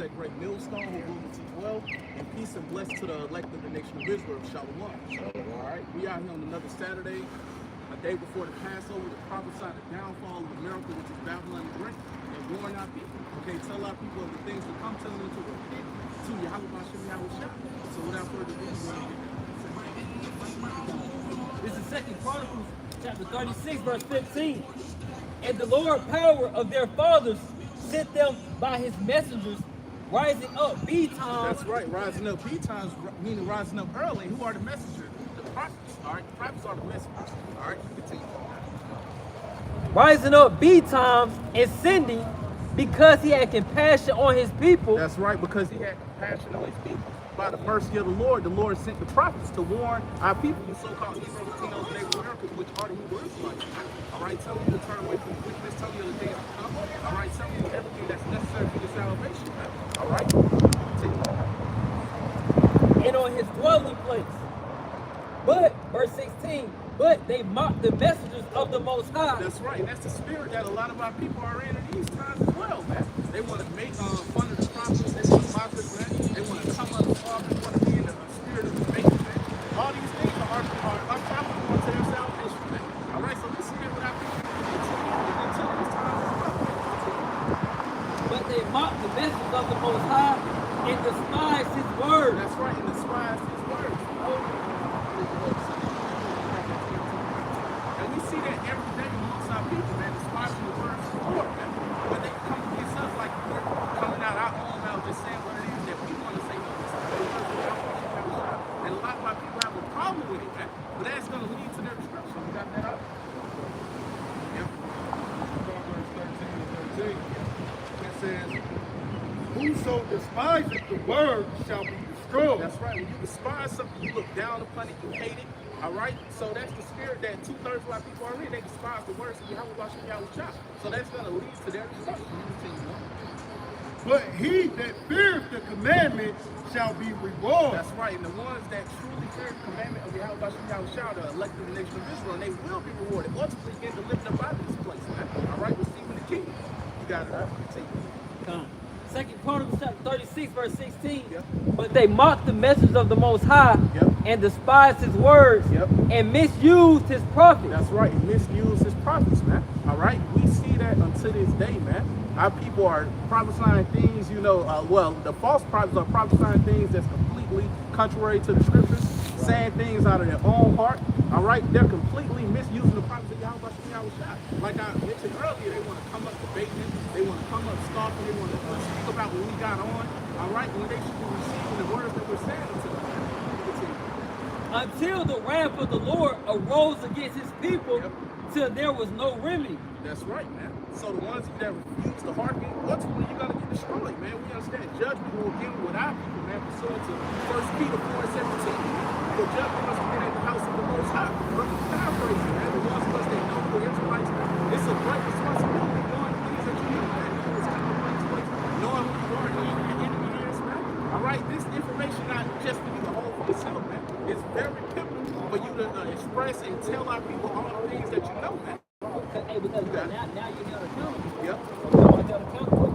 that great millstone who ruled to dwell, and peace and blessing to the elect of the nation of Israel, Shalom. All right, we out here on another Saturday, a day before the Passover, to prophesy the downfall of America, which is Babylon the Great, and warn our people. Okay, tell our people of the things to come, tell them to repent to Yahweh Hashem Yahweh. So without further ado, This is 2 Chronicles chapter 36, verse 15. And the Lord power of their fathers sent them by his messengers, rising up betimes. That's right, rising up betimes, meaning rising up early. Who are the messengers? The prophets. All right, the prophets are the messengers. All right, continue. Rising up betimes and sending, because he had compassion on his people. That's right, because he had compassion on his people. By the mercy of the Lord sent the prophets to warn our people, the so-called Hebrew Latinos, and Americans, which are the Hebrew Israelites. All right, tell them to turn away from wickedness, tell them the days to come. All right, tell them everything that's necessary for your salvation. All right, and on his dwelling place. But, verse 16, but they mocked the messengers of the Most High. That's right. That's the spirit that a lot of our people are in these times as well, man. They want to make fun of the prophets. They want to mock us, man. They want to come up off. They want to be in the spirit of the making, man. All these things are our prophets going to their salvation, man. All right, so we see that with our people until this time as well. But they mocked the messengers of the Most High and despised his word. That's right, and despised his words. And we see that every day amongst our people, man, despising the words of the Lord, man. When they come against us like we're coming out our own mouth just saying what it is that we want to say, no, this is the words of Yahweh. And a lot of our people have a problem with it, man. But that's going to lead to their destruction. We got that up? Yep. Proverbs 13 and 13. It says, whoso despiseth the word shall be destroyed. That's right. When you despise something, you look down upon it, you hate it. All right? So that's the spirit that 2/3 of our people are in. They despise the words of Yahweh Hashem Yahweh. So that's going to lead to their destruction. But he that feareth the commandment shall be rewarded. That's right. And the ones that truly fear the commandment of Yahweh Hashem Yahweh, the elect of the nation of Israel, and they will be rewarded. Ultimately, get delivered up out of this place, man. All right? Receiving the kingdom. You got it, right? Come. 2 Chronicles chapter 36, verse 16. Yep. But they mocked the messengers of the Most High. Yep. And despised his words. Yep. And misused his prophets. That's right. He misused his prophets, man. All right? We see that until this day, man. Our people are prophesying things, well, the false prophets are prophesying things that's completely contrary to the scriptures, saying things out of their own heart. All right? They're completely misusing the prophets of Yahweh. Like I mentioned earlier, they want to come up debating it. They want to come up scoffing. They want to speak about what we got on. All right? When they should be receiving the words that we're saying to them. Until the wrath of the Lord arose against his people, Yep. till there was no remedy. That's right, man. So the ones that refuse to hearken, ultimately you're gonna get destroyed, man. We understand judgment will begin with our people, man. Pursuant to 1 Peter 4:17. The judgment must begin at the house of the Most High. But paraphrasing, man. The ones of us that know we're Israelites, man, it's a great responsibility knowing things that you know, man. It's kind of a great choice, knowing who you are, knowing who your enemy is, man. All right, this information not just for you to hold for yourself, man. It's very pivotal for you to express and tell our people all the things that you know, man. Hey, because now you're held accountable. Yep. You're held accountable.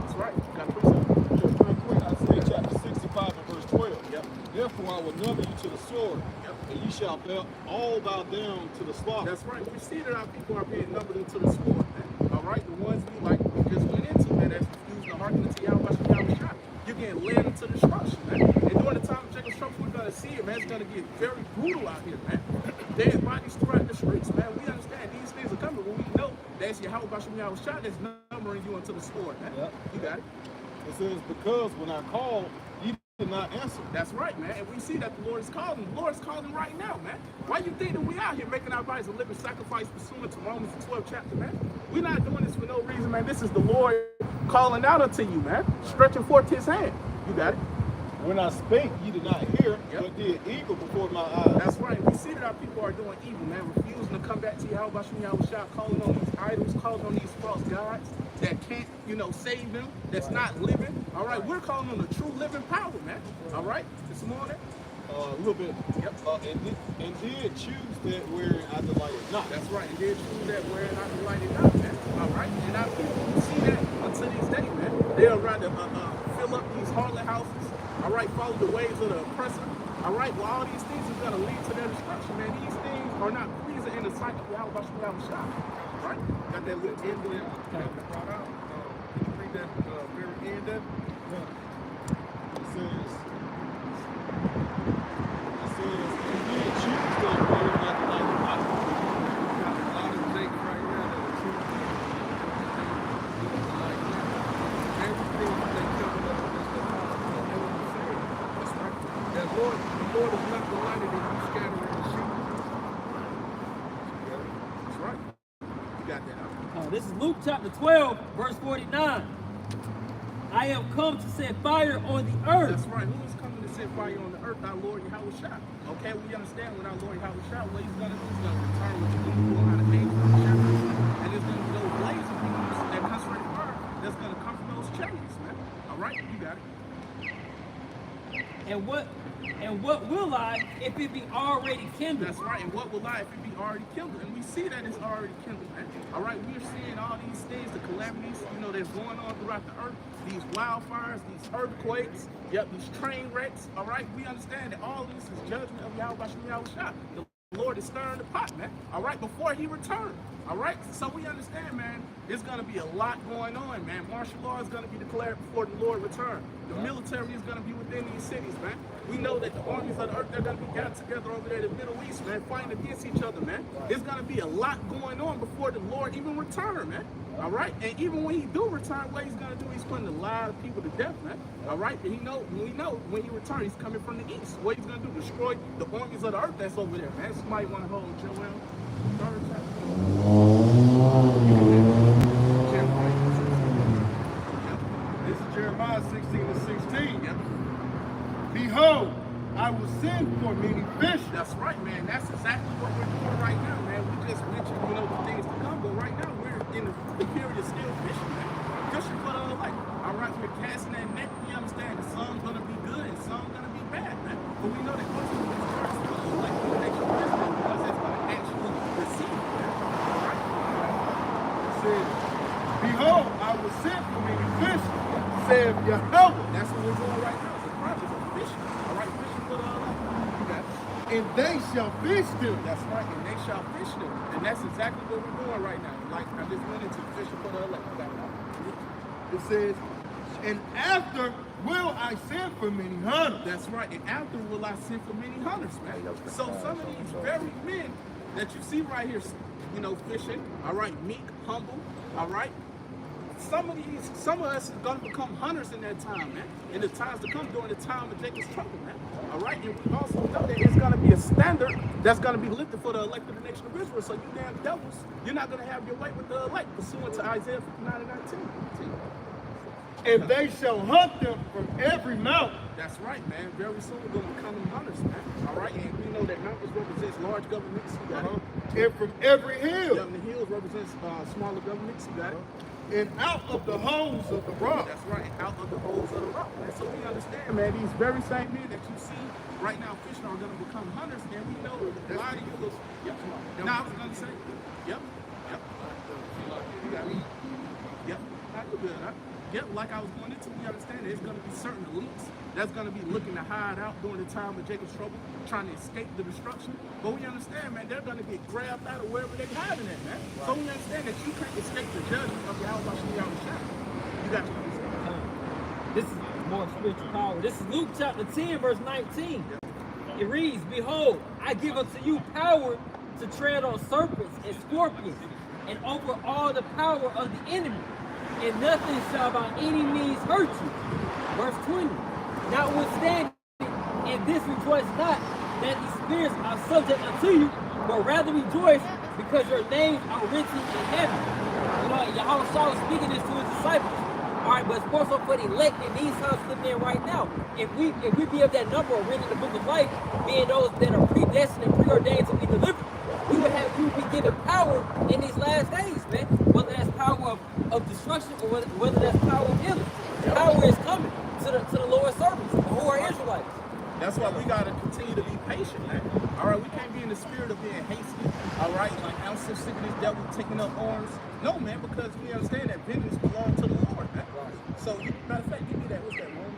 That's right. Got precept. Just real quick, Isaiah chapter 65 and verse 12. Yep. Therefore I will number you to the sword, Yep. and ye shall all bow down to the slaughter. That's right. We see that our people are being numbered into the sword, man. All right. The ones we just went into, man, that's refusing to hearken to Yahweh Shah. You're getting led into destruction, man. And during the time of Jacob's trouble, we're gonna see it, man. It's gonna get very brutal out here, man. Dead bodies throughout the streets, man. We understand these things are coming, but we know that's Yahweh Hashem Shah that's numbering you into the sword, man. Yep. You got it. It says, because when I called, ye did not answer. That's right, man. And we see that the Lord is calling. The Lord is calling right now, man. Why you think that we out here making our bodies a living sacrifice pursuant to Romans the 12th chapter, man? We're not doing this for no reason, man. This is the Lord calling out unto you, man. Stretching forth his hand. You got it. When I spake, ye did not hear, Yep. but did evil before my eyes. That's right. We see that our people are doing evil, man. Refusing to come back to Yahweh Shah, calling on these idols, calling on these false gods that can't, save them, that's not living. All right. We're calling on the true living power, man. All right. It's more on that. A little bit. Yep. And did choose that wherein I delighted not. That's right. And did choose that wherein I delighted not, man. All right. And our people see that until this day, man. They'll rather fill up these harlot houses, all right, follow the ways of the oppressor, all right, well, all these things is going to lead to their destruction, man. These things are not pleasing in the sight of Yahweh Shah, right? Got that little end there. Can you read that very end of it? It says, and then choose their way not to like the body. Got a lot of Jake right now that are true. Like everything that they coming up against the gospel, they will be saved. That's right. That the Lord is not delighted in you scattering the sheep. That's right. You got that out. This is Luke chapter 12, verse 49. I am come to set fire on the earth. That's right. Who is coming to set fire on the earth? Our Lord Yahweh Shah. Okay, we understand what our Lord Yahweh Shah, what he's going to do. He's going to return with you pull out of angels and shepherds. And there's going to be those blazing beams that concentrated fire that's going to come from those chariots, man. All right, you got it. And what will I if it be already kindled? That's right. And what will I if it be already kindled? And we see that it's already kindled, man. All right, we're seeing all these things, the calamities, that's going on throughout the earth. These wildfires, these earthquakes, these train wrecks. All right, we understand that all this is judgment of Yahweh Shah. The Lord is stirring the pot, man. All right, before he returns. All right, so we understand, man, there's going to be a lot going on, man. Martial law is going to be declared before the Lord returns. The military is going to be within these cities, man. We know that the armies of the earth, they're going to be gathered together over there in the Middle East, man, fighting against each other, man. There's going to be a lot going on before the Lord even returns, man. All right, and even when he do return, what he's going to do, he's putting a lot of people to death, man. All right, and we know when he returns, he's coming from the east. What he's going to do, destroy the armies of the earth that's over there, man. Somebody want to hold Joel, 3rd chapter. This is Jeremiah 16:16. Yep. Behold, I will send for many fish. That's right, man. That's exactly what we're doing right now, man. We just mentioned, the things to come, but right now we're in the period of still fishing, man. Fishing for the like, all right, we're casting that net. We understand that some's gonna be good and some's gonna be bad, man. But we know that once we get started, like the nation of Israel, because that's gonna actually receive, man. All right. It says, behold, I will send for many fish, saith Yahweh. That's what we're doing right now. It's a project of fishing. All right, fishing for the you got it. And they shall fish them. That's right, and they shall fish them. And that's exactly what we're doing right now. Like I just went into fishing for the elect. You got it. It says, and after will I send for many hunters. That's right, and after will I send for many hunters, man. So some of these very men that you see right here, fishing, all right, meek, humble, all right. Some of us are gonna become hunters in that time, man. In the times to come, during the time of Jacob's trouble, man. All right, and we also know that it's gonna be a standard that's gonna be lifted for the elect of the nation of Israel. So you damn devils, you're not gonna have your way with the elect, pursuant to Isaiah 59:19. And they shall hunt them from every mountain. That's right, man. Very soon we're gonna become hunters, man. All right, and we know that mountains represents large governments. You got it. And from every hill. And the hills represents smaller governments. You got it. And out of the holes of the rock. That's right, out of the holes of the rock, man. So we understand, man, these very same men that you see right now fishing are going to become hunters, and we know a lot of you. Yep. Now I was going to say, yep. You got me. Yep. Not good, huh? Yep. Like I was going into, we understand there's going to be certain elites that's going to be looking to hide out during the time of Jacob's trouble, trying to escape the destruction. But we understand, man, they're going to get grabbed out of wherever they're hiding at, man. Right. So we understand that you can't escape the judgment of Yahweh Shah. You got to understand. This is more spiritual power. This is Luke chapter 10, verse 19. It reads, behold, I give unto you power to tread on serpents and scorpions, and over all the power of the enemy, and nothing shall by any means hurt you. Verse 20. Notwithstanding, in this rejoice not that the spirits are subject unto you, but rather rejoice because your names are written in heaven. Yahweh Shah was speaking this to his disciples. All right, but it's more so for the elect in these times living in right now. If we be of that number of written in the book of life, being those that are predestined and preordained to be delivered, we would be given power in these last days, man. Whether that's power of destruction or whether that's power of healing. Power is coming to the Lord's servants who are Israelites. That's why we got to continue to be patient, man. All right, we can't be in the spirit of being hasty. All right, like I'm so sick of this devil taking up arms. No, man, because we understand that vengeance belongs to the Lord, man. So, matter of fact, give me that. What's that, Romans?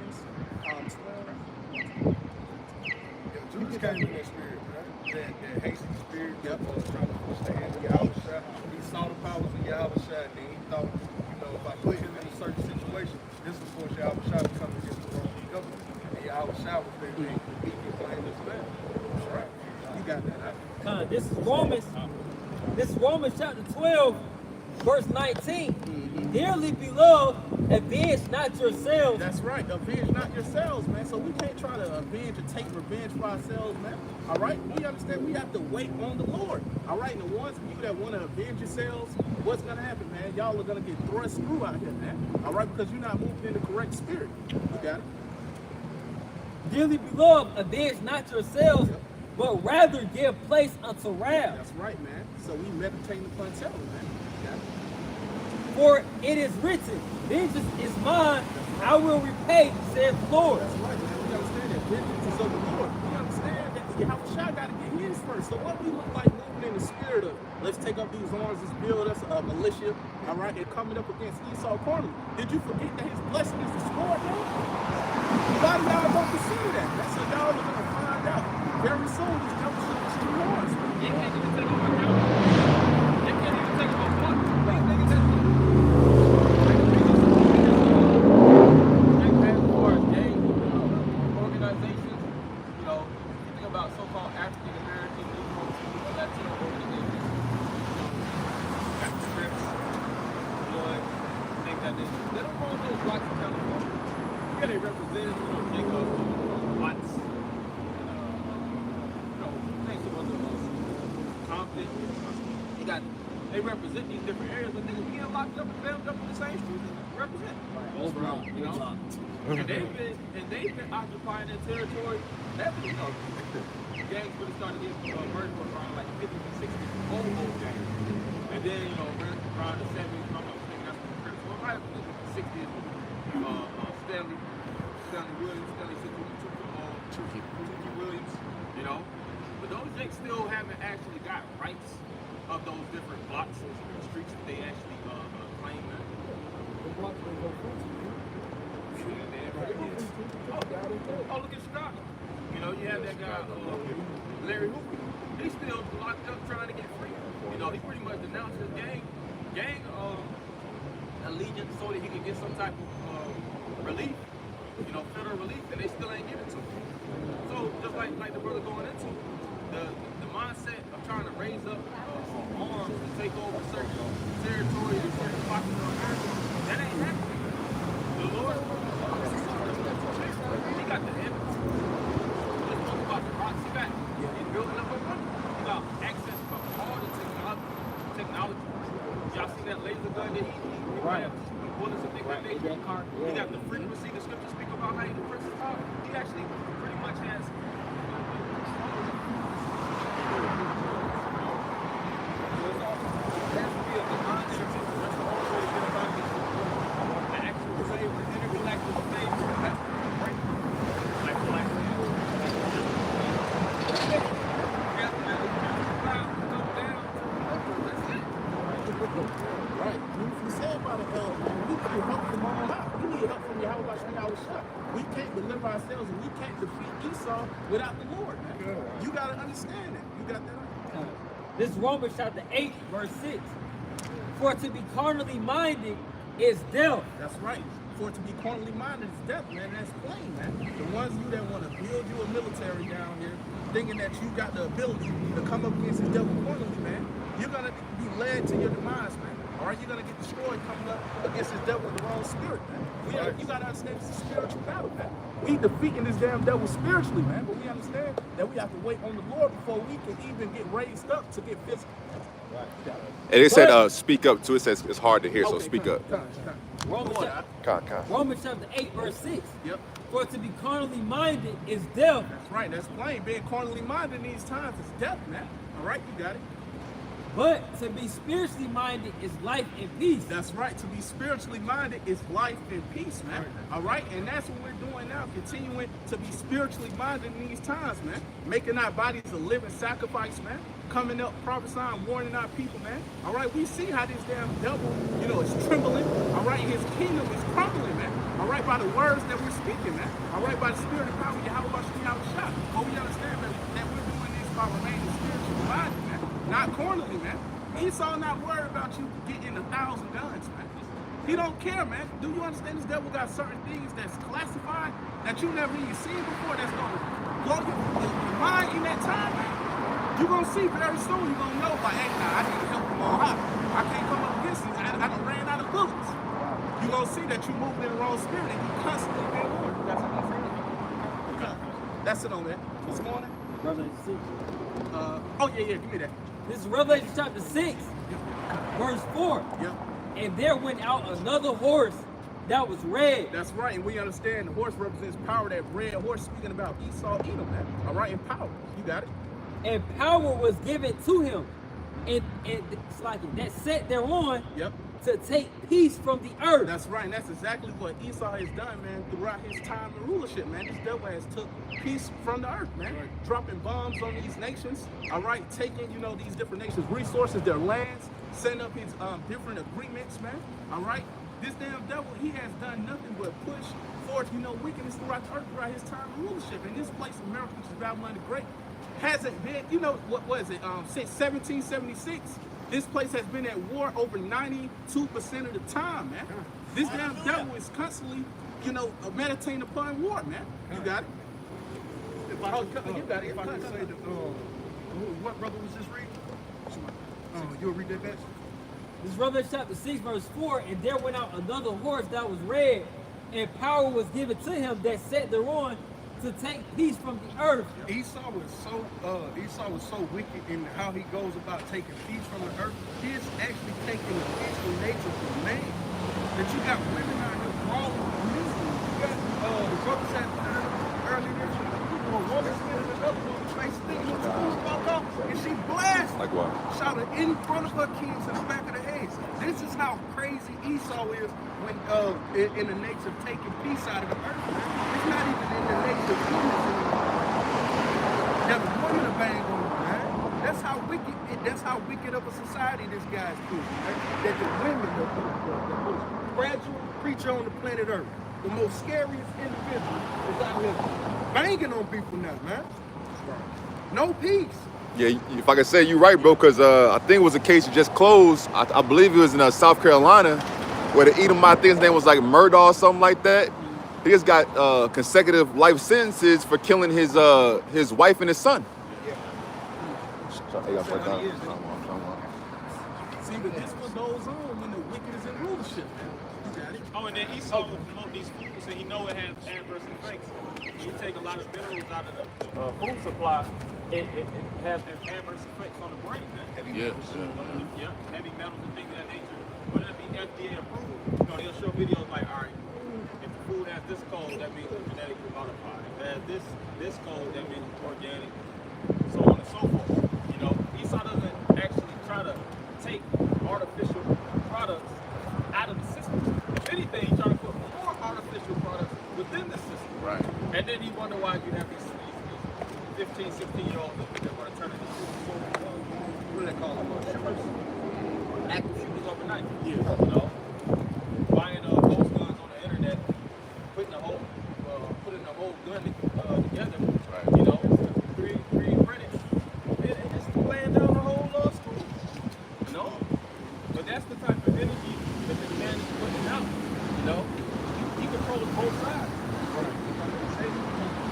Yahweh Shah was coming against the wrong government. And Yahweh Shah was there being defeated by this man. That's right. You got that. Huh? This is Romans chapter 12, verse 19. Dearly beloved, avenge not yourselves. That's right. Avenge not yourselves, man. So we can't try to avenge or take revenge for ourselves, man. All right? We understand we have to wait on the Lord. All right? And the ones of you that want to avenge yourselves, what's going to happen, man? Y'all are going to get thrust through out here, man. All right? Because you're not moving in the correct spirit. You got it? Dearly beloved, avenge not yourselves, but rather give place unto wrath. That's right, man. So we meditate upon telling, man. You got it? For it is written, vengeance is mine, I will repay, says the Lord. That's right, man. We understand that vengeance is of the Lord. We understand that Yahweh Shah got to get his first. So what we look like moving in the spirit of, let's take up these arms, let's build us a militia, all right, and coming up against Esau cornerly. Did you forget that his blessing is the sword, man? A lot of y'all don't consider that. That's what y'all are going to find out very soon. These devils should be two horns. They can't even take over my county. They can't even take over my block. These niggas that's organizations, you know, you think about so-called African American, Latino organizations, got the Crips, Blood, things like that. They don't hold those blocks in California. Yeah, they represent, you know, Jacob, Watts, you know, things of other Compton. You got, they represent these different areas, but niggas getting locked up and bound up in the same street they represent. You know? And they've been occupying their territory. That, you know, gangs really started getting murdered around like 50s and 60s, old gangs. And then, you know, around the 70s, I'm not thinking that's the Crips. Well, right after the 60s, Stanley Williams, Chucky Williams, you know. But those jakes still haven't actually got rights of those different blocks and streets that they actually claim that. Oh, look at Chicago. You know, you have that guy, Larry Hoover. He's still locked up trying to get free. You know, he pretty much denounced his gang allegiance so that he could get some type of relief, you know, federal relief, and they still ain't giving it to him. So, just like the brother going into, the mindset of trying to raise up arms to take over certain territories and certain pockets of America, that ain't happening. The Lord, he got the evidence. Let's talk about the rocks he got. He's building up a money. He got access to all the technology. Y'all see that laser gun that he has? The bullets and things like that. He got the frequency. The scriptures speak about how he the Prince of Power. He actually pretty much has Right. If you say about the help, man, we need help from on high. We need help from Yahweh Shah. We can't deliver ourselves and we can't defeat Esau without the Lord, man. You got to understand that. You got that? This is Romans chapter 8, verse 6. For to be carnally minded is death. That's right. For to be carnally minded is death, man. That's plain, man. The ones of you that want to build you a military down here, thinking that you got the ability to come up against the devil carnally, man, you're going to be led to your demise, man. All right, you're going to get destroyed coming up against this devil with the wrong spirit, man. You got to understand it's a spiritual battle, man. We defeating this damn devil spiritually, man, but we understand that we have to wait on the Lord before we can even get raised up to get physical. And it said, speak up too. It says it's hard to hear, so speak up. Romans chapter 8, verse 6. Yep. For to be carnally minded is death. That's right. That's plain. Being carnally minded in these times is death, man. All right, you got it. But to be spiritually minded is life and peace. That's right. To be spiritually minded is life and peace, man. All right? And that's what we're doing now, continuing to be spiritually minded in these times, man. Making our bodies a living sacrifice, man. Coming up, prophesying, warning our people, man. All right? We see how this damn devil, you know, is trembling. All right? His kingdom is crumbling, man. All right? By the words that we're speaking, man. All right? By the spirit of power, Yahweh Shah. But we understand that we're doing this by remaining spiritually minded, man. Not carnally, man. Esau not worried about you getting 1,000 guns, man. He don't care, man. Do you understand this devil got certain things that's classified that you never even seen before that's gonna blow your mind in that time, man? You're gonna see very soon, you're gonna know, like, hey, nah, I need help from on high. I can't come up against these. I done ran out of bullets. You're gonna see that you moving in the wrong spirit and you constantly being warned. That's what he's saying. That's it on that. What's going on? Revelation 6. Oh, yeah, give me that. This is Revelation chapter 6, verse 4. Yep. And there went out another horse that was red. That's right, and we understand the horse represents power. That red horse speaking about Esau, Edom, man. All right, and power. You got it. And power was given to him. And it's like that set thereon Yep. to take peace from the earth. That's right, and that's exactly what Esau has done, man, throughout his time in rulership, man. This devil has took peace from the earth, man. Right. Dropping bombs on these nations, all right, taking, these different nations' resources, their lands, setting up his different agreements, man, all right? This damn devil, he has done nothing but push forth, wickedness throughout the earth throughout his time in rulership. And this place, America, which is Babylon the Great, hasn't been, what was it, since 1776, this place has been at war over 92% of the time, man. This damn devil is constantly, meditating upon war, man. You got it? If Oh, you got it. If I could say that, what brother was this reading? You'll read that back? This is Revelation chapter 6, verse 4. And there went out another horse that was red, and power was given to him that sat thereon to take peace from the earth. Esau was so wicked in how he goes about taking peace from the earth. He is actually taking the peaceful nature from man. That you got women out here brawling. You got the brother said earlier this week, a woman standing another woman's face thinking what you spoke up, and she blasted. Like what? Shot her in front of her kids in the back of the head. This is how crazy Esau is when in the nature of taking peace out of the earth. It's not even in the nature of humans anymore. That a woman to bang on him, man. That's how wicked of a society this guy's to. Right? That the women, the most fragile creature on the planet Earth, the most scariest individual is out here banging on people now, man. No peace. Yeah, if I could say you're right, bro, because I think it was a case you just closed. I believe it was in South Carolina, where the Edomite, I think his name was like Murdaugh or something like that. He just got consecutive life sentences for killing his wife and his son. See, but this what goes on when the wicked is in rulership, man. You got it? Oh, and then Esau will promote these foods, and he know it has adverse effects. You take a lot of minerals out of the food supply, it has adverse effects on the brain, man. Yeah. Yeah, heavy metals and things of that nature. But it'll be FDA approved. They'll show videos like, all right, if the food has this code, that means it's genetically modified. If it has this code, that means it's organic. So on and so forth. Esau doesn't actually try to take artificial products out of the system. If anything, he's trying to put more artificial products within the system. Right. And then he wonder why you have these 15, 16-year-olds that want to turn into what do they call them? Shooters. Active shooters overnight. Yeah. Buying those guns on the internet, putting the whole gun together. Right. Pre-printed. And just laying down the whole school. But that's the type of energy that the man is putting out. He controls both sides.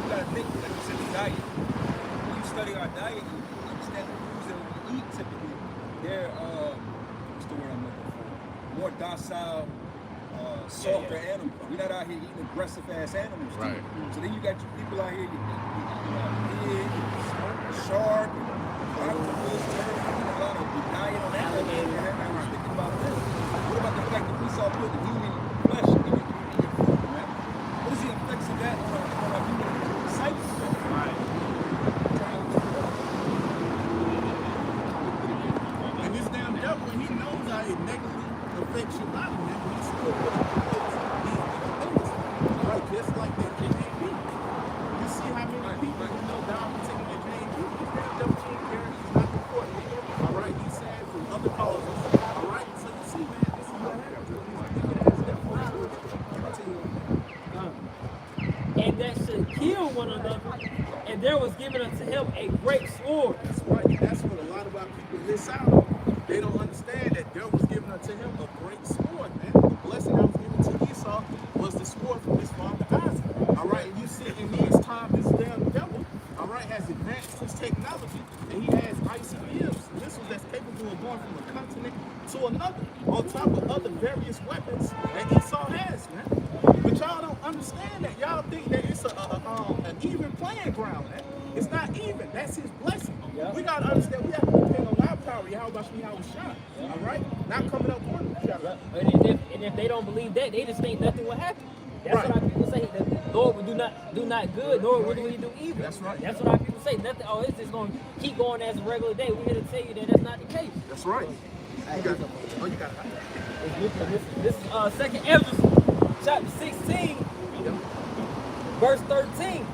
You gotta think, like you said, the diet. When you study our diet, you understand the foods that we eat typically. They're, what's the word I'm looking for? More docile, softer animals. We're not out here eating aggressive ass animals. Too. Right. So then you got your people out here, you pig, shark, octopus, turtle, a lot of the diet on that. And I was thinking about this. What about the fact that we saw put the human flesh in your food, man? What is the effects of that on our human psyche? Right. And this damn devil, he knows how it negatively affects your body, man. But he still puts these things. Right, just like that JAB. You see how many people down for taking that JAB? This damn devil can't care. He's not reporting it. All right, he's saying from other causes. All right, so you see, man, this is what happens with these wicked ass devils. Continue on. And that should kill one another. And there was given unto him a great sword. That's right. That's what a lot of our people miss out on. They don't understand that there was given unto him a great sword, man. blessing that was given to Esau was the sword from his father Isaac. All right, and you see in these times, this damn devil, all right, has advanced his technology, and he has ICBMs, missiles that's capable of going from a continent to another, on top of other various weapons that Esau has, man. But y'all don't understand that. Y'all think that it's an even playing ground, man. It's not even. That's his blessing. Yeah. We gotta understand. We have to depend on our power. How about me? How was shot? All right, not coming up on each other. And if they don't believe that, they just think nothing will happen. That's Right. what our people say. That the Lord will do not good, nor will he do evil. That's right. That's what our people say. Nothing. Oh, it's just going to keep going as a regular day. We're here to tell you that that's not the case. That's right. You got it. Oh, you got it. This is Second Ezra, chapter 16, verse 13.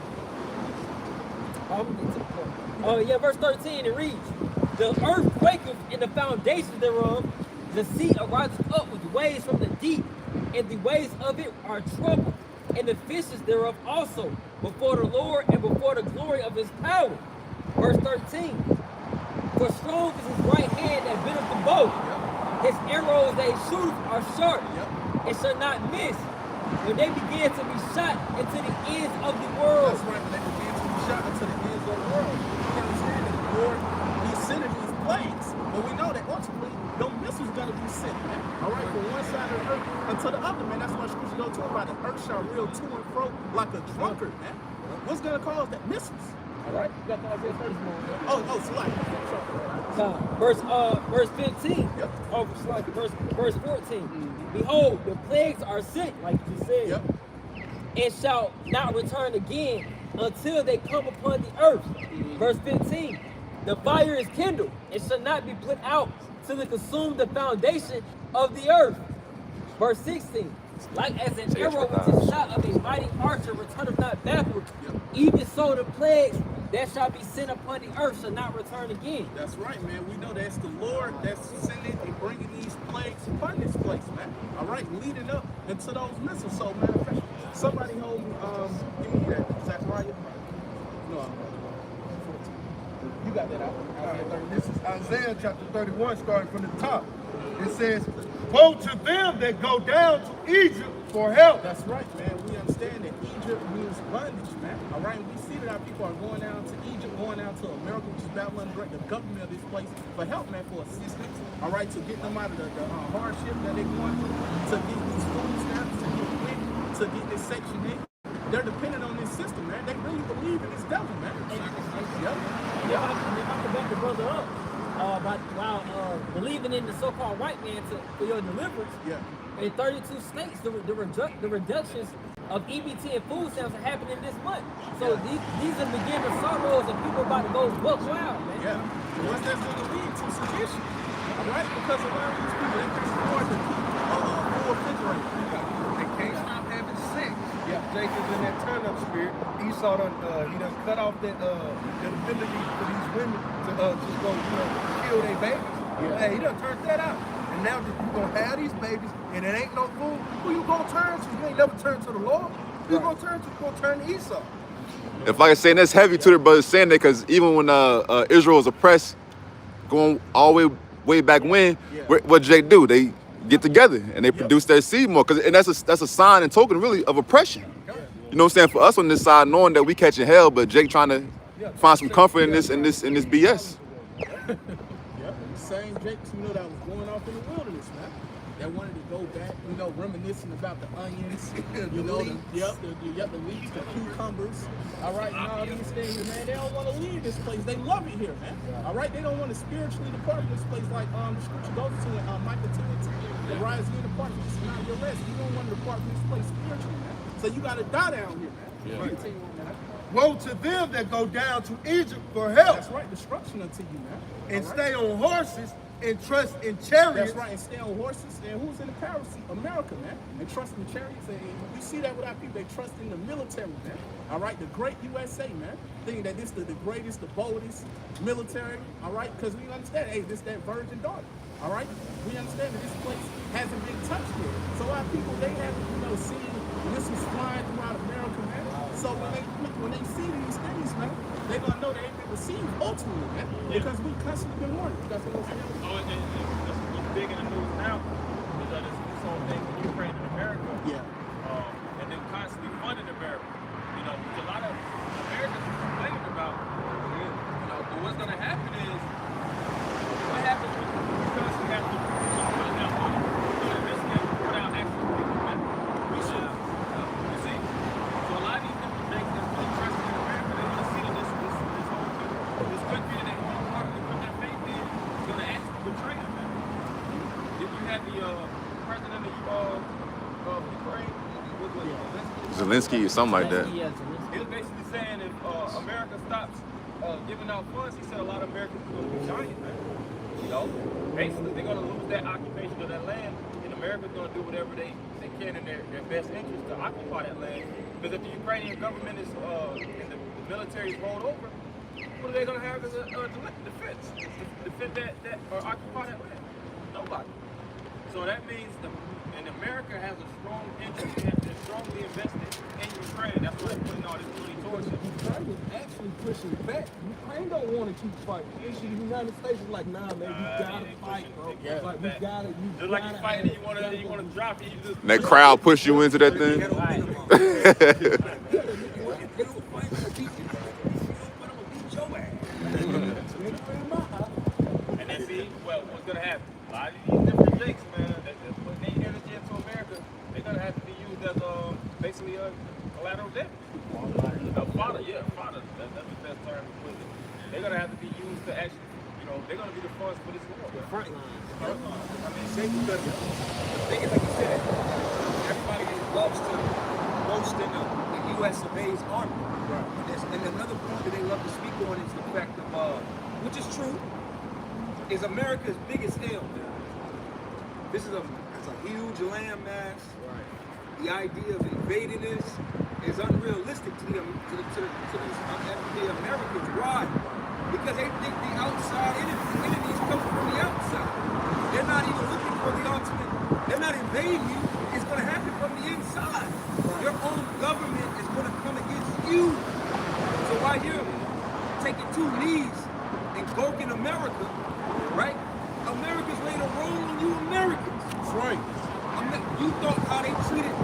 Verse 13, it reads, "The earth quaketh and the foundations thereof, the sea ariseth up with waves from the deep, and the waves of it are troubled, and the fishes thereof also, before the Lord and before the glory of his power." Verse 13, "For strong is his right hand that bendeth the bow, his arrows that he shooteth are sharp, and shall not miss, when they begin to be shot into the ends of the world." That's right. When they begin to be shot into the ends of the world, we understand that the Lord, he's sending these plagues, but we know that ultimately, no missiles gonna be sent, man. All right, from one side of the earth unto the other, man. That's why scripture don't talk about the earth shall reel to and fro like a drunkard, man. What's gonna cause that? Missiles. All right, you got the Isaiah 30 more. Oh, so like, Verse 15. Yep. Oh, verse 14. "Behold, the plagues are sent, like you said, Yep. and shall not return again until they come upon the earth." Verse 15. "The fire is kindled, and shall not be put out till it consume the foundation of the earth." Verse 16. "Like as an arrow which is shot of a mighty archer returneth not backward, even so the plagues that shall be sent upon the earth shall not return again." That's right, man. We know that's the Lord that's sending and bringing these plagues upon this place, man. All right, leading up into those missiles. So, matter of fact, somebody hold me, give me that, Zechariah. No, you got that out. This is Isaiah chapter 31, starting from the top. It says, "Woe to them that go down to Egypt for help." That's right, man. We understand that Egypt means bondage, man. All right, we see that our people are going down to Egypt, going down to America, which is Babylon, the government of this place, for help, man, for assistance. All right, to get them out of the hardship that they're going through, to get these food stamps, to get quick, to get this Section 8. They're dependent on this system, man. They really believe in this devil, man. Yep. If I could back the brother up while believing in the so-called white man for your deliverance, Yeah. in 32 states, the reductions of EBT and food stamps are happening this month. So these are beginning sorrows and people about to go buck wild, man. Yeah. What's that's going to lead to sedition? All right, because a lot of these people, they can afford to keep a full refrigerator. They can't stop having sex. Yeah. Jacob's in that turn-up spirit. Esau done cut off that ability for these women to just go, kill their babies. Yeah. Hey, he done turned that out. And now that you're gonna have these babies and it ain't no food, who you gonna turn to? You ain't never turned to the Lord. Who you gonna turn to? You gonna turn to Esau. If like I saying that's heavy to the brothers saying that, because even when Israel was oppressed, going all the way back when, what Jake do? They get together and they produce their seed more, and that's a sign and token really of oppression. You know what I'm saying? For us on this side, knowing that we catching hell, but Jake trying to find some comfort in this BS. Yep. Same Jakes, that was going off in the wilderness, man. That wanted to go back, reminiscing about the onions, the leeks, the cucumbers, all right, and all these things, man. They don't want to leave this place. They love it here, man. All right, they don't want to spiritually depart from this place like the scripture goes to in Micah 2:10. The rise in the part, this is not your rest. You don't want to depart from this place spiritually, man. So you got to die down here, man. Yeah. Continue on, man. Woe to them that go down to Egypt for help. That's right, destruction unto you, man. And All stay on horses and trust in chariots. That's right, and stay on horses. And who's in the power seat? America, man. And trust in chariots. And we see that with our people. They trust in the military, man. All right, the great USA, man. Thinking that this is the greatest, the boldest military. All right, because we understand, hey, this that virgin daughter. All right, we understand that this place hasn't been touched yet. So our people, they haven't, seen missiles flying throughout America, man. So when they see these things, man, they're gonna know they ain't been received ultimately, man. Because we constantly been warned. That's what I'm saying. What's big in the news now is that this whole thing with Ukraine Zelensky or something like that. Yeah, Zelensky. He was basically saying if America stops giving out funds, he said a lot of Americans are going to be giant, man. You know, basically they're going to lose that occupation of that land, and America's going to do whatever they can in their best interest to occupy that land. Because if the Ukrainian government is and the military is rolled over, what are they going to have as a defense? Defend that or occupy that land? Nobody. So that means and America has a strong interest and strongly invested in Ukraine. That's why they're putting all this money towards it. Ukraine was actually pushing back. Ukraine don't want to keep fighting. The United States is like, nah, man, you gotta fight, bro. Like, we gotta, Just like you fighting and you want to drop it, you just That crowd push you into that thing. and then see what's gonna happen. A lot of these different jakes, man, that's putting their energy into America, they're gonna have to be used as basically a collateral damage. Fodder. That's the best term to put it. They're gonna have to be used to actually, they're gonna be the funds for this war. The front line. I mean, say because the thing is, like you said, everybody loves to boast in the U.S. of A's army. Right. And another point that they love to speak on is the fact of, which is true, is America's biggest ill. This is a huge landmass. Right. The idea of invading this is unrealistic to the Americans. Why? Because they think the outside enemies come from the outside. They're not even looking for the ultimate. They're not invading you. It's going to happen from the inside. Your own government is going to come against you. So while you're taking two knees and gawking America, right? America's ready to roll on you Americans. That's right. You thought how they treated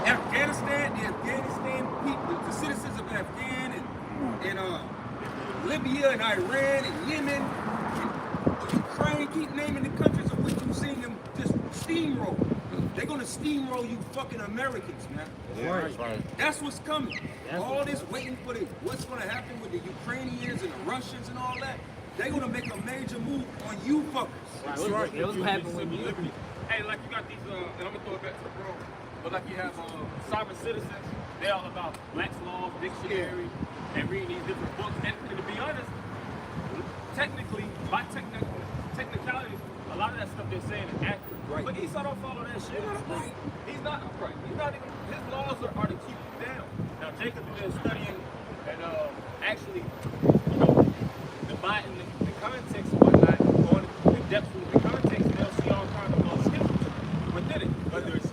Afghanistan, the Afghanistan people, the citizens of Afghan and Libya and Iran and Yemen and Ukraine, keep naming the countries of which you've seen them just steamroll. They're gonna steamroll you fucking Americans, man. Right. That's what's coming. All this waiting for what's gonna happen with the Ukrainians and the Russians and all that. They're gonna make a major move on you fuckers. That's right. It was happening with you. Hey, like you got these, and I'm gonna throw it back to the room, but like you have sovereign citizens, they're all about Black's Law Dictionary, and reading these different books. And to be honest, technically, by technicality, a lot of that stuff they're saying is accurate. Right. But Esau don't follow that shit. He's not upright. He's not even, his laws are to keep you down. Now, Jacob is studying and actually, dividing the context and whatnot, going in depth with the context, and they'll see all kinds of skills within it. Whether it's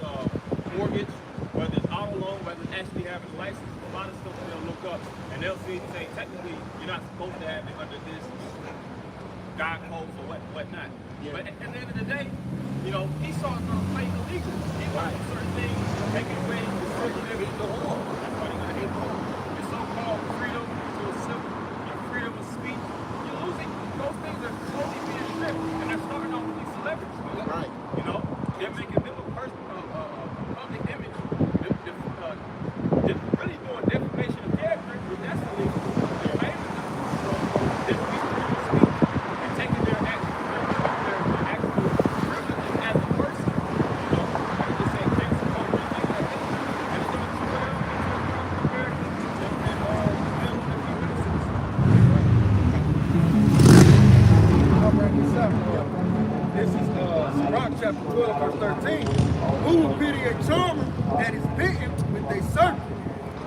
mortgage, whether it's auto loan, whether it's actually having a license, a lot of stuff they'll look up, and they'll see and say, technically, you're not supposed to have it under this God codes or whatnot. Yeah. But at the end of the day, Esau's gonna play illegal. He wants certain things, take it away, certain things go on. That's why they're gonna hate war. Your so-called freedom to assemble, your freedom of speech, you're losing. Those things are slowly being stripped, and they're starting off with these celebrities. Right. They're making them a public image. They're really doing defamation of character, but that's illegal. They're famous for defamation of speech and taking their actual privileges as a person. Like just saying cancel culture and things like that. And it's going to turn around into Americans and all them and I'll bring this up. This is Sirach chapter 12, verse 13. Who will pity a charmer that is bitten with a serpent,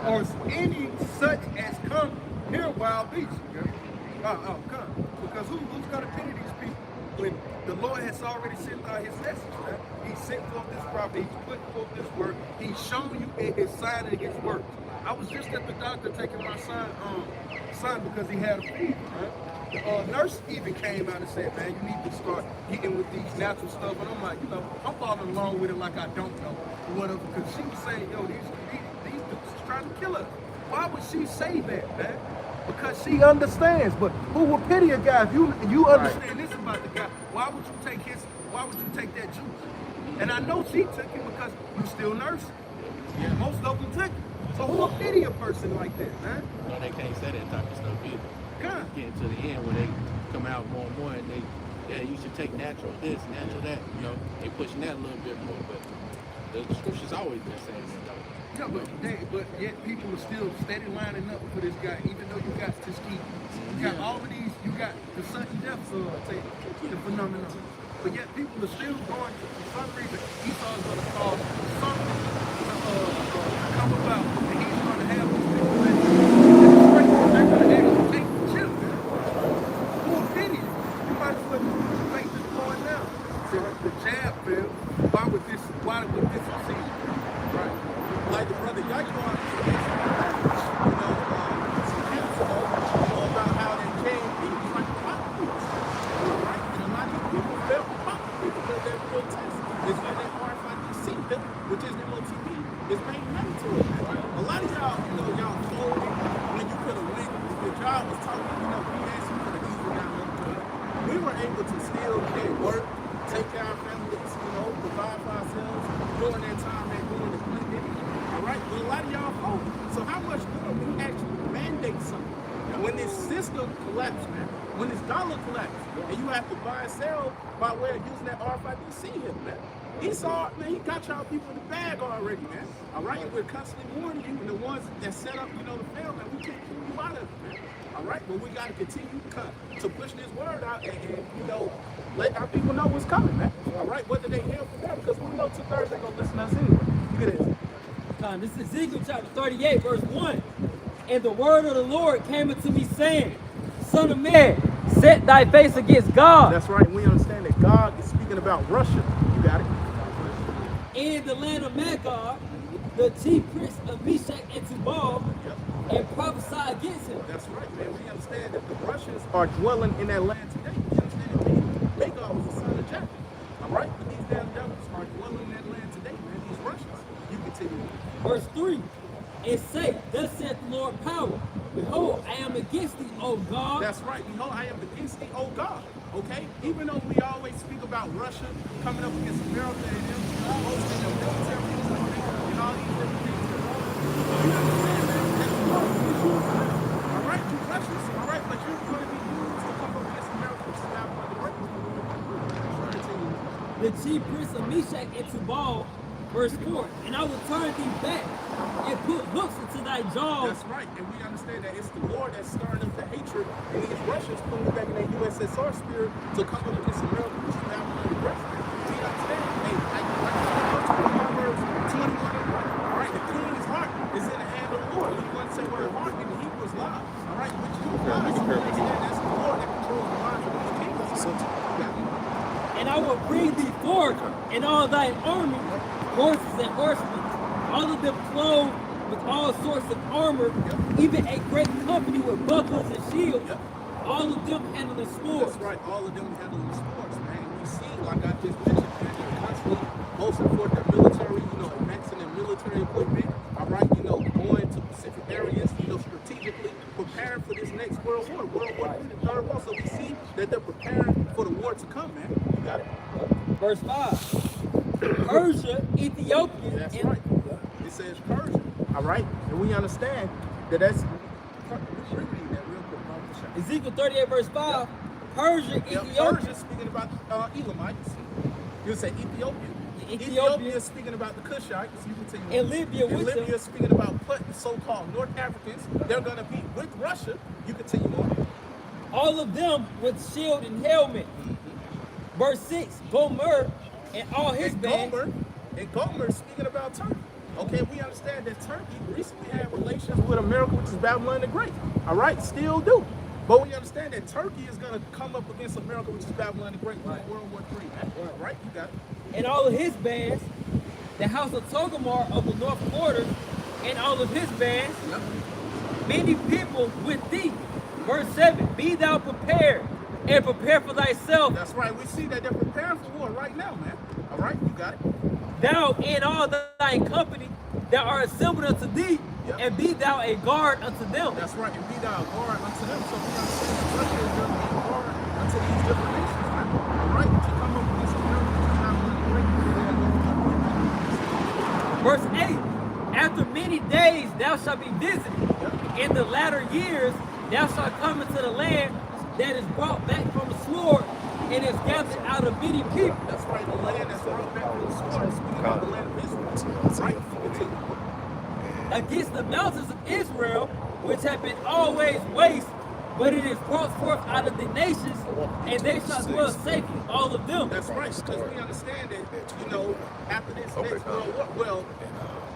or any such as come here wild beasts? Come. Because who's going to pity these people when the Lord has already sent out his message? Right? He sent forth this prophet, he's put forth this word, he's shown you in his sign and his work. I was just at the doctor taking my son because he had a fever, right? The nurse even came out and said, man, you need to start getting with these natural stuff. And I'm like, I'm following along with it like I don't know. Whatever, because she was saying, these dudes is trying to kill us. Why would she say that, man? Because she understands. But who would pity a guy if you understand this about the guy? Why would you take that juice? And I know she took it because you still nursing. Yeah. Most of them took it. So who would pity a person like that, man? No, they can't say that type of stuff either. God. Getting to the end where they come out more and more and you should take natural this, natural that, they pushing that a little bit more, but the scripture's always been saying that though. Yeah, but yet people are still steady lining up for this guy, even though you got Tuskegee. You got all of these, you got the sudden death the phenomenon. But yet people are still going to, for some reason, Esau's going to cause something to come about, and he's going to have these people that they're going to actually take the chip, man. For a penny. You might as well make this point now. So the jab, man, why would this succeed? Right. Like the brother Yaquan, some years ago, about how they came people like pop groups. Right? And a lot of people felt pop groups because their real test is when that RFID hit, which is MOTP, is made money to it. A lot of y'all, y'all folded when you could have went. If your job was talking, we asked you for the easy down there. We were able to still get work, take care of our families, provide for ourselves during that time that we were in the clinic. All right, but a lot of y'all folk. So how much good we actually mandate something? And when this system collapsed, man, when this dollar collapsed, and you have to buy and sell by way of using that RFID here, man. Esau, man, he got y'all people in the bag already, man. All right, and we're constantly warning you, and the ones that set up, the fail, man, we can't keep you out of it, man. All right, but we got to continue to push this word out and let our people know what's coming, man. All right, whether they hear from them, because we know 2/3 they're going to listen to us anyway. Look at this. This is Ezekiel chapter 38, verse 1. And the word of the Lord came unto me, saying, Son of man, set thy face against God. That's right. We understand that God is speaking about Russia. You got it. In the land of Magog, the chief prince of Meshach and Tubal, and prophesy against him. That's right, man. We understand that the Russians are dwelling in that land today. We understand that Magog was the son of Japheth. All right? But these damn devils are dwelling in that land today, man. These Russians. You continue. Verse 3. And say, thus saith the Lord power, behold, I am against thee, O God. That's right. Behold, I am against thee, O God. Okay? Even though we always speak about Russia coming up against America and them hosting their military and all these different things. You understand that? That's war. All right, you Russians. All right, but you're going to be used to come up against America, which is not going to work. The chief prince of Meshach and Tubal, verse 4. And I will turn thee back and put hooks into thy jaws. That's right, and we understand that it's the Lord that's stirring up the hatred, and these Russians putting back in their USSR spirit to come up against America, which is now under the president. We understand, hey, like Proverbs 21, all right, the king's heart is in the hand of the Lord. You want to say where the heart in the Hebrew is live, all right, which you understand that's the Lord that controls the minds of these kings. And I will bring thee forth in all thine army, horses and horsemen, all of them clothed with all sorts of armor, even a great company with bucklers and shields, all of them handling swords. That's right, all of them handling swords, man. We see, like I just mentioned, man, they're constantly posting for their military, advancing their military equipment, all right, going to specific areas, strategically preparing for this next World War, World War III, the Third War. So we see that they're preparing for the war to come, man. You got it? Verse 5. Persia, Ethiopia. That's right. It says Persia. All right? And we understand that that's. Read that real quick. Ezekiel 38, verse 5. Persia, Ethiopia. Persia speaking about Elamites. You say Ethiopia. Ethiopia is speaking about the Cushites. You continue. And Libya with them. Libya is speaking about the so-called North Africans. They're going to be with Russia. You continue on. All of them with shield and helmet. Verse 6. Gomer and all his bands. Gomer is speaking about Turkey. Okay, we understand that Turkey recently had relations with America, which is Babylon the Great. All right, still do. But we understand that Turkey is going to come up against America, which is Babylon the Great, in World War III. All right, you got it. And all of his bands, the house of Togomar of the north quarter, and all of his bands, many people with thee. Verse 7, be thou prepared, and prepare for thyself. That's right, we see that they're preparing for war right now, man. All right, you got it. Thou and all thy company that are assembled unto thee, and be thou a guard unto them. That's right, and be thou a guard unto them. So we understand that Russia is going to be a guard unto these different nations, man. All right, to come up against America. Verse 8, after many days thou shalt be visited. In the latter years thou shalt come into the land that is brought back from the sword and is gathered out of many people. That's right, the land that's brought back from the sword. Speaking about the land of Israel. Right? against the mountains of Israel, which have been always waste, but it is brought forth out of the nations, and they shall dwell safely, all of them. That's right, because we understand that, you know, after this next World War,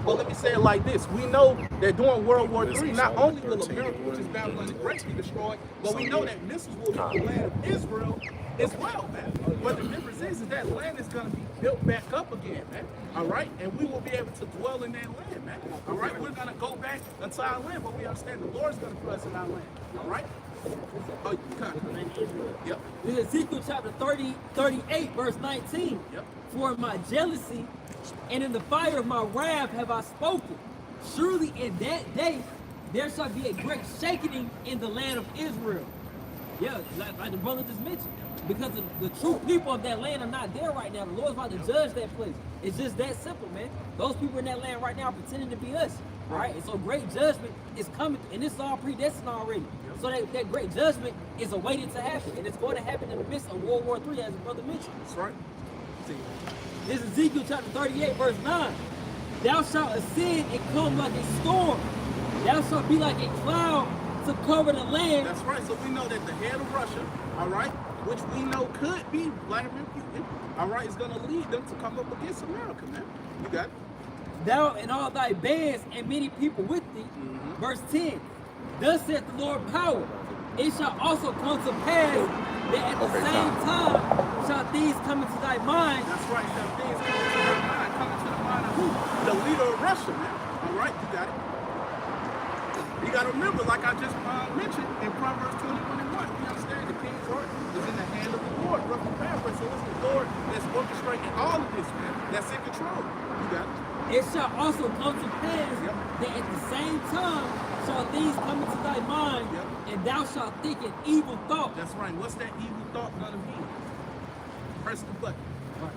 well, let me say it like this. We know that during World War III, not only will America, which is Babylon the Great, be destroyed, but we know that missiles will hit the land of Israel as well, man. But the difference is that land is going to be built back up again, man. All right? And we will be able to dwell in that land, man. All right? We're going to go back into our land, but we understand the Lord's going to put us in our land. All right? Oh, you kind of. Yep. This is Ezekiel chapter 38, verse 19. Yep. For my jealousy and in the fire of my wrath have I spoken. Surely in that day there shall be a great shaking in the land of Israel. Yeah, like the brother just mentioned. Because the true people of that land are not there right now. The Lord's about to judge that place. It's just that simple, man. Those people in that land right now are pretending to be us. All right? And so great judgment is coming, and this is all predestined already. So that great judgment is awaited to happen, and it's going to happen in the midst of World War III, as the brother mentioned. That's right. This is Ezekiel chapter 38, verse 9. Thou shalt ascend and come like a storm. Thou shalt be like a cloud to cover the land. That's right. So we know that the head of Russia, all right, which we know could be Vladimir Putin, all right, is going to lead them to come up against America, man. You got it. Thou and all thy bands and many people with thee. Verse 10. Thus saith the Lord power. It shall also come to pass that at the same time shall these come into thy mind. That's right. Some things come into their mind. Come into the mind of who? The leader of Russia, man. All right, you got it. You got to remember, like I just mentioned in Proverbs 20:21, we understand the king's heart is in the hand of the Lord. Roughly paraphrase. So it's the Lord that's orchestrating all of this, man. That's in control. You got it. It shall also come to pass that at the same time shall these come into thy mind, and thou shalt think an evil thought. That's right. What's that evil thought gonna be? Press the button.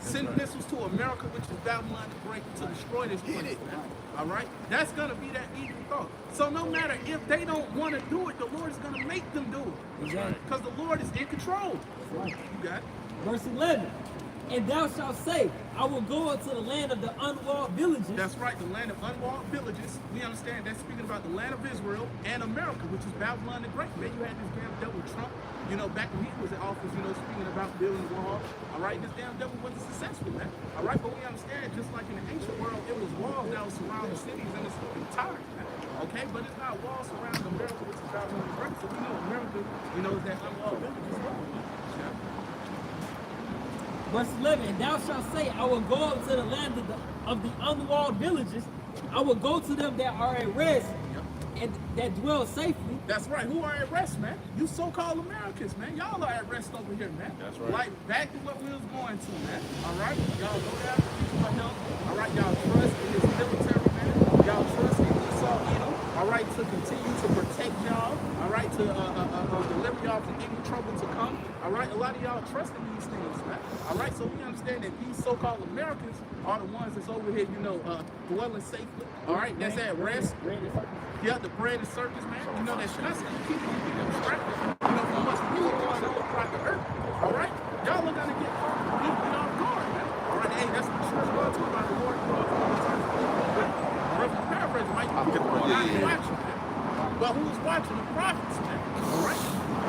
Send missiles to America, which is Babylon the Great, to destroy this place. All right? That's gonna be that evil thought. So no matter if they don't want to do it, the Lord is gonna make them do it. Exactly. Because the Lord is in control. Right. You got it? Verse 11. And thou shalt say, I will go unto the land of the unwalled villages. That's right, the land of unwalled villages. We understand that's speaking about the land of Israel and America, which is Babylon the Great. Man, you had this damn devil Trump, you know, back when he was in office, you know, speaking about building walls. All right, this damn devil wasn't successful, man. All right, but we understand, just like in the ancient world, it was walls that would surround the cities in its entirety, man. Okay, but it's not walls surrounding America, which is Babylon the Great. So we know America, you know, is that unwalled village as well. Yeah. Verse 11, and thou shalt say, I will go up to the land of the unwalled villages. I will go to them that are at rest and that dwell safely. That's right. Who are at rest, man? You so-called Americans, man. Y'all are at rest over here, man. That's right. Like back to what we was going to, man. All right? Y'all go down to Israel help. All right? Y'all trust in his military, man. Y'all trust in Esau, Edom. All right? To continue to protect y'all. All right? To deliver y'all from any trouble to come. All right? A lot of y'all trust in these things, man. All right? So we understand that these so-called Americans are the ones that's over here, you know, dwelling safely. All right? That's at rest. Yeah, the bread and circus, man. You know, that's constantly keeping people distracted. You know, from what's really going on throughout the earth. All right? Y'all are going to get completely off guard, man. All right? Hey, that's what the scripture going to about the Lord. Roughly paraphrasing, right? People are not watching, man. But who's watching? The prophets, man. All right?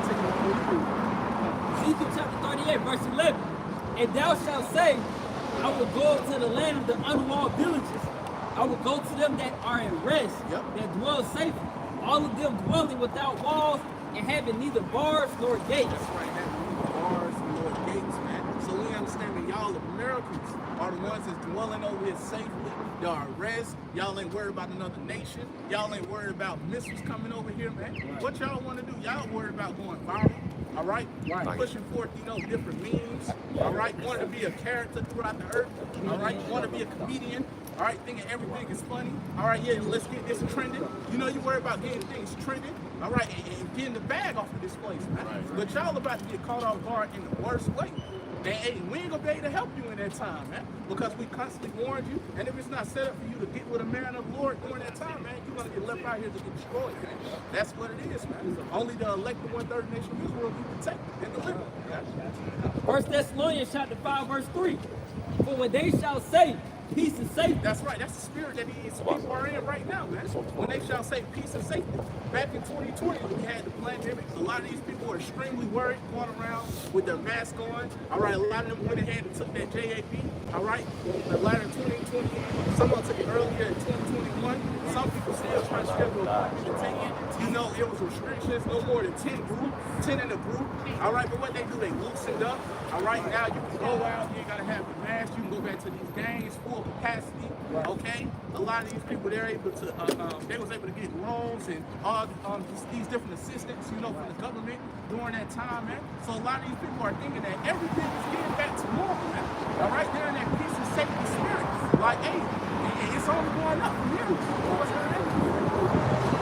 Take it through. Ezekiel chapter 38, verse 11. And thou shalt say, I will go up to the land of the unwalled villages. I will go to them that are at rest, that dwell safely, all of them dwelling without walls and having neither bars nor gates. That's right, having neither bars nor gates, man. So we understand that y'all Americans are the ones that's dwelling over here safely. Y'all are at rest. Y'all ain't worried about another nation. Y'all ain't worried about missiles coming over here, man. What y'all want to do? Y'all worried about going viral. All right? Pushing forth, you know, different memes. All right? Want to be a character throughout the earth. All right? Want to be a comedian. All right, thinking everything is funny. All right, yeah, let's get this trending. You know, you worry about getting things trending. All right, and getting the bag off of this place, man. But y'all about to get caught off guard in the worst way. And hey, we ain't gonna be able to help you in that time, man, because we constantly warned you. And if it's not set up for you to get with a man of the Lord during that time, man, you're gonna get left out here to get destroyed, man. That's what it is, man. Only the elected 1/3 nation of Israel can protect and deliver. First Thessalonians chapter 5, verse 3. For when they shall say, peace and safety. That's right. That's the spirit that these people are in right now, man. When they shall say peace and safety. Back in 2020, when we had the pandemic, a lot of these people were extremely worried, going around with their mask on. All right, a lot of them went ahead and took that JAB. All right, a lot in 2020. Someone took it earlier in 2021. Some people still trying to schedule appointments to take it. You know, it was restrictions, no more than 10 in a group. All right, but what they do, they loosened up. All right, now you can go out, you ain't gotta have the mask. You can go back to these games full capacity. Okay, a lot of these people they're able to, they was able to get loans and all these different assistance, you know, from the government during that time, man. So a lot of these people are thinking that everything is getting back to normal, man. All right, they're in that peace and safety spirit. Like, hey, it's only going up from here.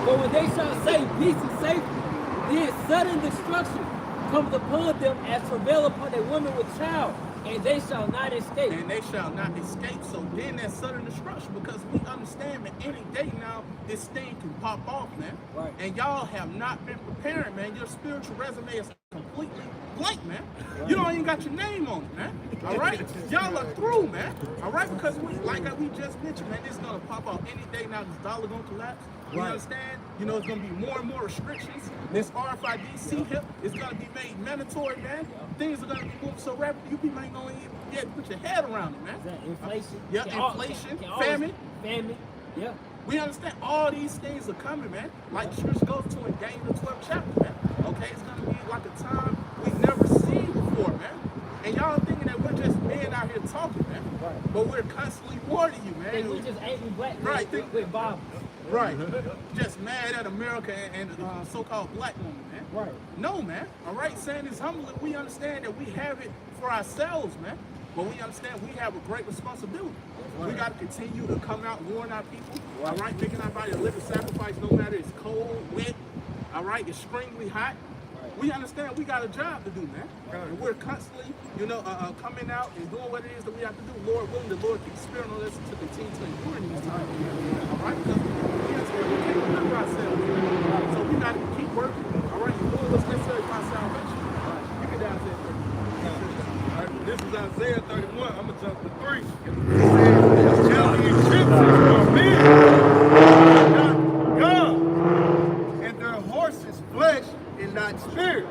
But when they shall say peace and safety, then sudden destruction comes upon them as travail upon a woman with child, and they shall not escape. And they shall not escape. So then that sudden destruction, because we understand that any day now, this thing can pop off, man. Right. And y'all have not been preparing, man. Your spiritual resume is completely blank, man. You don't even got your name on it, man. All right? Y'all are through, man. All right? Because like we just mentioned, man, it's going to pop off any day now. This dollar going to collapse. You understand? You know, it's going to be more and more restrictions. This RFID C-HIP is going to be made mandatory, man. Things are going to be moving so rapidly, you people ain't going to even be able to put your head around it, man. Is that inflation? Yeah, inflation, famine. Famine, yeah. We understand all these things are coming, man. Like the scripture goes to in Daniel, the 12th chapter, man. Okay, it's going to be like a time we've never seen before, man. And y'all thinking that we're just men out here talking, man. Right. But we're constantly warning you, man. And we just angry black men Right. with Bibles. Right. Just mad at America and so-called black woman, man. Right. No, man. All right, saying this humbly, we understand that we have it for ourselves, man. But we understand we have a great responsibility. We got to continue to come out and warn our people. All right, making our body a living sacrifice, no matter it's cold, wet, all right, extremely hot. We understand we got a job to do, man. And we're constantly, you know, coming out and doing what it is that we have to do. Lord willing, the Lord keeps spirit on us to continue to endure in these times. All right, because we can't remember ourselves. So we got to keep working. All right, and doing what's necessary for our salvation. You can down there. This is Isaiah 31. I'm going to jump to 3. It says, tell the Egyptians are men, not God, and their horses flesh and not spirit.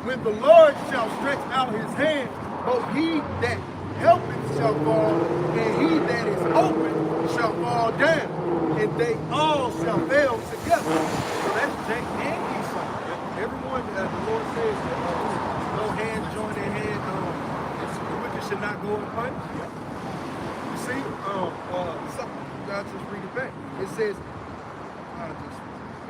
When the Lord shall stretch out his hand, both he that helpeth shall fall, and he that is open shall fall down, and they all shall fail together. So that's Jacob and Esau. Everyone, the Lord says, no hand join their hand. The wicked should not go unpunished. You see, I'll just read it back. It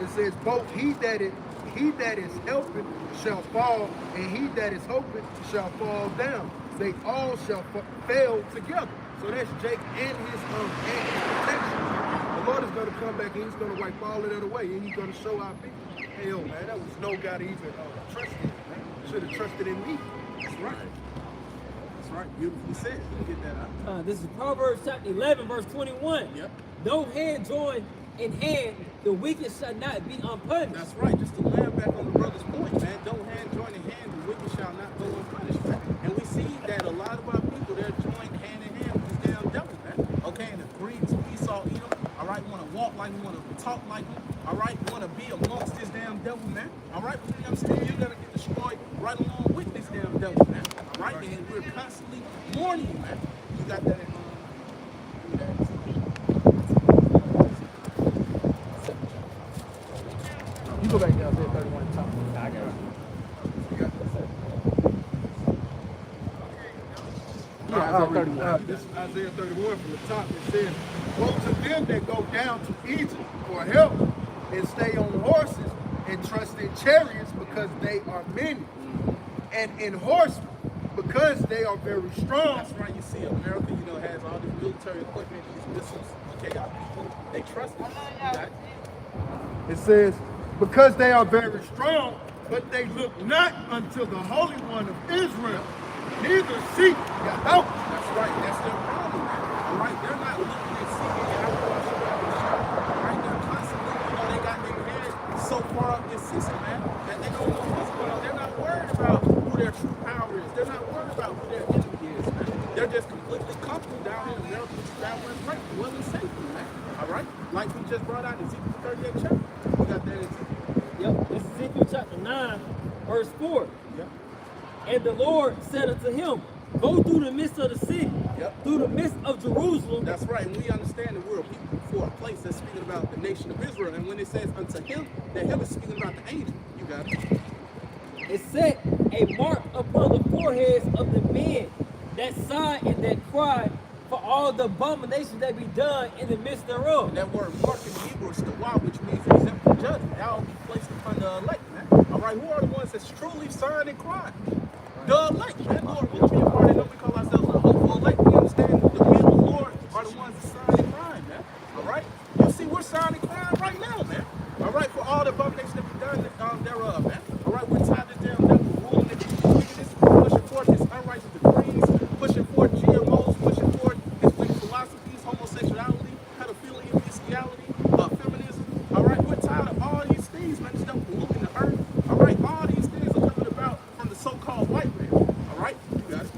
says, both he that is helping shall fall, and he that is hoping shall fall down. They all shall fail together. So that's Jake and his protection. The Lord is going to come back and he's going to wipe all of that away, and he's going to show our people, hell, man, that was no God even trusted. Should have trusted in me. That's right. That's right. Beautifully said. You get that out. This is Proverbs chapter 11, verse 21. Yep. No hand joined in hand, the wicked shall not be unpunished. That's right. Just to land back on the brother's point, man. Don't hand join in hand, the wicked shall not go unpunished, man. And we see that a lot of our people, they're joined hand in hand with this damn devil, man. Okay, and the greed to Esau, Edom. All right, want to walk like him, want to talk like him. All right, want to be amongst this damn devil, man. All right, but you understand, you're going to get destroyed right along with this damn devil, man. All right, and we're constantly warning you, man. You got that in You go back down there, 31 top. I got it. This is Isaiah 31 from the top. It says, woe to them that go down to Egypt for help and stay on horses and trust in chariots because they are many, and in horsemen because they are very strong. That's right. You see, America, you know, has all this military equipment, these missiles. Okay, our people, they trust us. Right? It says, because they are very strong, but they look not unto the Holy One of Israel, neither seek Yahweh. That's right. That's their problem, man. All right, they're not looking at seeking Yahweh. All right, they're constantly, you know, they got their head so far up this system, man, that they don't know what's going on. They're not worried about who their true power is. They're not worried about who their enemy is, man. They're just completely comfortable down in America. verse 4. Yep. And the Lord said unto him, go through the midst of the city, Yep. through the midst of Jerusalem. That's right. And we understand that we're a people for a place that's speaking about the nation of Israel. And when it says unto him, that him is speaking about the angel. You got it. It set a mark upon the foreheads of the men that sighed and that cried for all the abominations that be done in the midst thereof. And that word mark in Hebrew is tawah, which means exempt from judgment. That will be placed upon the elect, man. All right, who are the ones that's truly sighing and crying? The elect, man. Lord, we'll be a part of them. We call ourselves the hopeful elect. We understand that the men of the Lord are the ones that sighing and crying, man. All right? You see, we're sighing and crying right now, man. All right, for all the abominations that be done thereof, man. All right, we're tired of them ruling and wickedness, pushing forth his unrighteous decrees, pushing forth GMOs, pushing forth his wicked philosophies, homosexuality, pedophilia, bestiality, feminism. All right, we're tired of all these things, man. Stuff polluting the earth. All right, all these things are coming about from the so-called white man. All right, you got it.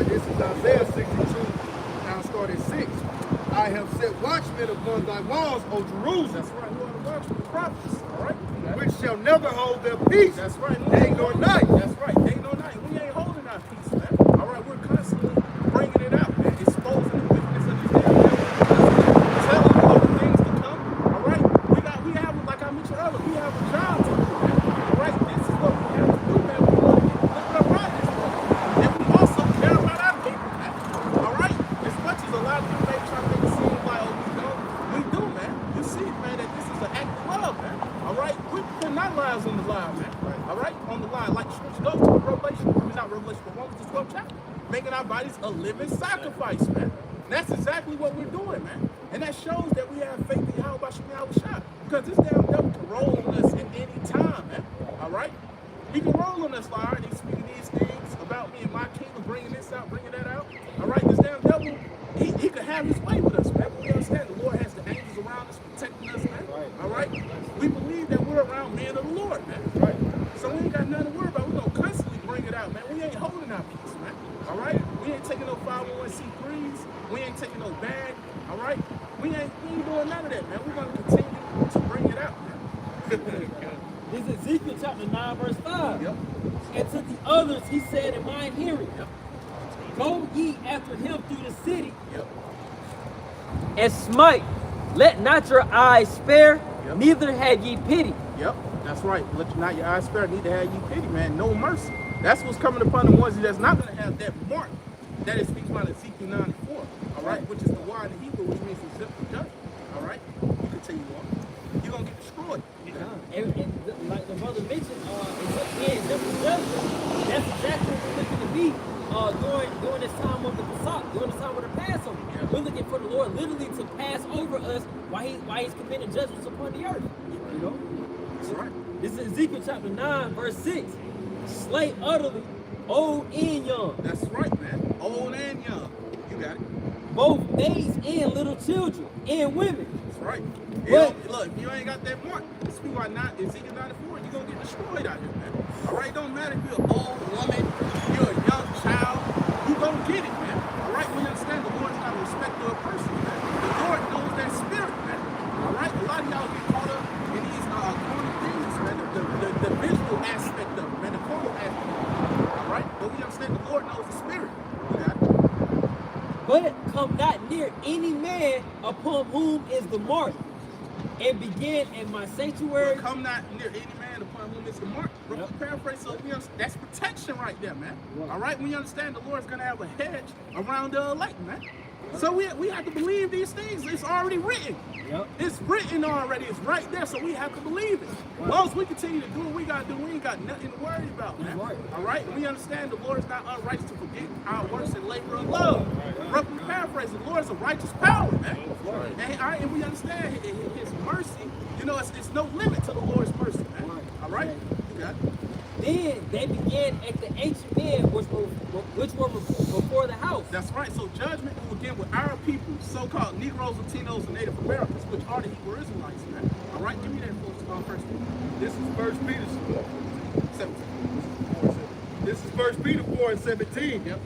This is Isaiah 62, now start at 6. I have set watchmen upon thy walls, O Jerusalem, That's right. Who are the watchmen? The prophets. All right. You got it. which shall never hold their peace. That's right. Day nor night. That's right. Day nor night. We ain't holding our peace, man. All right, we're constantly bringing it out, man. Exposing the wickedness of these damn devils. Telling them all the things to come. All right. We have, like I mentioned earlier, we have a job to do, man. All right. This is what we have to do, man. We want to get lifted up right this way. And we also care about our people, man. All right. As much as a lot of people may try to make it seem like, oh, we do, man. You see, man, that this is an act of love, man. All right. We're putting our lives on the line, man. All right, on the line, like scripture goes to Revelation, I mean, not Revelation, but Romans, the 12th chapter, making our bodies a living sacrifice, man. And that's exactly what we're doing, man. And that shows that we have faith in Yahweh Shah, because this damn devil can roll on us at any time, man. All right, he can roll on us like, all right, he's speaking these things about me and my kingdom, bringing this out, bringing that out. All right, this damn devil, he could have his way with us, man. But we understand the Lord has the angels around us, protecting us, man. All right, we believe that we're around men of the Lord, man. Right. So we ain't got nothing to worry about. We're going to constantly bring it out, man. We ain't holding our peace, man. All right? We ain't taking no 501c3s. We ain't taking no bag. All right? We ain't doing none of that, man. We're going to continue to bring it out, man. This is Ezekiel chapter 9, verse 5. Yep. And to the others he said in mine hearing, Yep. go ye after him through the city, Yep. and smite. Let not your eyes spare, Yep. neither had ye pity. Yep. That's right. Let not your eyes spare, need to have you pity, man. No mercy. That's what's coming upon the ones that's not going to have that mark. That it speaks about Ezekiel 9:4. All right? Which is the word in Hebrew, which means exempt from judgment. All right? You continue on. You're going to get destroyed. And like the brother mentioned, again, that's exactly what we're looking to be during this time of the Pesach, during this time of the Passover. Yeah. We're looking for the Lord literally to pass over us while he's committing judgments upon the earth. You know? That's right. This is Ezekiel chapter 9, verse 6. Slay utterly, old and young, That's right, man. Old and young. You got it. both maids and little children, and women. That's right. What? Look, if you ain't got that mark, this people are not Ezekiel 94, you're going to get destroyed out here, man. All right? Don't matter if you're an old woman, you're a young child, you're going to get it, man. All right? We understand the Lord's not a respecter of person, man. The Lord knows that spirit, man. All right? A lot of y'all get caught up in these corner things, man. The visual aspect of it, man. The carnal aspect of it. All right? But we understand the Lord knows the spirit. You got it. But come not near any man upon whom is the mark, and begin in my sanctuary. But come not near any man upon whom is the mark. Yep. Paraphrase, so that's protection right there, man. Right. All right, we understand the Lord's going to have a hedge around the elect, man. So we have to believe these things. It's already written. Yep. It's written already. It's right there, so we have to believe it. As long as we continue to do what we got to do, we ain't got nothing to worry about, man. Right. All right? We understand the Lord is not unrighteous to forget our works and labor of love. Roughly paraphrase, the Lord is a righteous power, man. Right. And we understand his mercy. You know, it's no limit to the Lord's mercy, man. Right. All right? You got it. Then they began at the ancient men which were before the house. That's right. So judgment will begin with our people, so-called Negroes, Latinos, and Native Americans, which are the Hebrew Israelites, man. All right? Give me that first one. This is 1 Peter 17. This is 1 Peter 4 and 17. Yep.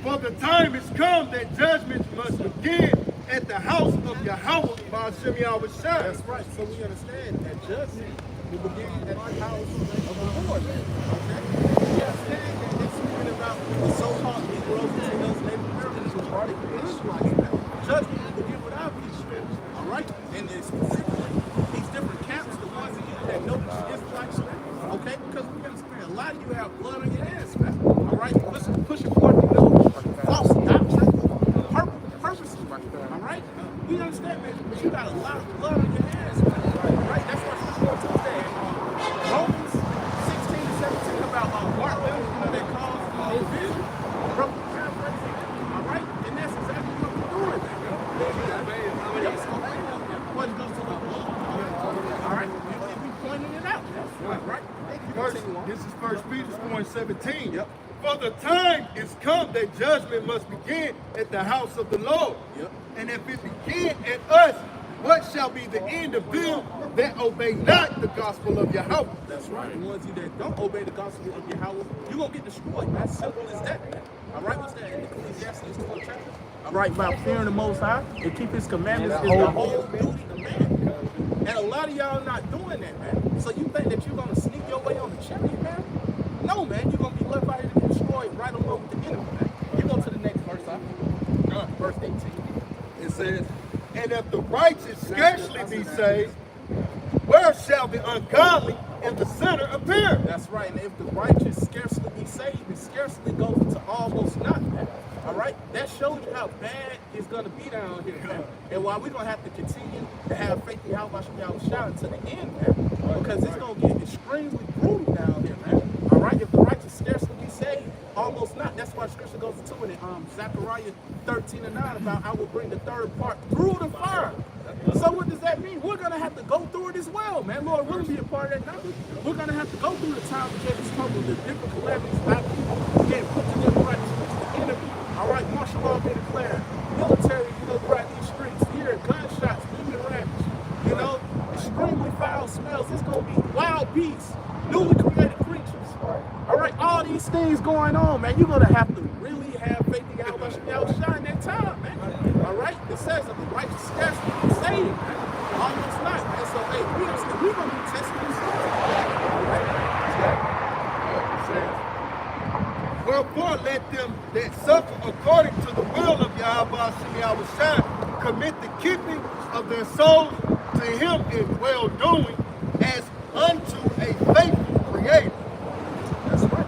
For the time has come that judgment must begin at the house of Yahweh by Hashem Yahushua. That's right. So we understand that judgment will begin at the house of the Lord. Okay? We understand that it's speaking about the so-called Negroes, Latinos, Native Americans, which are the Israelites now. Judgment will begin with our people. All right? And it's specifically these different camps, the ones of you that know the Israelites, okay? Because we understand a lot of you have blood on your hands, man. All right? Pushing forth, false doctrine, purposes. All right? We understand, man, but you got a lot of blood on your hands, man. All right? That's why we're going to today. Romans 16 and 17 about Mark Mills, that caused division. Broken paraphrasing. All right? And that's exactly what we're doing, man. What goes to the law. All right? We pointing it out. That's right. This is 1 Peter 4:17. Yep. For the time is come that judgment must begin at the house of the Lord. Yep. And if it begin at us, what shall be the end of them that obey not the gospel of Yahweh? That's right. The ones of you that don't obey the gospel of Yahweh, you're going to get destroyed. As simple as that. All right? What's that in Ecclesiastes 12 chapter? All right, about fearing the Most High and keep His commandments is the whole duty of man. And a lot of y'all not doing that, man. So you think that you're going to sneak your way on the chariot, man? No, man. You're going to be left out here to get destroyed right along with the enemy, man. You go to the next verse, verse 18. It says, and if the righteous scarcely be saved, where shall the ungodly and the sinner appear? That's right. And if the righteous scarcely be saved, it scarcely goes into almost nothing, man. All right? That shows you how bad it's going to be down here, man. And why we're going to have to continue to have faith in Yahweh Shah until the end, man. Because it's going to get extremely brutal down here, man. All right? If the righteous scarcely be saved, almost not. That's why Scripture goes into it in Zechariah 13 and 9 about I will bring the third part through the fire. So what does that mean? We're going to have to go through it as well, man. Lord, we'll be a part of that now. We're going to have to go through the times of Jacob's trouble, the different calamities our people getting put to their right, the enemy. All right, martial law being declared. Military, throughout these streets. Here, gunshots, human ravage. Extremely foul smells. It's going to be wild beasts, newly created creatures. All right, all these things going on, man. You're going to have to really have faith in Yahweh Shah in that time, man. All right? It says that the righteous scarcely be saved, man. Almost not, man. So, hey, we're going to be testing this. All right? Wherefore let them that suffer according to the will of Yahweh Shah commit the keeping of their souls to Him in well-doing as unto a faithful Creator. That's right.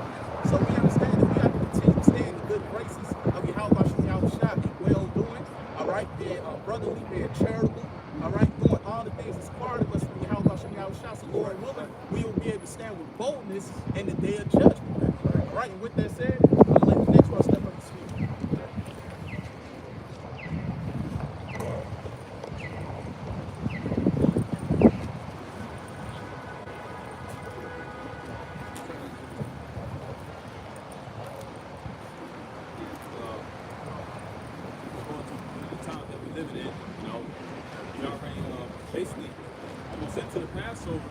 So we understand that we have to continue to stay in the good graces of Yahweh Shah, be well-doing, all right, being brotherly, being charitable, all right, doing all the things that's part of us from Yahweh Shah. So Lord willing, we will be able to stand with boldness in the day of judgment. All right, and with that said, I'm going to let the next one step up and speak. Basically, almost into the Passover,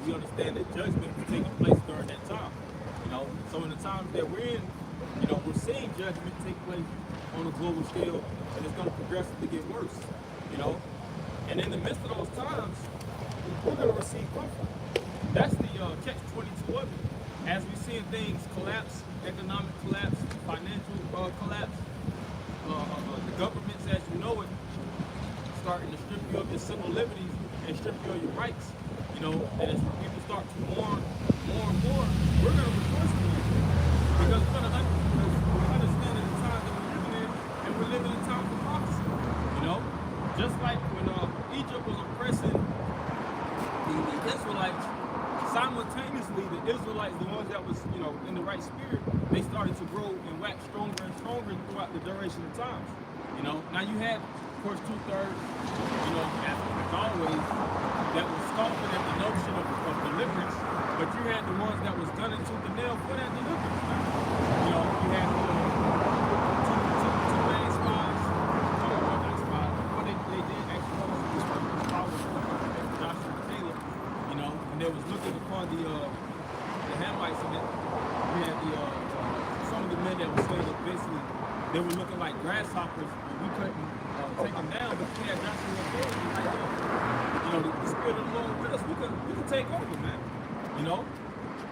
we understand that judgment is taking place during that time. So in the times that we're in, we're seeing judgment take place on a global scale, and it's going to progressively get worse. And in the midst of those times, we're going to receive comfort. That's the catch-22 of it. As we're seeing things collapse, economic collapse, financial collapse, the governments, as you know it, starting to strip you of your civil liberties and strip you of your rights, and as people start to mourn more and more, we're going to rejoice for you. Because we understand in the time that we're living in, and we're living in times of prophecy. Just like when Egypt was oppressing the Israelites, simultaneously the Israelites, the ones that was, in the right spirit, they started to grow and wax stronger and stronger throughout the duration of times. Now you had, of course, 2/3, as always, that was scoffing at the notion of deliverance, but you had the ones that was gunning tooth and nail for that deliverance. You had two main spies, not spies, but they did actually follow Joshua and Caleb, and they was looking upon the Hamites, and then we had some of the men that were saying that basically they were looking like grasshoppers. And we couldn't take them down, but we had Joshua authority. Like, you know, the Spirit of the Lord with us. We could take over, man. You know?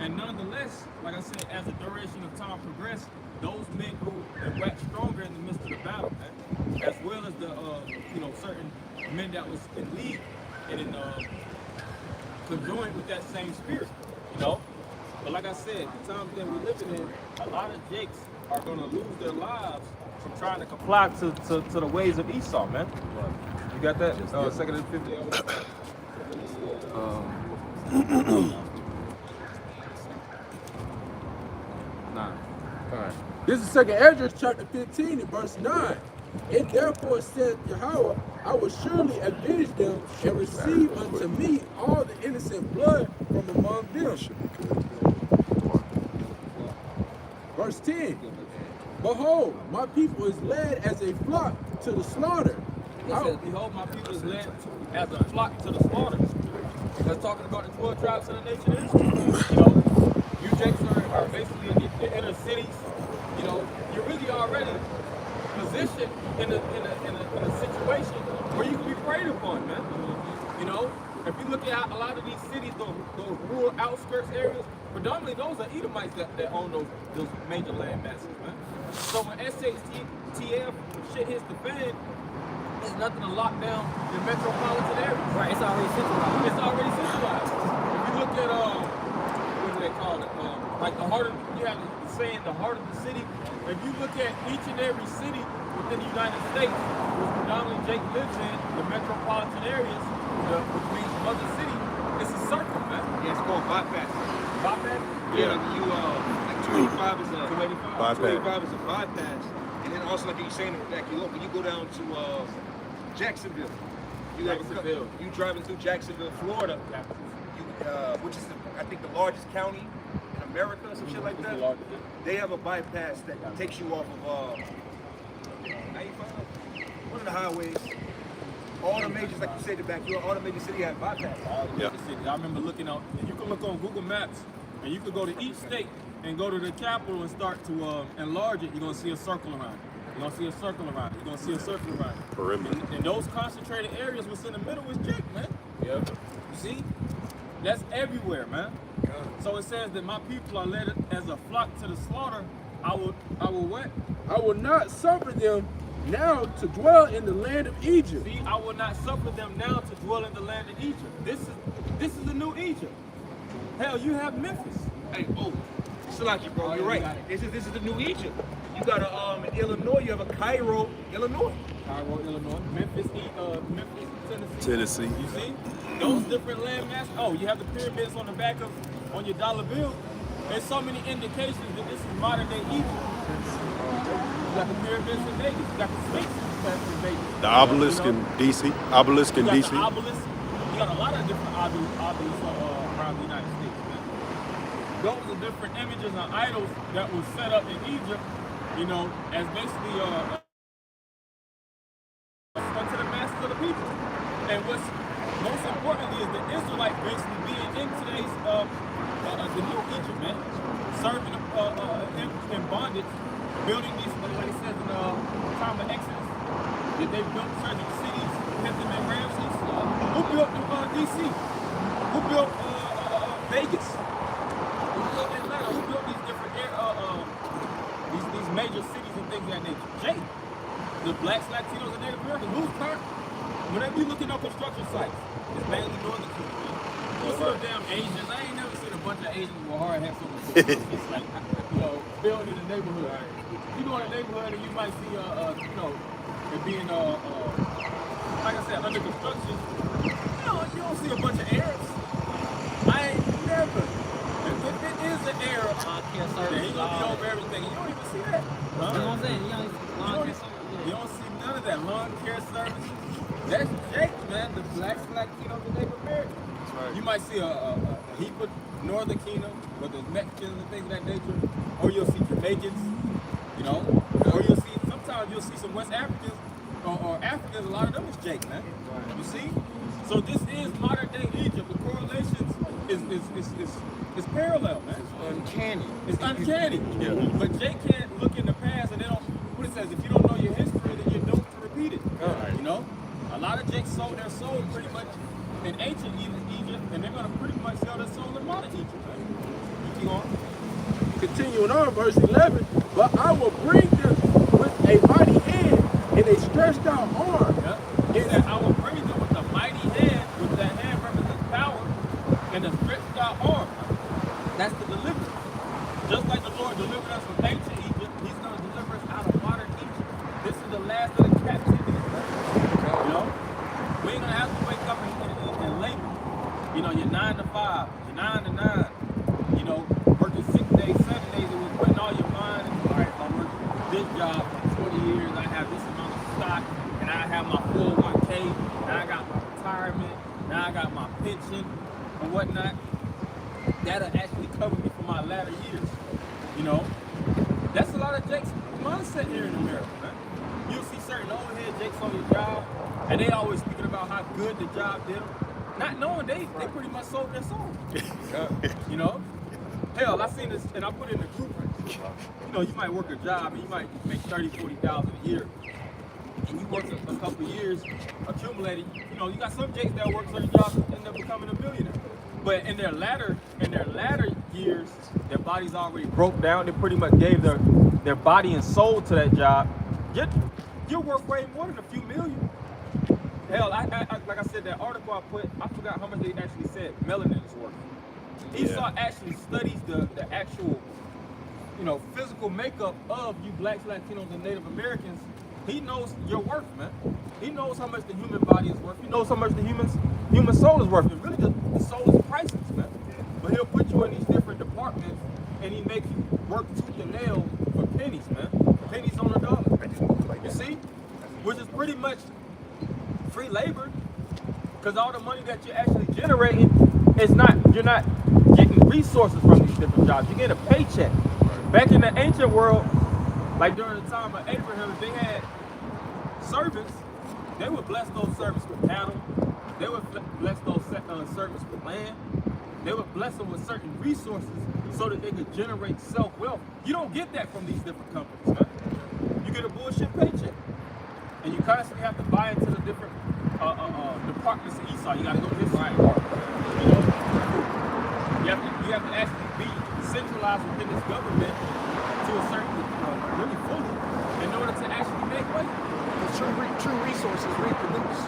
And nonetheless, like I said, as the duration of time progressed, those men grew and waxed stronger in the midst of the battle, man. As well as the, you know, certain men that was in league and in conjoined with that same spirit, you know. But like I said, the times that we're living in, a lot of Jakes are going to lose their lives from trying to comply to the ways of Esau, man. You got that? 2nd and 50. This is 2nd Ezra chapter 15 and verse 9. And therefore said Yahweh, I will surely avenge them and receive unto me all the innocent blood from among them. Verse 10. Behold, my people is led as a flock to the slaughter. It says, behold, my people is led as a flock to the slaughter. That's talking about the 12 tribes of the nation of Israel. You know, you Jakes are basically in the inner cities. You know, you're really already positioned in a situation where you can be preyed upon, man. You know, if you look at a lot of these cities, those rural outskirts areas, predominantly those are Edomites that own those major land masses, man. So when SHTF shit hits the fan, there's nothing to lock down the metropolitan areas. Right, it's already centralized. It's already centralized. If you look at what do they call it? Like the heart of, you have the saying, the heart of the city. If you look at each and every city within the United States, which predominantly Jake lives in, the metropolitan areas, which means mother city, it's a circle, man. Yeah, it's called bypass. Bypass? Yeah, you like 285 is a 285. 285 is a bypass, and then also like you were saying, like when you go down to Jacksonville, you driving through Jacksonville, Florida, which is I think the largest county in America, or some shit like that. They have a bypass that takes you off of 95, one of the highways. All the majors, like you said, the backyard, all the major cities have bypass. Yeah. I remember looking out, and you can look on Google Maps, and you could go to each state and go to the capital and start to enlarge it. You're gonna see a circle around it. You're gonna see a circle around it. You're gonna see a circle around it. Perimeter. And those concentrated areas what's in the middle is Jake, man. Yeah. You see? That's everywhere, man. So it says that my people are led as a flock to the slaughter. I will what? I will not suffer them now to dwell in the land of Egypt. See, I will not suffer them now to dwell in the land of Egypt. This is the new Egypt. Hell, you have Memphis. Hey, Salaki, bro, you're right. This is the new Egypt. You got in Illinois, you have a Cairo, Illinois. Cairo, Illinois. Memphis, Tennessee. You see? Those different land masses. Oh, you have the pyramids on the back on your dollar bill. There's so many indications that this is modern day Egypt. You got the pyramids in Vegas. You got the Sphinx in Vegas. The obelisk in DC. Obelisk in DC. The obelisk. You got a lot of different obelisks around the United States, man. Those are different images and idols that were set up in Egypt, you know, as basically to the masses of the people. And what's most importantly is the Israelites basically being in today's the new Egypt, man, serving in bondage, building these, like it says in the time of Exodus, that they built certain cities, Pithom and Ramses. Who built DC? Who built Vegas? Who built Atlanta? Who built these different these major cities and things of that nature? Jake. The blacks, Latinos, and Native Americans. Who's part? When they be looking up construction sites, it's mainly northern people. You see them damn Asians. I ain't never seen a bunch of Asians with hard hats on. It's like, you know, building in the neighborhood. You go in a neighborhood and you might see, you know, it being, like I said, under construction. You don't see a bunch of Arabs. I ain't never. If it is an Arab, then he gonna be over everything. You don't even see that. Huh? You know what I'm saying? You don't see none of that lawn care services. That's Jake, man. The blacks, Latinos, and Native Americans. Right. You might see a heap of Northern Kingdom, whether it's Mexicans and things of that nature, or you'll see Jamaicans, you know, or sometimes you'll see some West Africans or Africans. A lot of them is Jake, man. Right. You see? So this is modern day Egypt. The correlations is parallel, man. It's uncanny. It's uncanny. Yeah. But Jake can't look in the past and they don't. What it says, if lot of Jakes sold their soul pretty much in ancient Egypt, and they're gonna pretty much sell their soul in modern Egypt. Right? You keep on. Continuing on, verse 11. But I will bring them with a mighty hand and a stretched out arm. Yeah. It said, I will bring them with a mighty hand, with that hand represents power, and a stretched out arm. That's the deliverance. Just like the Lord delivered us from ancient Egypt, He's going to deliver us out of modern Egypt. This is the last of the captivity. You know? We ain't going to have to wake up and labor. You know, you're 9 to 5, you're 9 to 9. You know, working 6 days, 7 days, and we're putting all your mind into, all right, if I work this job for 20 years, I have this amount of stock, and I have my 401k, and I got my retirement, now I got my pension and whatnot. That'll actually cover me for my latter years. You know, that's a lot of Jake's mindset here in America, man. You'll see certain old head Jakes on your job, and they always speaking about how good the job did them, not knowing they pretty much sold their soul. You know? Hell, I seen this, and I put it in the group. You know, you might work a job, and you might make $30,000, $40,000 a year, and you work a couple of years, accumulated. You know, you got some Jakes that work certain jobs and end up becoming a millionaire. But in their latter years, their bodies already broke down. They pretty much gave their body and soul to that job. You're worth way more than a few million. Hell, I like I said, that article I put, I forgot how much they actually said melanin is worth. Esau actually studies the actual, you know, physical makeup of you blacks, Latinos, and Native Americans. He knows your worth, man. He knows how much the human body is worth. He knows how much the human soul is worth. And really, the soul is priceless, man. But he'll put you in these different departments, and he makes you work tooth and nail for pennies, man. Pennies on a dollar. You see? Which is pretty much free labor, because all the money that you're actually generating is you're not getting resources from these different jobs. You get a paycheck. Back in the ancient world, like during the time of Abraham, if they had servants, they would bless those servants with cattle. They would bless those servants with land. They would bless them with certain resources so that they could generate self-wealth. You don't get that from these different companies, man. You get a bullshit paycheck. And you constantly have to buy into the different departments of Esau. You gotta go this way. You know? You have to actually be centralized within this government to a certain really fully in order to actually make money. True resources reproduce.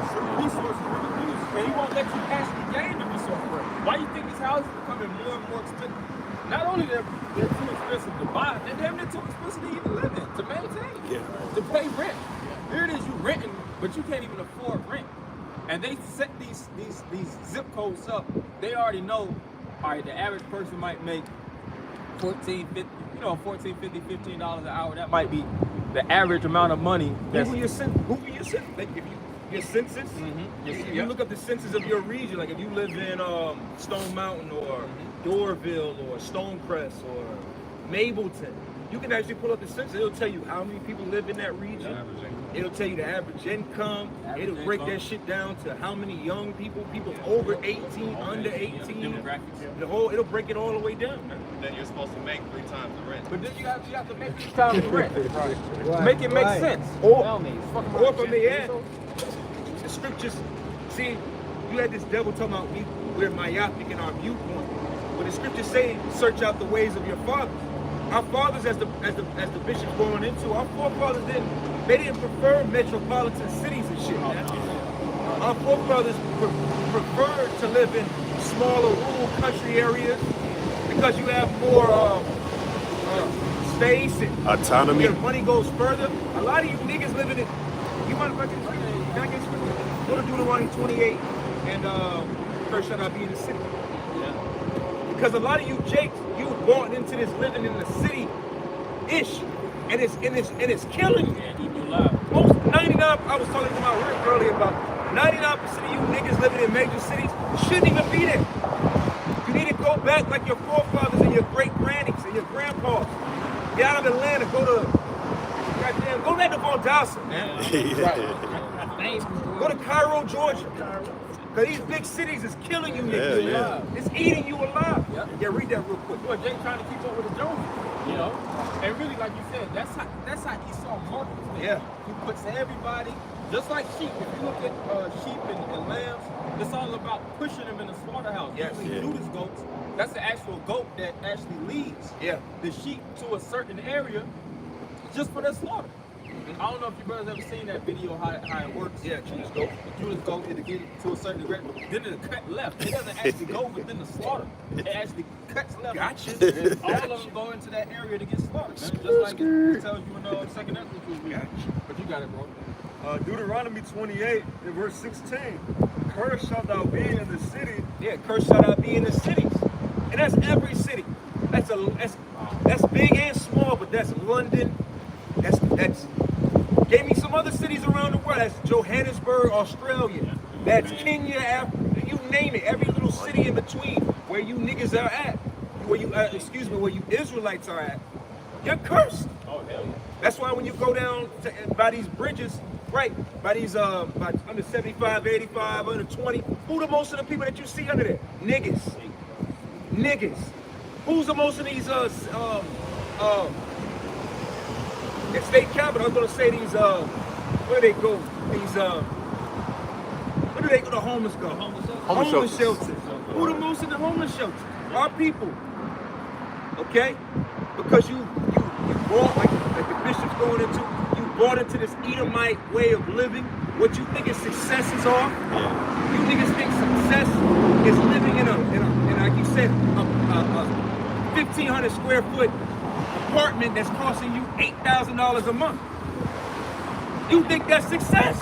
And he won't let you actually gain the resources. Why do you think these houses are becoming more and more expensive? Not only they're too expensive to buy, they're damn near too expensive to even live in, to maintain, to pay rent. Here it is, you renting, but you can't even afford rent. And they set these zip codes up. They already know, all right, the average person might make $14, $15, $15 an hour. That might be the average amount of money. Google your census. Like if your census, if you look up the census of your region, like if you live in Stone Mountain or Dorville or Stonecrest or Mableton, you can actually pull up the census. It'll tell you how many people live in that region. It'll tell you the average income. It'll break that shit down to how many young people over 18, under 18. It'll break it all the way down. Then you're supposed to make 3 times the rent. But then you have to make 3 times the rent. Make it make sense. Or if I may add, the scriptures, see, you had this devil talking about we're myopic in our viewpoint. But the scriptures say, search out the ways of your fathers. Our fathers, as the bishop's going into, our forefathers didn't prefer metropolitan cities and shit, man. Our forefathers preferred to live in smaller rural country areas because you have more space and autonomy. Your money goes further. A lot of you niggas living in, you mind if I can go to Deuteronomy 28 and first shall I be in the city. Because a lot of you Jakes, you born into this living in the city-ish, and it's killing you. Most 99, I was talking to my Rick earlier about 99% of you niggas living in major cities shouldn't even be there. You need to go back like your forefathers and your great grannies and your grandpas. Get out of Atlanta, go back to Valdosta, man. Go to Cairo, Georgia. Because these big cities is killing you niggas. It's eating you alive. Yeah, read that real quick. Well, Jake trying to keep up with the Joneses, you know? And really, like you said, that's how Esau markets things. Yeah. He puts everybody Just like sheep, if you look at sheep and lambs, it's all about pushing them in the slaughterhouse. Yes. Usually Judas goats, that's the actual goat that actually leads the sheep to a certain area just for their slaughter. I don't know if you brothers ever seen that video how it works. Yeah, Judas goat. Judas goat to get it to a certain degree. Then it cut left. It doesn't actually go within the slaughter. It actually cuts left. Gotcha. All of them go into that area to get slaughtered. Man. Just like it tells you in 2nd Ezra. But you got it, bro. Deuteronomy 28 and verse 16. Cursed shalt thou be in the city. Yeah, cursed shall thou be in the cities. And that's every city. That's big and small, but that's London. That's gave me some other cities around the world. That's Johannesburg, Australia. That's Kenya, Africa. You name it. Every little city in between where you niggas are at, where you where you Israelites are at. You're cursed. Oh, hell yeah. That's why when you go down by these bridges, right, by these by under 75, 85, under 20, who the most of the people that you see under there? Niggas. Niggas. Who's the most of these the state capital? I was gonna say these where do they go? These where do they go? The homeless go? Homeless shelters. Who the most in the homeless shelters? Our people. Okay? Because you bought, like the bishop's going into, you bought into this Edomite way of living. What you think is success is off. You niggas think success is living in a like you said, a 1,500 square foot apartment that's costing you $8,000 a month. You think that's success?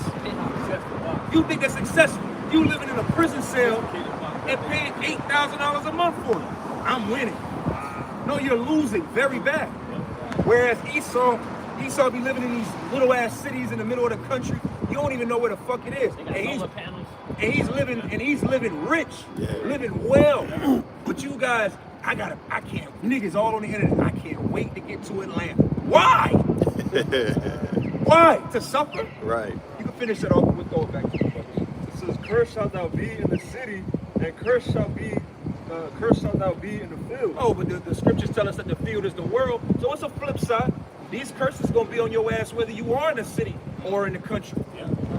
You think that's successful? You living in a prison cell and paying $8,000 a month for it. I'm winning. No, you're losing very bad. Whereas Esau be living in these little ass cities in the middle of the country. You don't even know where the fuck it is. And he's living rich, living well. But you guys, I can't, niggas all on the internet, I can't wait to get to Atlanta. Why? Why? To suffer? Right. You can finish it off with going back to you, brother. It says, cursed shalt thou be in the city, and cursed shalt thou be in the field. Oh, but the scriptures tell us that the field is the world. So it's a flip side. These curses gonna be on your ass whether you are in the city or in the country,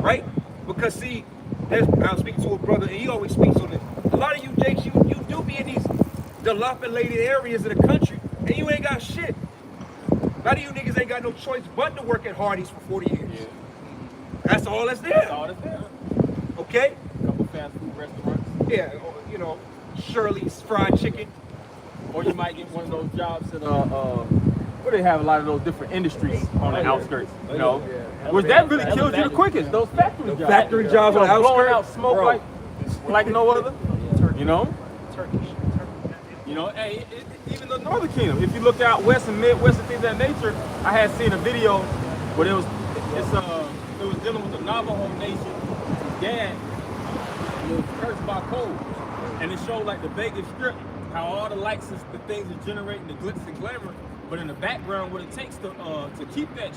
right? Because see, I was speaking to a brother and he always speaks on this. A lot of you Jakes, you do be in these dilapidated areas of the country and you ain't got shit. A lot of you niggas ain't got no choice but to work at Hardee's for 40 years. Yeah. That's all that's there. That's all that's there. Okay? A couple fast food restaurants. Yeah, you know, Shirley's fried chicken. Or you might get one of those jobs at where they have a lot of those different industries on the outskirts, you know. Which that really kills you the quickest, those factory jobs. Factory jobs on the blowing outskirts. out smoke like no other, you know. You know, hey, even the Northern Kingdom. If you look out west and Midwest and things of that nature, I had seen a video where it was dealing with the Navajo Nation. Dad was cursed by cold, and it showed like the Vegas Strip, how all the lights and the things are generating the glitz and glamour, but in the background, what it takes to keep that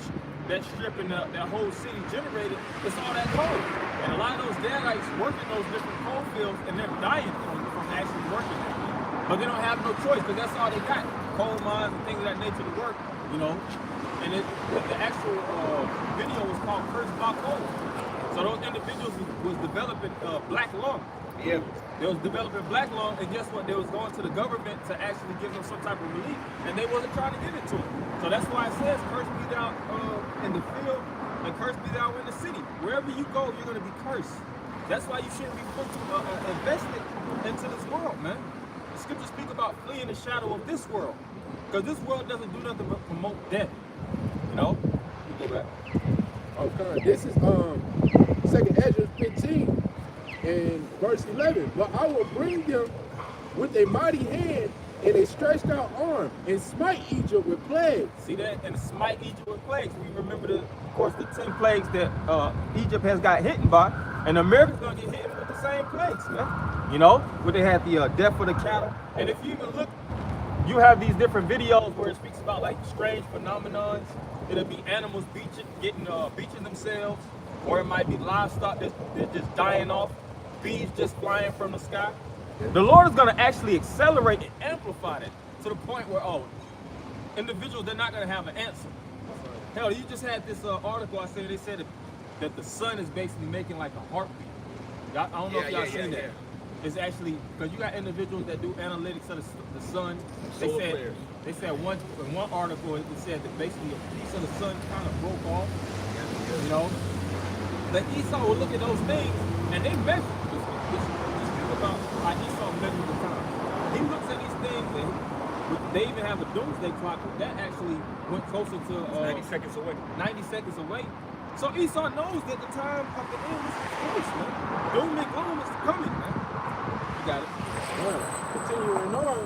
strip and that whole city generated, it's all that coal. And a lot of those dadites working those different coal fields, and they're dying from actually working there. But they don't have no choice because that's all they got. Coal mines and things of that nature to work, you know. And the actual video was called Cursed by Coal. So those individuals was developing black lung. Yeah. They was developing black lung, and guess what? They was going to the government to actually give them some type of relief, and they wasn't trying to give it to them. So that's why it says, cursed be thou in the field, and cursed be thou in the city. Wherever you go, you're going to be cursed. That's why you shouldn't be put invested into this world, man. The scriptures speak about fleeing the shadow of this world, because this world doesn't do nothing but promote death. You know? You go back. Okay, this is 2nd Ezra 15 and verse 11. But I will bring them with a mighty hand and a stretched out arm and smite Egypt with plagues. See that? And smite Egypt with plagues. We remember, of course, the 10 plagues that Egypt has got hit by, and America's gonna get hit with the same plagues, man. You know, where they had the death of the cattle. And if you even look, you have these different videos where it speaks about like strange phenomenons. It'll be animals beaching themselves, or it might be livestock that's just dying off, bees just flying from the sky. The Lord is going to actually accelerate and amplify that to the point where, individuals, they're not going to have an answer. Hell, you just had this article I said, they said that the sun is basically making like a heartbeat. I don't know if y'all seen that. It's actually because you got individuals that do analytics of the sun. They said in one article it said that basically a piece of the sun kind of broke off. You know, but Esau will look at those things and they measure. Just think about how Esau measures the time. He looks at these things and they even have a doomsday clock that actually went closer to 90 seconds away. 90 seconds away. So Esau knows that the time of the end is close, man. Doom and gloom is coming, man. You got it. Continuing on.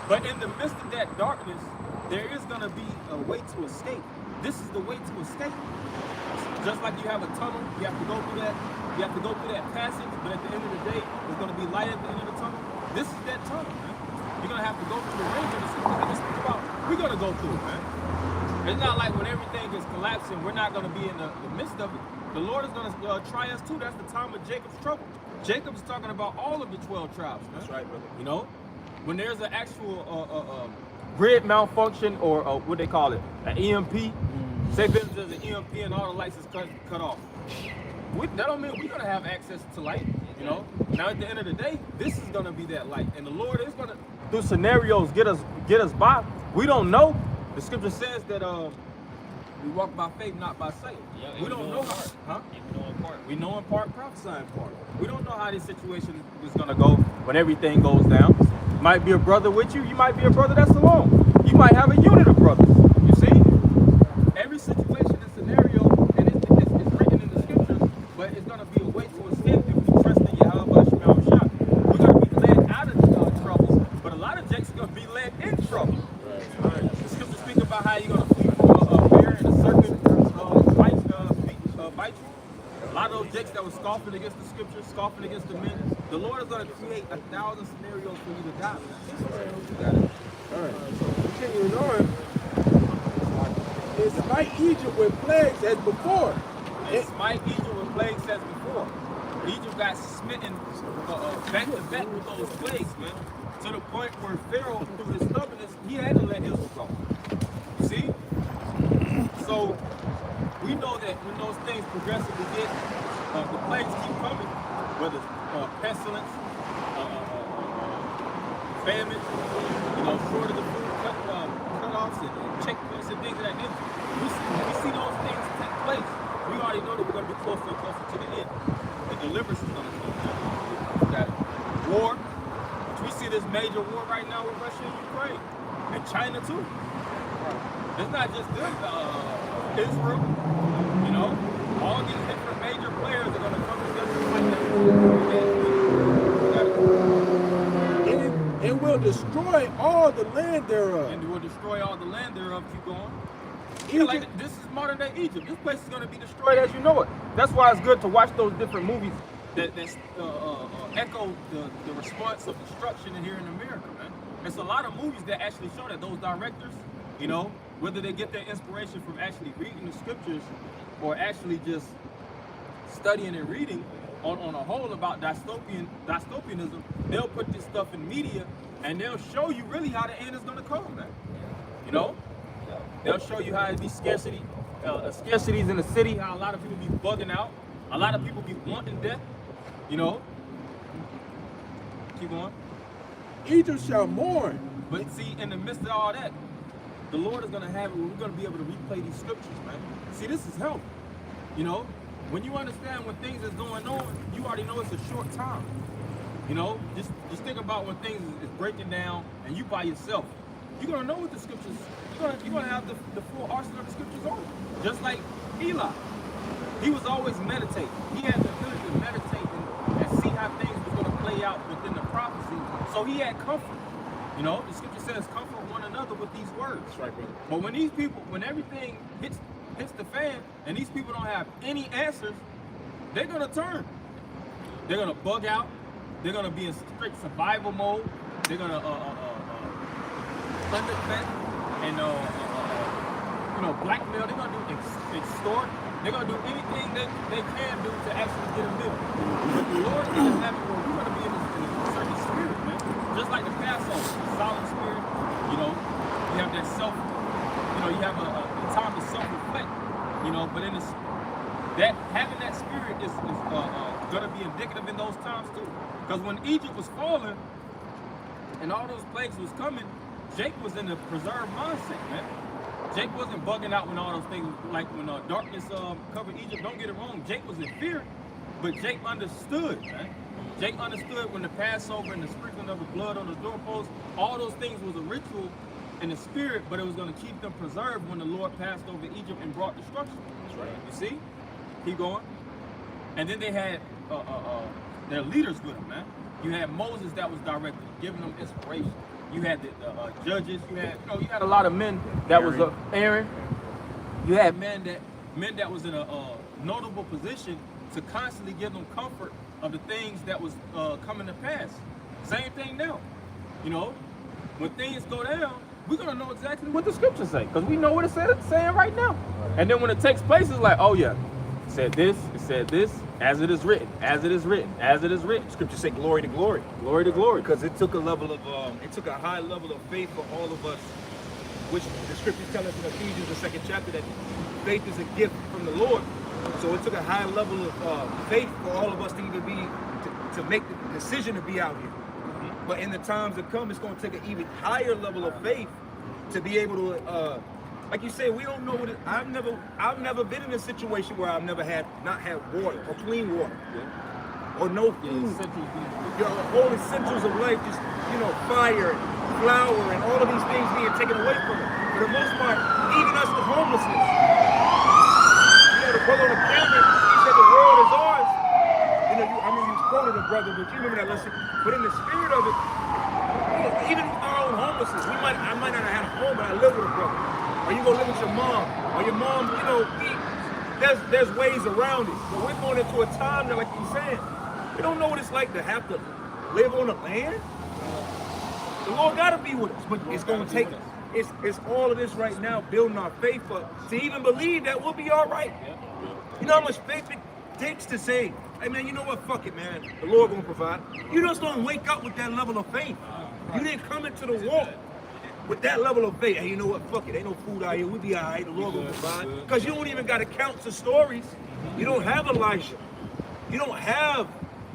But in the midst of that darkness, there is gonna be a way to escape. This is the way to escape. Just like you have a tunnel, you have to go through that. You have to go through that passage, but at the end of the day, there's gonna be light at the end of the tunnel. This is that tunnel, man. You're gonna have to go through the range of the scripture. I just think about, we're gonna go through it, man. It's not like when everything is collapsing, we're not gonna be in the midst of it. The Lord is gonna try us too. That's the time of Jacob's trouble. Jacob is talking about all of the 12 tribes, man. That's right, brother. You know, when there's an actual grid malfunction or what they call it, an EMP. Say for instance, there's an EMP and all the lights is cut off. That don't mean we're gonna have access to light. You know. Now at the end of the day, this is gonna be that light, and the Lord is gonna through scenarios get us by. We don't know. The scripture says that we walk by faith, not by sight. Yeah, we don't know how, huh? You know in part. We know in part, prophesy in part. We don't know how this situation is gonna go when everything goes down. Might be a brother with you. You might be a brother that's alone. You might have a unit of brothers. You see, every situation and scenario, and it's written in the scriptures, but it's gonna be a way to escape if we trust in Yahweh Shema Shah. We're gonna be led out of troubles, but a lot of jakes are gonna be led in trouble. The scriptures speak about how you're gonna flee from a bear and a serpent bite you. A lot of those jakes that were scoffing against the scriptures, scoffing against the men, the Lord is going to create 1,000 scenarios for you to die. Alright, so continuing on. It's like Egypt with plagues as before. It's smite Egypt with plagues as before. Egypt got smitten back to back with those plagues, man. To the point where Pharaoh, through his stubbornness, he had to let Israel go. You see? So we know that when those things progressively get, the plagues keep coming, whether it's pestilence, famine, you know, shortage of food, cut-offs, and checkpoints and things of that nature. We see those things take place. We already know that we're going to be closer and closer to the end. The deliverance is going to come. We got war. We see this major war right now with Russia and Ukraine, and China too. It's not just them, Israel. You know, all these different major players are going to come together to fight that. And will destroy all the land thereof. And will destroy all the land thereof. Keep going. Yeah, like this is modern day Egypt. This place is going to be destroyed as you know it. That's why it's good to watch those different movies that echo the response of destruction here in America, man. There's a lot of movies that actually show that those directors, you know, whether they get their inspiration from actually reading the scriptures or actually just studying and reading on a whole about dystopianism, they'll put this stuff in media and they'll show you really how the end is going to come, man. You know? They'll show you how it be scarcity, scarcities in the city, how a lot of people be bugging out, a lot of people be wanting death, you know? Keep going. Egypt shall mourn. But see, in the midst of all that, the Lord is going to have it where we're going to be able to replay these scriptures, man. See, this is help. You know, when you understand when things is going on, you already know it's a short time. You know, just think about when things is breaking down and you by yourself. You're going to know what the scriptures, you're going to have the full arsenal of the scriptures on. Just like Eli. He was always meditating. He had the ability to meditate and see how things were going to play out within the prophecy. So he had comfort. You know, the scripture says comfort one another with these words. That's right, brother. But when these people, when everything hits the fan and these people don't have any answers, they're going to turn. They're going to bug out. They're going to be in strict survival mode. They're going to undercut and you know, blackmail. They're going to do extort. They're going to do anything that they can do to actually get a living. But the Lord is going to have it where we're going to be in a certain spirit, man. Just like the Passover, the solemn spirit. You know, you have that self, you know, you have a time to self-reflect, you know, but in this, that having that spirit is going to be indicative in those times too. Because when Egypt was falling and all those plagues was coming, Jake was in a preserved mindset, man. Jake wasn't bugging out when all those things, like when darkness covered Egypt. Don't get it wrong, Jake was in fear, but Jake understood, man. Jake understood when the Passover and the sprinkling of the blood on the doorpost, all those things was a ritual in the spirit, but it was going to keep them preserved when the Lord passed over Egypt and brought destruction. That's right. You see? Keep going. And then they had their leaders with them, man. You had Moses that was directing, giving them inspiration. You had the judges. You had a lot of men that was Aaron. You had men that was in a notable position to constantly give them comfort of the things that was coming to pass. Same thing now. You know, when things go down, we're gonna know exactly what the scriptures say, because we know what it's saying right now. And then when it takes place, it's like, oh yeah, it said this, as it is written, as it is written, as it is written. Scriptures say glory to glory. Glory to glory. Because it took a level of, it took a high level of faith for all of us, which the scriptures tell us in Ephesians, the 2nd chapter, that faith is a gift from the Lord. So it took a high level of faith for all of us to even be, to make the decision to be out here. But in the times to come, it's going to take an even higher level of faith to be able to, like you say, we don't know what it, I've never been in a situation where I've never not had water or clean water or no food. All the essentials of life, just, fire and flour and all of these things being taken away from it. For the most part, even us with homelessness. The brother on the camera, he said the world is ours. You quoted a brother, but you remember that lesson. But in the spirit of it, even with our own homelessness, I might not have had a home, but I live with a brother. Or you go live with your mom, or your mom, there's ways around it. But we're going into a time that, like you're saying, we don't know what it's like to have to live on the land. The Lord got to be with us, but it's going to take us. It's all of this right now, building our faith up to even believe that we'll be all right. You know how much faith it takes to say, hey man, you know what, fuck it, man. The Lord gonna provide. You just don't wake up with that level of faith. You didn't come into the walk with that level of faith. Hey, you know what, fuck it, ain't no food out here, we be all right, the Lord gonna provide. Because you don't even got accounts of stories. You don't have Elijah. You don't have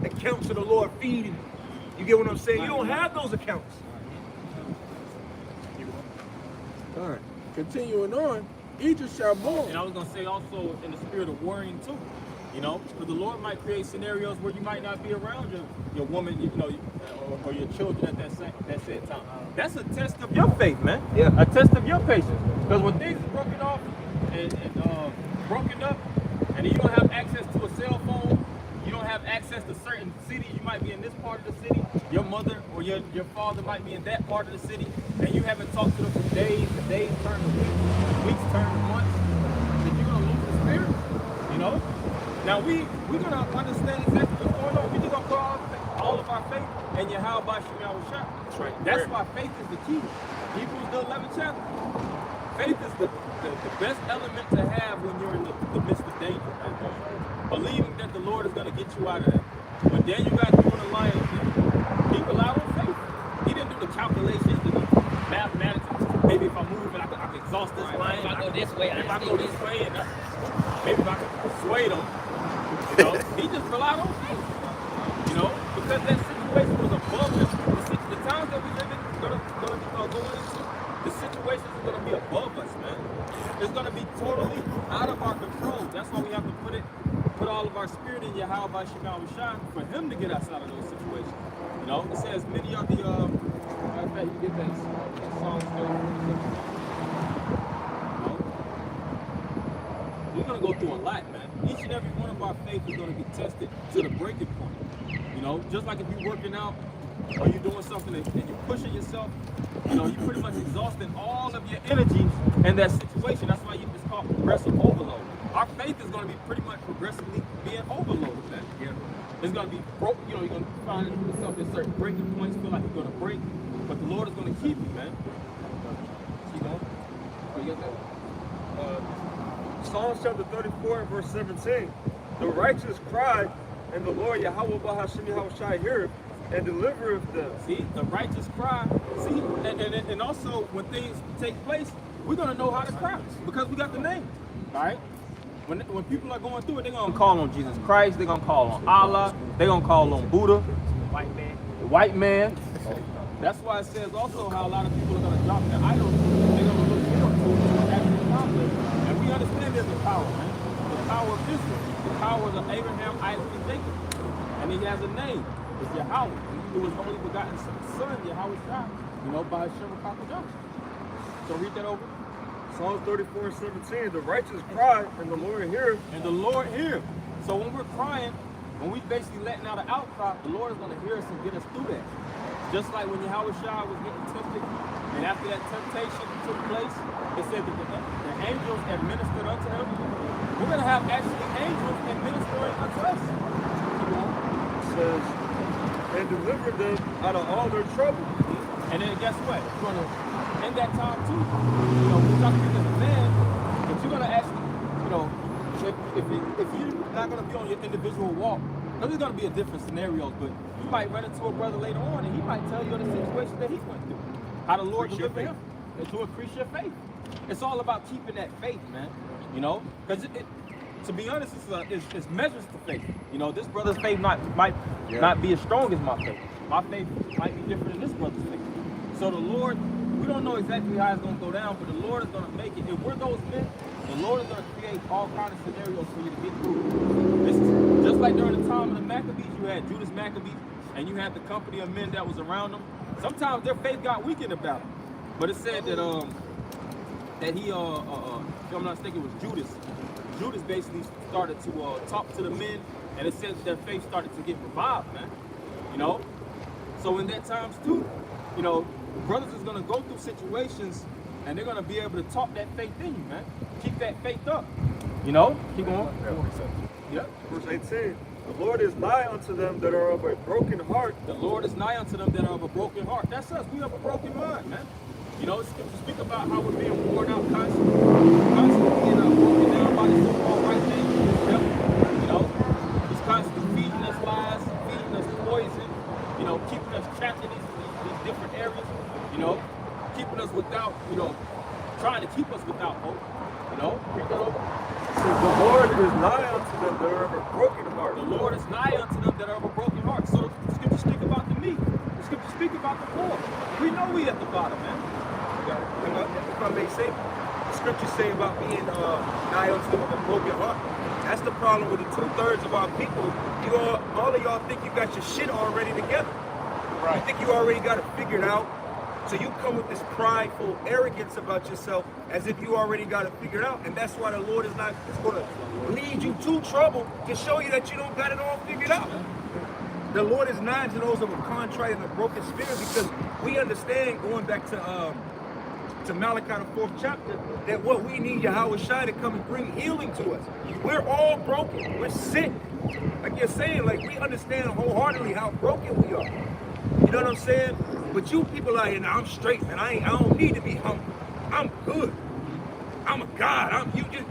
accounts of the Lord feeding you. You get what I'm saying? You don't have those accounts. All right. Continuing on, Egypt shall mourn. And I was going to say also in the spirit of worrying too, because the Lord might create scenarios where you might not be around your woman, or your children at that said time. That's a test of your faith, man. Yeah. A test of your patience. Because when things are broken off and broken up, and you don't have access to a cell phone, you don't have access to certain cities, you might be in this part of the city, your mother or your father might be in that part of the city, and you haven't talked to them for days, the days turn to weeks turn to months, then you're going to lose the spirit, Now we're going to understand exactly what's going on. We're just going to put all of our faith in Yahweh Shem Yahushua. That's right. That's why faith is the key. Hebrews the 11th chapter. Faith is the best element to have when you're in the midst of danger, man. Believing that the Lord is going to get you out of that. When Daniel got through in the lion's den, he relied on faith. He didn't do the calculations, the mathematics. Maybe if I move and I can exhaust this lion. If I go this way, if I go this way, and maybe if I can persuade him. He just relied on faith. Because that situation was above him. The times that we live in going into, the situations are going to be above us, man. It's going to be totally out of our control. That's why we have to put all of our spirit in Yahweh Shem Yahushua for him to get us out of those situations. It says many of the matter of fact, you get that song we're gonna go through a lot, man. Each and every one of our faith is gonna be tested to the breaking point. Just like if you're working out or you're doing something and you're pushing yourself, you're pretty much exhausting all of your energy in that situation. That's why it's called progressive overload. Our faith is going to be pretty much progressively being overloaded. It's going to be broke. You're going to find yourself at certain breaking points, feel like you're going to break, but the Lord is going to keep you, man. Keep going. Oh, you got that? Psalms chapter 34 and verse 17. The righteous cry, and the Lord Yahweh Bahashim Yahushai heareth and delivereth them. See, the righteous cry. See, and also when things take place, we're going to know how to cry because we got the name. All right? When people are going through it, they're gonna call on Jesus Christ, they're gonna call on Allah, they're gonna call on Buddha, the white man. That's why it says also how a lot of people are gonna drop their idols, they're gonna look forward to actual conflict. And we understand there's a power, man. The power of Israel, the power of Abraham, Isaac, and Jacob. And he has a name. It's Yahweh. He was only begotten son, Yahweh Shai, by Hashem Kakajah. So read that over. Psalms 34:17, the righteous cry, and the Lord hears. And the Lord hears. So when we're crying, when we basically letting out an outcry, the Lord is going to hear us and get us through that. Just like when Yahweh Shai was getting tempted, and after that temptation took place, it said that the angels administered unto him. We're going to have actually angels administering unto us. It says, and deliver them out of all their trouble. And then guess what? It's going to, in that time too, we're talking to the man, but you're going to actually, if you're not going to be on your individual walk, there's going to be a different scenarios, but you might run into a brother later on and he might tell you the situation that he went through. How the Lord delivered him and to increase your faith. It's all about keeping that faith, man. Because to be honest, it's measures to faith. This brother's faith might not be as strong as my faith. My faith might be different than this brother's faith. So the Lord, we don't know exactly how it's going to go down, but the Lord is going to make it. If we're those men, the Lord is going to create all kinds of scenarios for you to get through. This is just like during the time of the Maccabees, you had Judas Maccabee, and you had the company of men that was around them. Sometimes their faith got weakened about it. But it said that he, if I'm not mistaken, it was Judas. Judas basically started to talk to the men, and it says their faith started to get revived, man. So in that times too, brothers is gonna go through situations, and they're gonna be able to talk that faith in you, man. Keep that faith up. Keep going. Yeah. Verse 18, the Lord is nigh unto them that are of a broken heart. The Lord is nigh unto them that are of a broken heart. That's us. We have a broken mind, man. Speak about how we're being worn out constantly being broken down by the so-called right thing. He's constantly feeding us lies, feeding us poison, keeping us trapped in these different areas, keeping us without, trying to keep us without hope. So the Lord is nigh unto them that are of a broken heart. The Lord is nigh unto them that are of a broken heart. So the scriptures speak about the meek. The scriptures speak about the poor. We know we at the bottom, man. If I may say, the scriptures say about being nigh unto them with a broken heart. That's the problem with the 2/3 of our people. All of y'all think you got your shit already together. Right. You think you already got it figured out. So you come with this prideful arrogance about yourself as if you already got it figured out. And that's why the Lord is going to lead you to trouble to show you that you don't got it all figured out. The Lord is nigh to those of a contrite and a broken spirit, because we understand, going back to Malachi, the 4th chapter, that what we need Yahweh Shai to come and bring healing to us. We're all broken. We're sick. Like you're saying, we understand wholeheartedly how broken we are. You know what I'm saying? But you people out here, now I'm straight, man. I don't need to be humble. I'm good. I'm a God. You just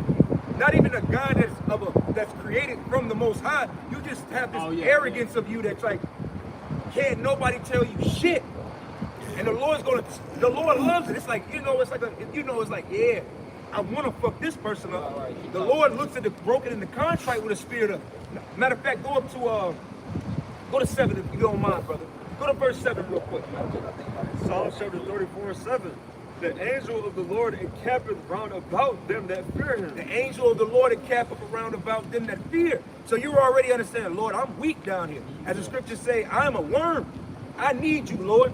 not even a God that's created from the Most High. You just have this arrogance of you that's like, can't nobody tell you shit. And the Lord loves it. It's like, yeah, I want to fuck this person up. The Lord looks at the broken and the contrite with a spirit of. Matter of fact, go to 7 if you don't mind, brother. Go to verse 7 real quick. Psalm chapter 34:7. The angel of the Lord encampeth round about them that fear him. The angel of the Lord encampeth round about them that fear. So you already understand, Lord, I'm weak down here. As the scriptures say, I'm a worm. I need you, Lord.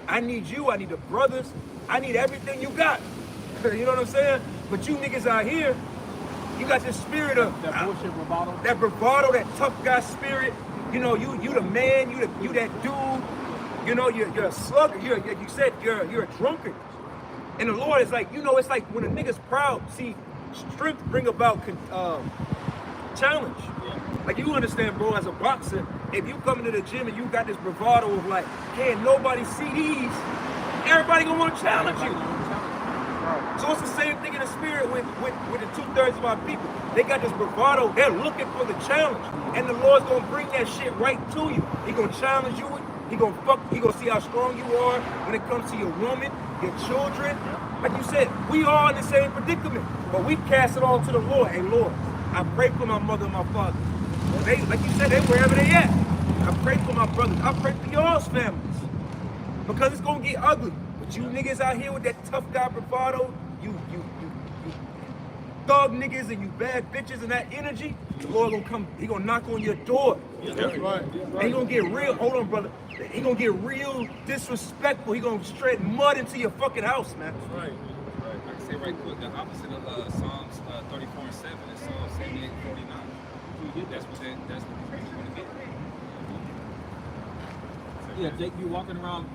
I need you. I need the brothers. I need everything you got. You know what I'm saying? But you niggas out here, you got this spirit of that bullshit bravado. That bravado, that tough guy spirit. You the man, you that dude. You're a slugger. You said you're a drunkard. And the Lord is like, it's like when a nigga's proud. See, strength bring about challenge. Yeah. Like you understand, bro, as a boxer, if you come into the gym and you got this bravado of like, can't nobody see these, everybody gonna want to challenge you. So it's the same thing in the spirit with the 2/3 of our people. They got this bravado, they're looking for the challenge. And the Lord's gonna bring that shit right to you. He gonna challenge you. He gonna see how strong you are when it comes to your woman, your children. Like you said, we are in the same predicament. But we cast it all to the Lord. Hey, Lord, I pray for my mother and my father. They, like you said, they wherever they at. I pray for my brothers. I pray for y'all's families. Because it's gonna get ugly. But you niggas out here with that tough guy bravado, you thug niggas and you bad bitches and that energy, the Lord gonna come, he gonna knock on your door. That's right. And he gonna get real, hold on, brother. He gonna get real disrespectful. He gonna shred mud into your fucking house, man. That's right. I can say right quick, the opposite of Psalms 34 and 7 is Psalms 78 and 49. That's what you're gonna get. Yeah, Jake, you walking around,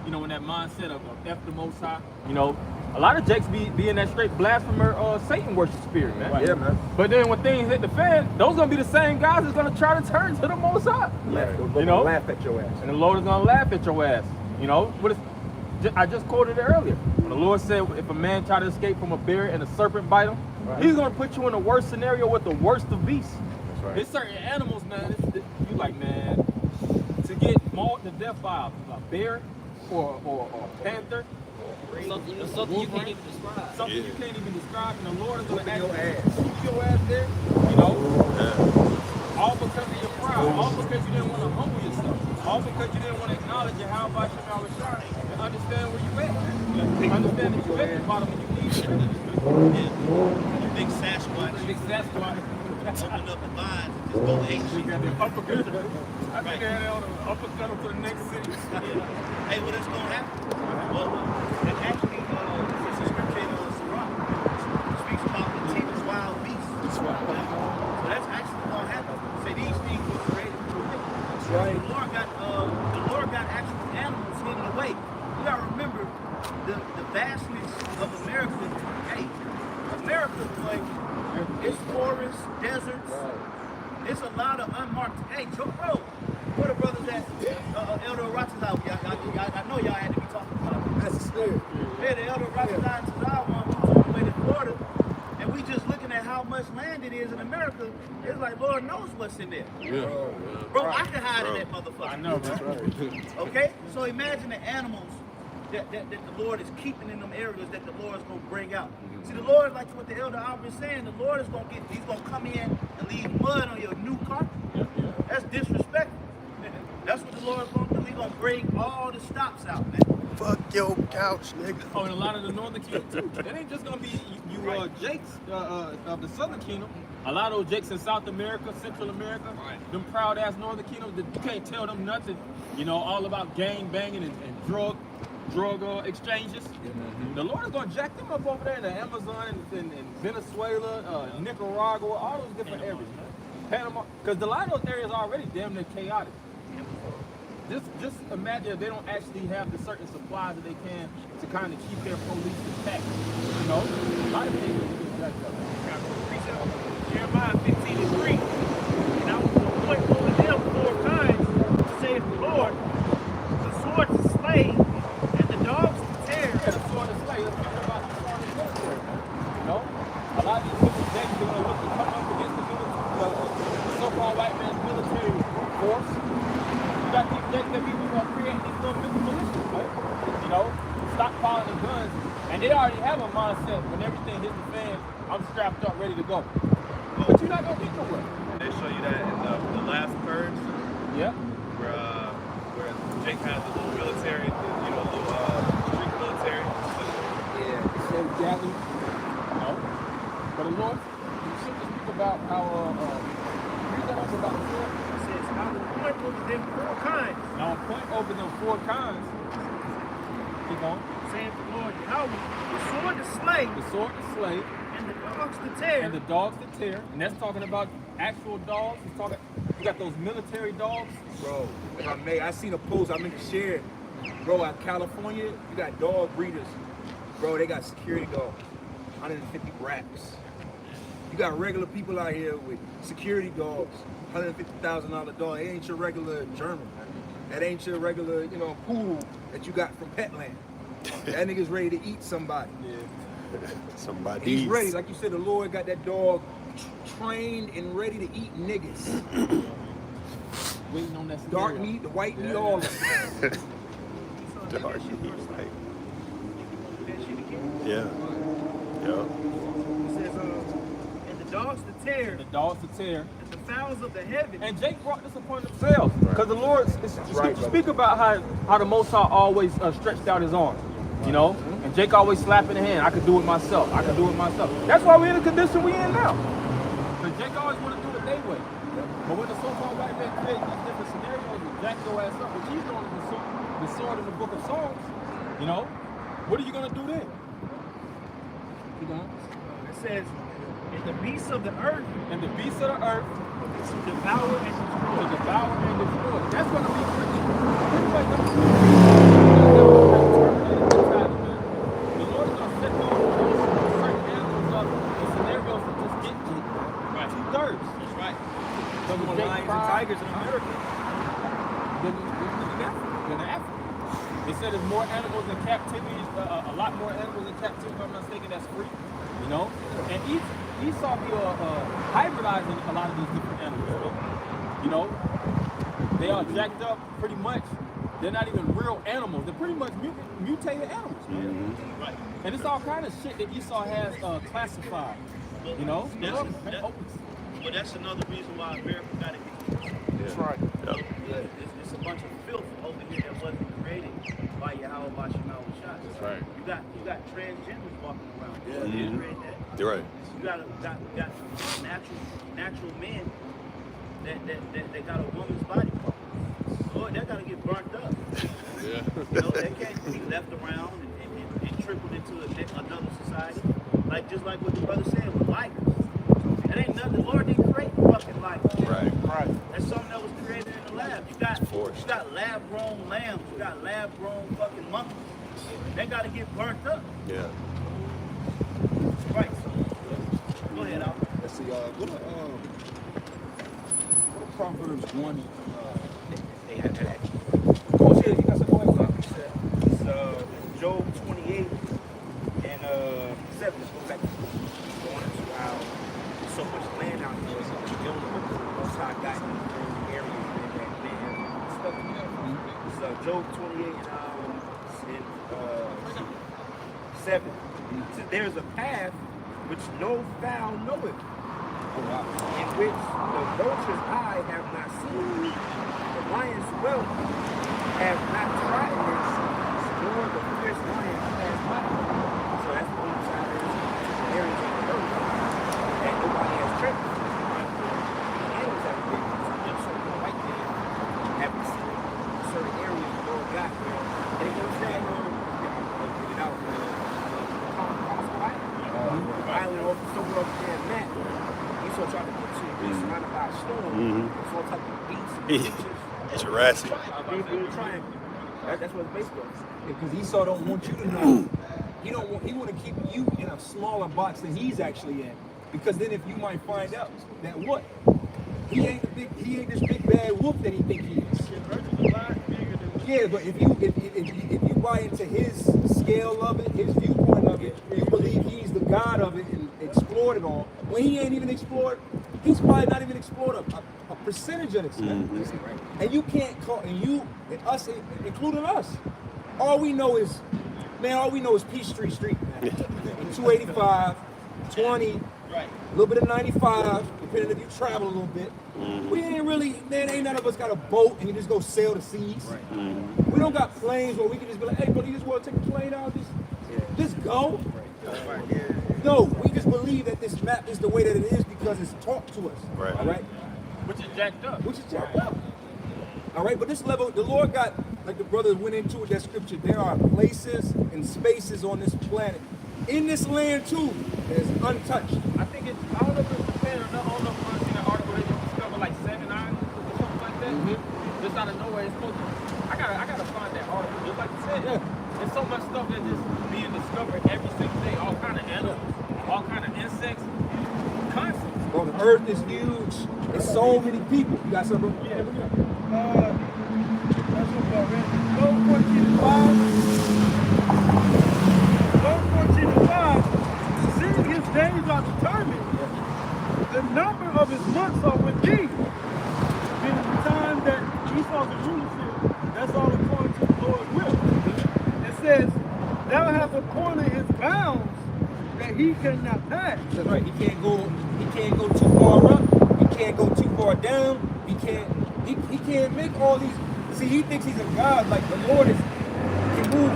you know, in that mindset of F the Most High. You know, a lot of Jakes be in that straight blasphemer, Satan worship spirit, man. Yeah, man. But then when things hit the fan, those gonna be the same guys that's gonna try to turn to the Most High. You know, laugh at your ass. And the Lord is gonna laugh at your ass. You know, I just quoted it earlier. When the Lord said, if a man try to escape from a bear and a serpent bite him, he's gonna put you in the worst scenario with the worst of beasts. That's right. There's certain animals, man. You like, man, to get mauled to death by a bear or a panther, something you can't even describe. Something you can't even describe, and the Lord is gonna Whooping your ass. keep your ass there. You know, all because of your pride, all because you didn't want to humble yourself, all because you didn't want to acknowledge your how about your power shine and understand where you at. Understand that you at the bottom and you need strength. Big Sasquatch. Big Sasquatch. Open up the lines and just go ape shit. I think they had on an uppercut to the next city. Hey, what is going to happen? Well, and actually, it's a scripture in Sirach. It speaks about the team's wild beasts. So that's actually going to happen. So these things were created for me. That's right. The Lord got actual animals hidden away. You got to remember the vastness of America. Hey, America, like, it's forests, deserts. It's a lot of unmarked. Hey, Joe, bro, where the brothers at? Elder Rotterdam. I know y'all had to be talking about it. That's scary. Yeah, the Elder Rotterdam and Tazal one was all the way to Florida. And we just looking at how much land it is in America. It's like, Lord knows what's in there. Yeah. Bro, I can hide in that motherfucker. I know, man. Okay? So imagine the animals that the Lord is keeping in them areas that the Lord is going to bring out. See, the Lord, like what the Elder Albert is saying, the Lord is going to he's going to come in and leave mud on your new carpet. That's disrespectful. That's what the Lord is going to do. He's going to bring all the stops out, man. Fuck your couch, nigga. Oh, and a lot of the northern kingdom too. It ain't just gonna be you Jakes of the southern kingdom. A lot of those Jakes in South America, Central America, them proud ass northern kingdoms that you can't tell them nothing. You know, all about gang banging and drug exchanges. The Lord is gonna jack them up over there in the Amazon and Venezuela, Nicaragua, all those different areas, man. Panama, because a lot of those areas are already damn near chaotic. Just imagine if they don't actually have the certain supplies that they can to kind of keep their police intact. You know, a lot of things will be jacked up. Jeremiah 15:3. And I will appoint over them 4 times, saith the Lord, the sword to slay, and the dogs to tear. Yeah, the sword is slay. Let's talk about the sword is military. You know, a lot of these people they're gonna look to come up against the so-called white man's military force. You got these that people who are creating these little militias, right? You know, stockpiling the guns, and they already have a mindset when everything hits the fan. I'm strapped up, ready to go. But you're not gonna get nowhere. They show you that in the last purge, Yeah. where Jake has a little military, little street military. Yeah. Exactly. No. But the Lord, you should just speak about how read that over about the sword. It says, I will appoint over them 4 kinds, Now point over them 4 kinds. Keep on. saith the Lord Yahweh, the sword to slay, The sword to slay, and the dogs to tear. and the dogs to tear. And that's talking about actual dogs. It's talking. You got those military dogs. Bro, if I may, I seen a post I meant to share. Bro, out California, you got dog breeders. Bro, they got security dogs, 150 racks. You got regular people out here with security dogs, $150,000 dog. It ain't your regular German. That ain't your regular, poodle that you got from Petland. That nigga's ready to eat somebody. Somebody. He's ready, like you said, the Lord got that dog trained and ready to eat niggas. Waiting on that Dark scenario. meat, the white meat, all of it. Dark meat, like, That shit again. yeah. Yeah. It says, and the dogs to tear, the dogs to tear. and the fowls of the heaven. And Jake brought this upon themselves, because the Lord speak about how the Most High always stretched out His arm, you know. And Jake always slapping the hand. I could do it myself. I could do it myself. That's why we're in the condition we in now. Because Jake always want to do it their way. But when the so-called white man create these different scenarios and jack your ass up, which he's doing the sword in the book of Psalms, you know, what are you gonna do then? You know? It says, and the beasts of the earth And the beasts of the earth to devour and destroy. to devour and destroy. That's gonna be pretty much the Lord is gonna set those certain animals up in scenarios to just get to two-thirds. That's right. So when Lions and tigers in America. than Africa. They said there's more animals in captivity, a lot more animals in captivity, if I'm not mistaken, that's free. You know? And Esau be hybridizing a lot of these different animals. You know? They are jacked up pretty much. They're not even real animals. They're pretty much mutated animals, man. Right. And it's all kind of shit that Esau has classified. You know? But that's another reason why America got it. That's right. It's a bunch of filth over here that wasn't created by Yahweh Bashimao Shah. That's right. You got transgenders walking around. Yeah. You didn't create that. You're right. You got natural men that got a woman's body part. Lord, that gotta get burnt up. Yeah. You know, they can't be left around and trickled into another society. Just like what the brother said with ligers. That ain't nothing. The Lord didn't create fucking ligers. Right. That's something that was created in the lab. You got lab-grown lambs. You got lab-grown fucking monkeys. They gotta get burnt up. Yeah. Right. Go ahead, Al. Let's see, go to Proverbs 1. They had that. Oh, yeah, you got some more stuff. It's Job 28 and 7. Let's go back to going into how there's so much land out there. So we're dealing with most high got in the area that man stuff together. It's Job 28 and 7. It says, there's a path which no fowl knoweth, in which the vulture's eye have not seen, the lion's whelp have not trodden it, nor the fierce lion has not. So that's what the side is, the areas of the earth that nobody has treaded. The animals have been just so right there, haven't seen certain areas the Lord got there. And it goes down out island over somewhere up there in Matt. He's so trying to get you surrounded by a storm. It's all type of beasts and creatures. Jurassic. Big triangle. That's what it's based on. Because Esau don't want you to know. He want to keep you in a smaller box than he's actually in. Because then if you might find out that what? He ain't this big bad wolf that he think he is. Yeah, but if you buy into his scale of it, his viewpoint of it, you believe he's the God of it and explored it all. When he ain't even explored, he's probably not even explored a percentage of it. And you can't call, and us, including us, all we know is Peachtree Street, man. 285, 20, a little bit of 95, depending if you travel a little bit. We ain't really, man, ain't none of us got a boat and you just go sail the seas. We don't got planes where we can just be like, hey, bro, you just want to take a plane out, just go. No, we just believe that this map is the way that it is because it's taught to us. Right. All right? Which is jacked up. All right, but this level, the Lord got, like the brothers went into with that scripture, there are places and spaces on this planet, in this land too, that is untouched. I think it's, I don't know if it's Japan or not, I don't know if I've seen an article that they discovered like 7 islands or something like that. Just out of nowhere, it's supposed to, I gotta find that article. Just like you said, there's so much stuff that's just being discovered every single day. All kind of animals, all kind of insects, constantly. Bro, the earth is huge. There's so many people. You got something? Yeah. That's what I read. Job 14:5. Seeing his days are determined, the number of his months are with thee. Meaning the time that Esau's in rulership, that's all according to the Lord's will. It says, thou hast appointed his bounds, that that he cannot pass. That's right. He can't go too far up. He can't go too far down. He can't make all these. See, he thinks he's a god. Like the Lord can move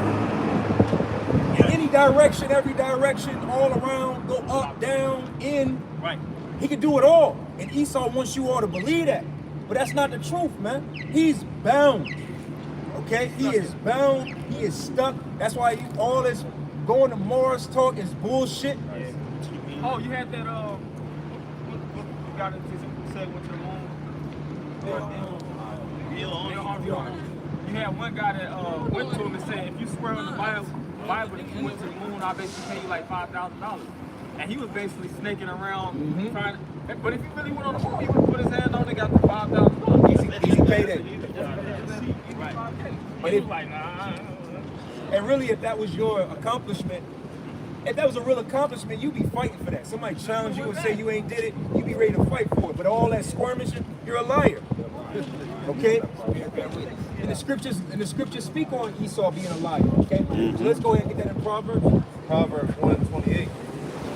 in any direction, every direction, all around, go up, down, in. Right. He can do it all. And Esau wants you all to believe that. But that's not the truth, man. He's bound. Okay? He is bound. He is stuck. That's why all this going to Mars talk is bullshit. Oh, you had that what got into said went to the moon. Neil Armstrong. You had one guy that went to him and said, if you swear on the Bible that you went to the moon, I'll basically pay you like $5,000. And he was basically snaking around trying to, but if he really went on the moon, he would put his hand on it, got the $5,000. Easy payday. But he was like, nah. And really, if that was your accomplishment, if that was a real accomplishment, you'd be fighting for that. Somebody challenge you and say you ain't did it, you'd be ready to fight for it. But all that skirmishing, you're a liar. Okay? And the scriptures speak on Esau being a liar. Okay? So let's go ahead and get that in Proverbs. Proverbs 1:28.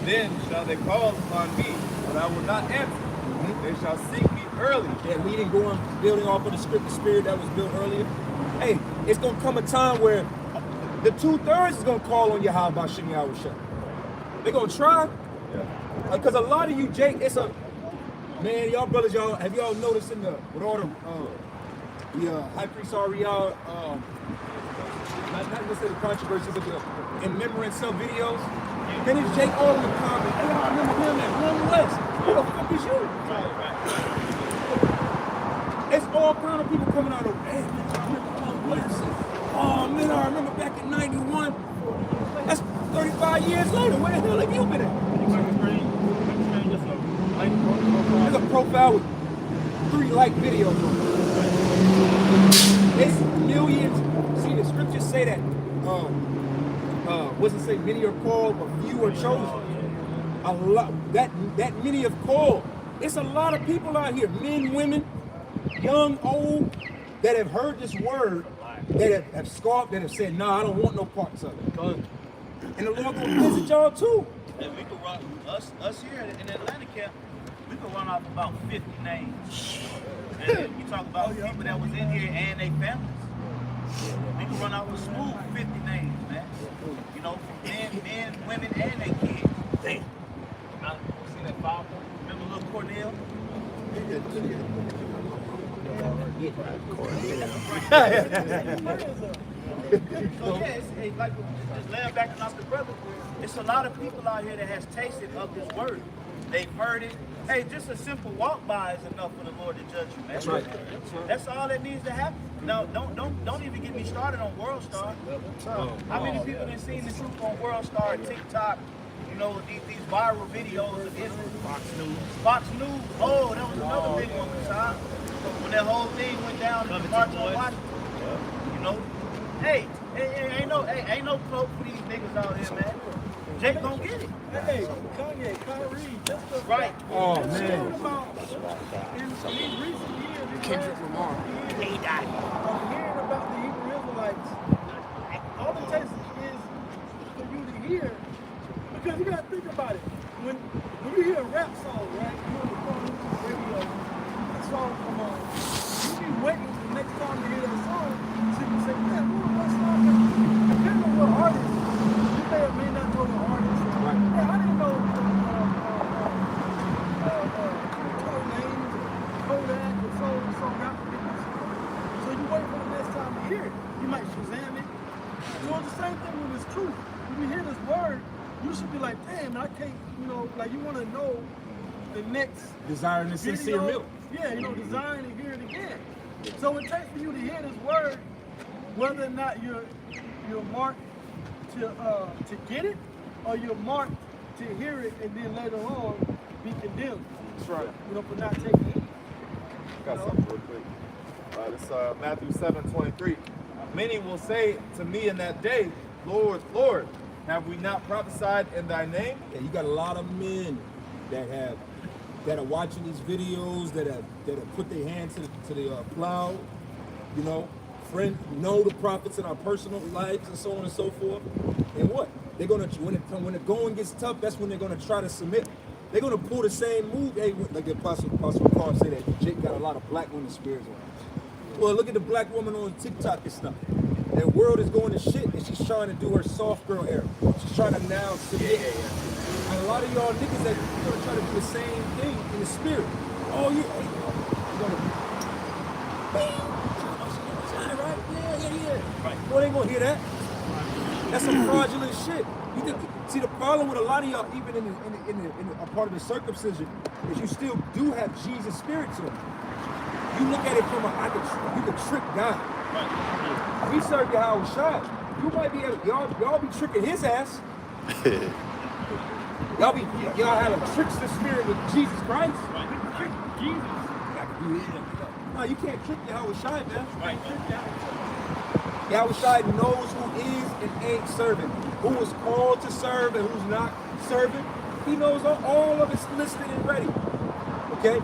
Then shall they call upon me, but I will not answer. They shall seek me early. Yeah, we didn't go on building off of the spirit that was built earlier. Hey, it's gonna come a time where the 2/3 is gonna call on Yahweh Shem Yahushua. They're gonna try. Because a lot of you, Jake, it's a man, y'all brothers, have y'all noticed with all the high priest Ariel, not necessarily the controversy, but the in remembrance of videos. Then it's Jake all in the comments. Hey, I remember him at One West. Who the fuck is you? It's all kind of people coming out of, hey, man, I remember One West. Oh, man, I remember back in 91. That's 35 years later. Where the hell have you been at? There's a profile with 3 like videos on it. It's millions. See, the scriptures say that, what's it say? Many are called, but few are chosen. A lot, that many are called. It's a lot of people out here, men, women, young, old, that have heard this word, that have scoffed, that have said, nah, I don't want no parts of it. And the Lord will visit y'all too. And we could run, us here in Atlanta camp, we could run off about 50 names. And you talk about people that was in here and their families. We could run off a smooth 50 names, man. You know, men, women, and their kids. Damn. See that father? Remember little Cornell? So yeah, it's like just laying back and off the brother. It's a lot of people out here that has tasted of this word. They've heard it. Hey, just a simple walk by is enough for the Lord to judge you, man. That's right. That's all that needs to happen. Now, don't even get me started on World Star. How many people have seen the truth on World Star, TikTok? You know, these viral videos of Israel. Fox News. Oh, that was another big one, Kasai. When that whole thing went down in the March on Washington. You know, hey, ain't no cloak for these niggas out here, man. Jake don't get it. Hey, Kanye, Kyrie, that's the Right. Oh, that's man. about in these recent years. Kendrick Lamar. He died. I'm hearing about the Hebrew Israelites. All it takes is for you to hear, because you gotta think about it. When you hear a rap song, right? You on the phone, radio, a song come on. You be waiting for the next time to hear that song, so you can say, man, what song? Depending on what artist, you may or may not know the artist. Right. Yeah, I didn't know code names, Kodak, and so rap videos. So you wait for the next time to hear it. You might Shazam it. So it's the same thing with this truth. When you hear this word, you should be like, damn, I can't, like you want to know the next Desiring the sincere milk. Yeah, desiring to hear it again. So it takes for you to hear this word, whether or not you're marked to get it, or you're marked to hear it and then later on be condemned. That's right. For not taking it. Got something real quick. It's Matthew 7:23. Many will say to me in that day, Lord, Lord, have we not prophesied in thy name? Yeah, you got a lot of men that are watching these videos, that have put their hands to the plow, know the prophets in our personal lives and so on and so forth. And what? They're gonna when the going gets tough, that's when they're gonna try to submit. They're gonna pull the same move. Hey, like the Apostle Paul said that Jake got a lot of black women spirits on him. Well, look at the black woman on TikTok and stuff. That world is going to shit, and she's trying to do her soft girl era. She's trying to now submit. And a lot of y'all niggas that you're gonna try to do the same thing in the spirit. Oh, you're gonna right? Yeah. Right. Well, they ain't gonna hear that. That's some fraudulent shit. You think, see, the problem with a lot of y'all, even in a part of the circumcision, is you still do have Jesus' spirit to them. You look at it from you can trick God. Right. We serve Yahweh Shai. You might be y'all be tricking his ass. y'all have a trickster spirit with Jesus Christ. Right. We can trick Jesus. No, you can't trick Yahweh Shai, man. Right. Yahweh Shai knows who is and ain't serving, who is called to serve and who's not serving. He knows all of it's listed and ready. Okay?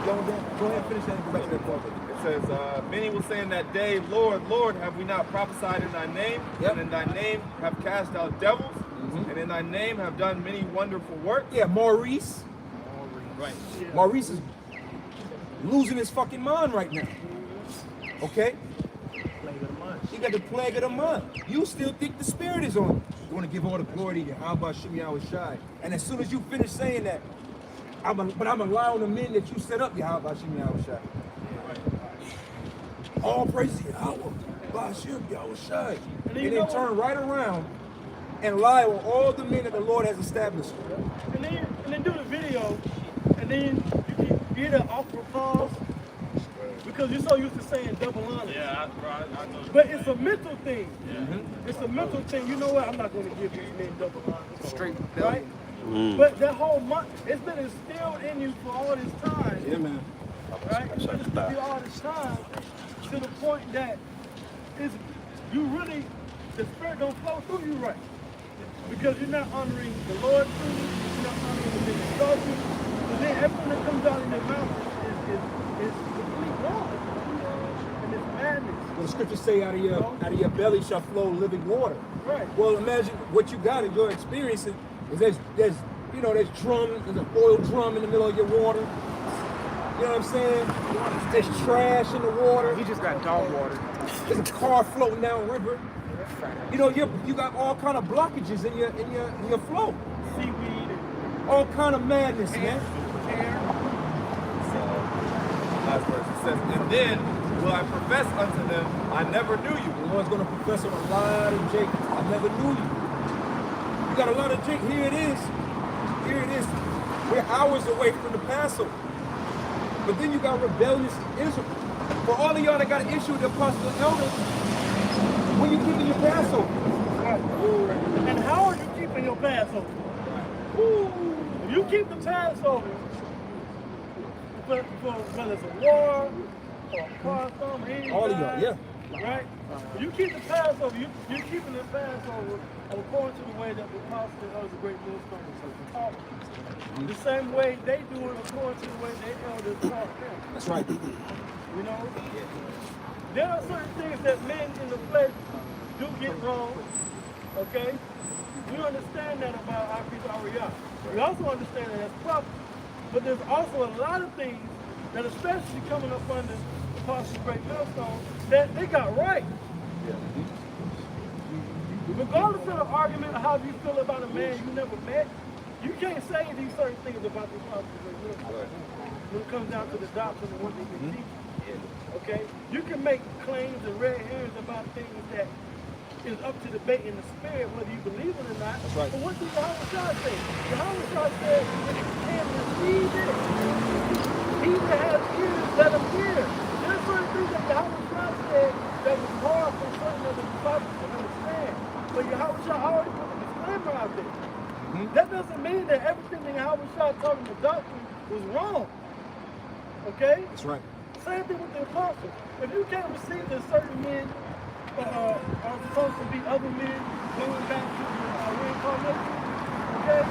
Go ahead and finish that and go back to that part. It says, many will say in that day, Lord, Lord, have we not prophesied in thy name? Yep. And in thy name have cast out devils? And in thy name have done many wonderful works? Yeah, Maurice. Right. Yeah. Maurice is losing his fucking mind right now. Okay? He got the plague of the mind. You still think the spirit is on him. You want to give all the glory to you. How about Shimei Shai? And as soon as you finish saying that, I'm allowing the men that you set up, how about Shimei Shai? All praise to Yahweh, Bashim Yahweh Shai. And then turn right around and lie on all the men that the Lord has established. And then do the video, and then you get an awkward pause because you're so used to saying double honor. Yeah, I know. But it's a mental thing. Yeah. It's a mental thing. You know what? I'm not going to give these men double honor. Straight, right? But that whole month, it's been instilled in you for all this time. Yeah, man. Right? It's been instilled in you all this time to the point that you really, the spirit don't flow through you right. Because you're not honoring the Lord through you, you're not honoring the big exalted. So then everything that comes out in your mouth is complete wrong. And it's madness. Well, the scriptures say out of your belly shall flow living water. Right. Well, imagine what you got in your experience is there's drum, there's an oil drum in the middle of your water. You know what I'm saying? There's trash in the water. He just got dog water. There's a car floating down the river. You know, you got all kind of blockages in your flow. Seaweed. All kind of madness, man. Last verse. It says, and then will I profess unto them, I never knew you. The Lord's going to profess on a lot of Jake. I never knew you. You got a lot of Jake. Here it is. Here it is. We're hours away from the Passover. But then you got rebellious Israel. For all of y'all that got an issue with the apostle and elders, when you keeping your Passover? And how are you keeping your Passover? If you keep the Passover, whether it's a war or a cross-arm, all of y'all, yeah. Right? If you keep the Passover, you're keeping the Passover according to the way that the apostle and others, the great millstone taught. The same way they do it according to the way their elders taught them. That's right. You know? There are certain things that men in the flesh do get wrong. Okay? We understand that about our people, Ariyah. We also understand that as prophets. But there's also a lot of things that, especially coming up under the Apostles' Great Millstone, that they got right. Regardless of the argument of how you feel about a man you never met, you can't say these certain things about the Apostles' Great Millstone when it comes down to the doctrine and what they can teach. Okay? You can make claims and red herrings about things that is up to debate in the spirit, whether you believe it or not. That's right. But what did Yahweh Shai say? Yahweh Shai said, if you can't receive it, he that has ears, let him hear. There are certain things that Yahweh Shai said that was hard for certain of the disciples to understand. But Yahweh Shai already put a disclaimer out there. That doesn't mean that everything that Yahweh Shai taught in the doctrine was wrong. Okay? That's right. Same thing with the apostles. If you can't receive that certain men are supposed to be other men going back to the reincarnation, okay?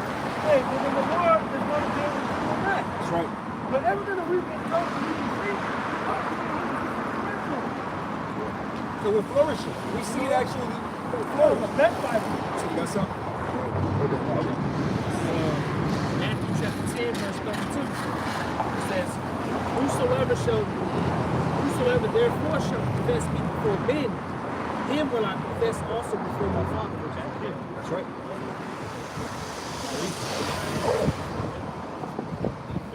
Hey, well then the Lord is going to deal with you on that. That's right. But everything that we've been told to see, so we're flourishing. We see it actually flourish. that's like So you got something? Matthew chapter 10, verse 32. It says, Whosoever therefore shall confess me before men, him will I confess also before my Father which is in heaven. That's right.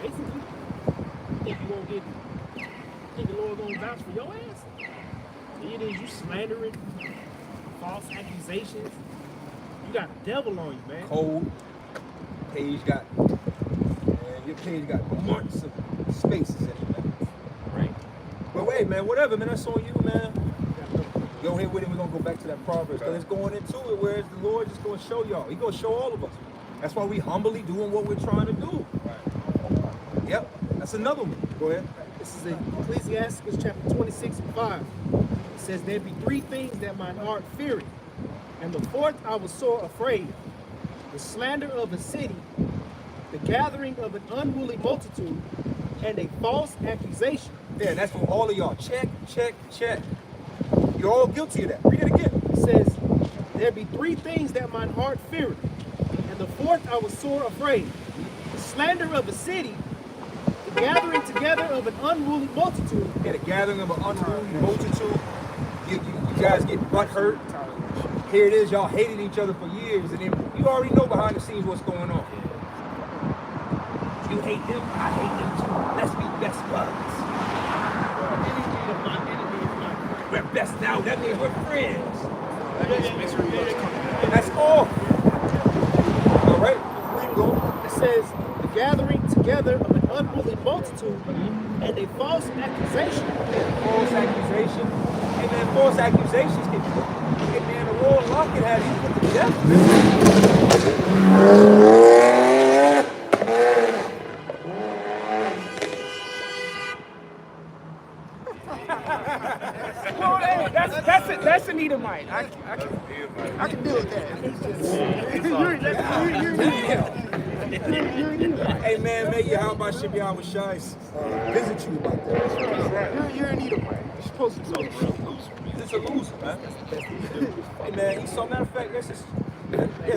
Basically, think you won't get, think the Lord gonna vouch for your ass? It is you slandering, false accusations. You got a devil on you, man. Cold. Page got, your page got months of spaces in it, man. Right. But wait, man, whatever, man, that's on you, man. Go ahead with it. We're gonna go back to that Proverbs because it's going into it, whereas the Lord just gonna show y'all. He gonna show all of us. That's why we humbly doing what we're trying to do. Right. Yep. That's another one. Go ahead. This is in Ecclesiastes chapter 26 and 5. It says, there be three things that mine heart feareth, and the fourth I was sore afraid. The slander of a city, the gathering of an unruly multitude, and a false accusation. Yeah, that's for all of y'all. Check, check, check. You're all guilty of that. Read it again. It says, there be three things that mine heart feareth, and the fourth I was sore afraid. The slander of a city, the gathering together of an unruly multitude. Yeah, the gathering of an unruly multitude. You guys get butt hurt. Here it is, y'all hated each other for years, and then you already know behind the scenes what's going on. You hate them, I hate them too. Let's be best buds. We're best now, that means we're friends. That's all. All right, keep going. It says, the gathering together of an unruly multitude, and a false accusation. False accusation. Hey man, false accusations can hey man, the Lord Lockett had you put to death. Well, hey, that's an Edomite. I can deal with that. Hey man, maybe how about Shibby I was shy visit you about that. You're an Edomite. You're supposed to be so It's a loser, man. Hey man, so matter of fact, let's just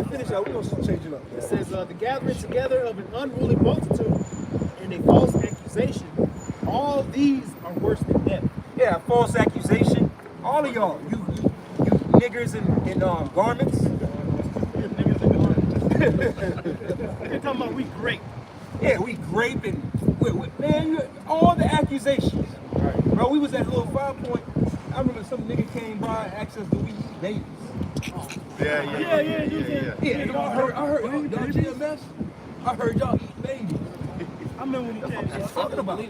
finish out. We're gonna change it up. It says, the gathering together of an unruly multitude, and a false accusation. All these are worse than death. Yeah, false accusation. All of y'all, you niggers in garments. They're talking about we great. Yeah, we grape and man, all the accusations. Right. Bro, we was at a little 5 Point. I remember some nigga came by and asked us, do we eat babies? Yeah. Yeah, and I heard y'all GMS. I heard y'all eat babies. I remember when he came. That's talking about.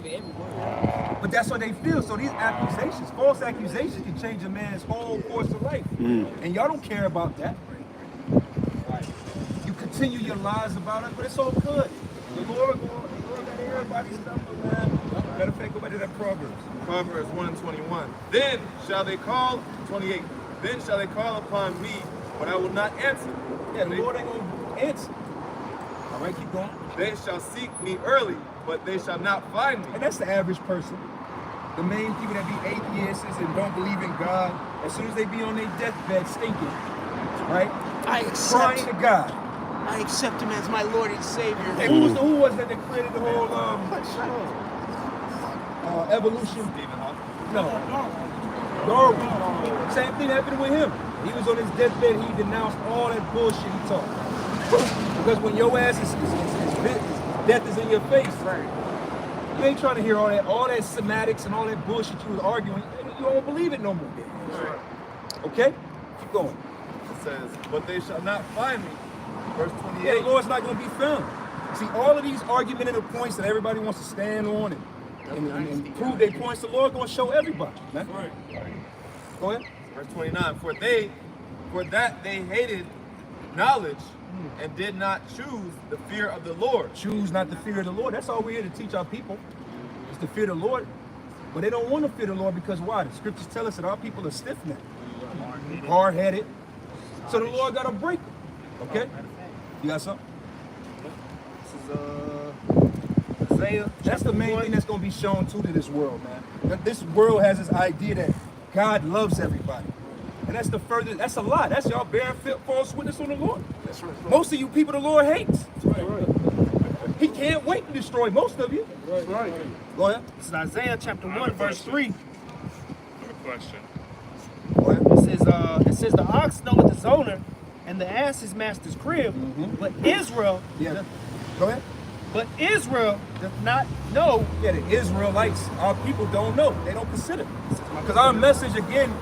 But that's what they feel. So these accusations, false accusations, can change a man's whole course of life. And y'all don't care about that. You continue your lies about it, but it's all good. The Lord got everybody's number, man. Matter of fact, go back to that Proverbs. Proverbs 1:21. Then shall they call, 28. Then shall they call upon me, but I will not answer. Yeah, the Lord ain't gonna answer. All right, keep going. They shall seek me early, but they shall not find me. And that's the average person. The main people that be atheists and don't believe in God, as soon as they be on their deathbed stinking, right? Crying to God. I accept him as my Lord and Savior. Hey, who was that created the whole evolution? Stephen Hawking. No. Darwin. Same thing happened with him. He was on his deathbed, he denounced all that bullshit he taught. Because when your ass is death is in your face, right? You ain't trying to hear all that semantics and all that bullshit you was arguing. You don't believe it no more. Right. Okay? Keep going. It says, but they shall not find me. Verse 28. Yeah, the Lord's not going to be found. See, all of these argumentative points that everybody wants to stand on and prove their points, the Lord going to show everybody, man. Right. Go ahead. Verse 29. For that they hated knowledge and did not choose the fear of the Lord. Choose not the fear of the Lord. That's all we're here to teach our people, is to fear the Lord. But they don't want to fear the Lord because why? The scriptures tell us that our people are stiff-necked, hard-headed. So the Lord got to break them. Okay? You got something? This is Isaiah. That's the main thing that's going to be shown to this world, man. That this world has this idea that God loves everybody. And that's the further, that's a lie. That's y'all bearing false witness on the Lord. That's right. Most of you people the Lord hates. He can't wait to destroy most of you. That's right. Go ahead. This is Isaiah chapter I have 1, a verse question. 3. I have a question. Go ahead. It says the ox knoweth his owner, and the ass his master's crib. But Israel, Yeah. Go ahead. but Israel does not know. Yeah, the Israelites, our people don't know. They don't consider. Because our message, again,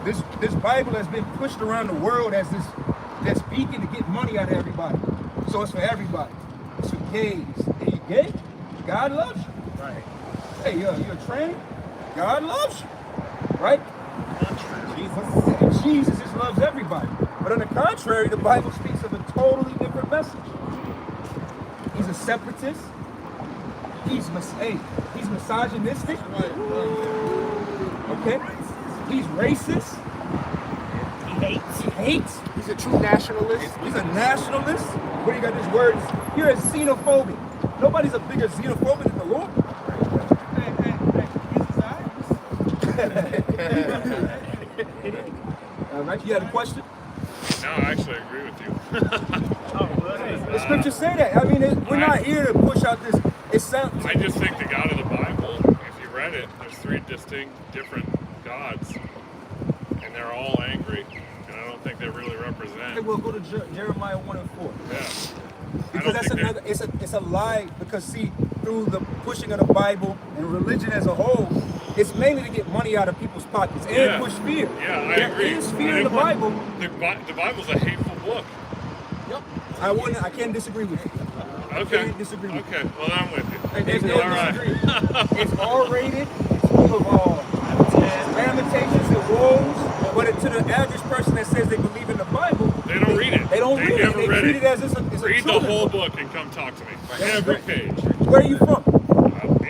this Bible has been pushed around the world as this beacon to get money out of everybody. So it's for everybody. It's for gays. Hey, you gay? God loves you. Right. Hey, you're a tranny? God loves you. Right? Jesus just loves everybody. But on the contrary, the Bible speaks of a totally different message. He's a separatist. He's misogynistic. Okay? He's racist. He hates. He's a true nationalist. He's a nationalist. What do you got this word? You're a xenophobic. Nobody's a bigger xenophobic than the Lord. All right, you had a question? No, I actually agree with you. The scriptures say that. I mean, we're not here to push out this. It sounds. I just think the God of the Bible, if you read it, there's three distinct, different gods, and they're all angry, and I don't think they really represent. Okay, we'll go to Jeremiah 1:4. Yeah. Because that's another. It's a lie. Because see, through the pushing of the Bible and religion as a whole, it's mainly to get money out of people's pockets and push fear. Yeah, I There agree. is fear in the Bible. The Bible's a hateful book. Yep. I can't disagree with you. Okay. Can't disagree with you. Okay. Well, I'm with you. Hey, there's no All right. disagree. It's R-rated. It's full of lamentations and woes. But to the average person that says they believe in the Bible, They don't read it. They don't read it. Never They read treat it. it as it's a Read the children's whole book. book and come talk to me. That's Every right. page. Where are you from?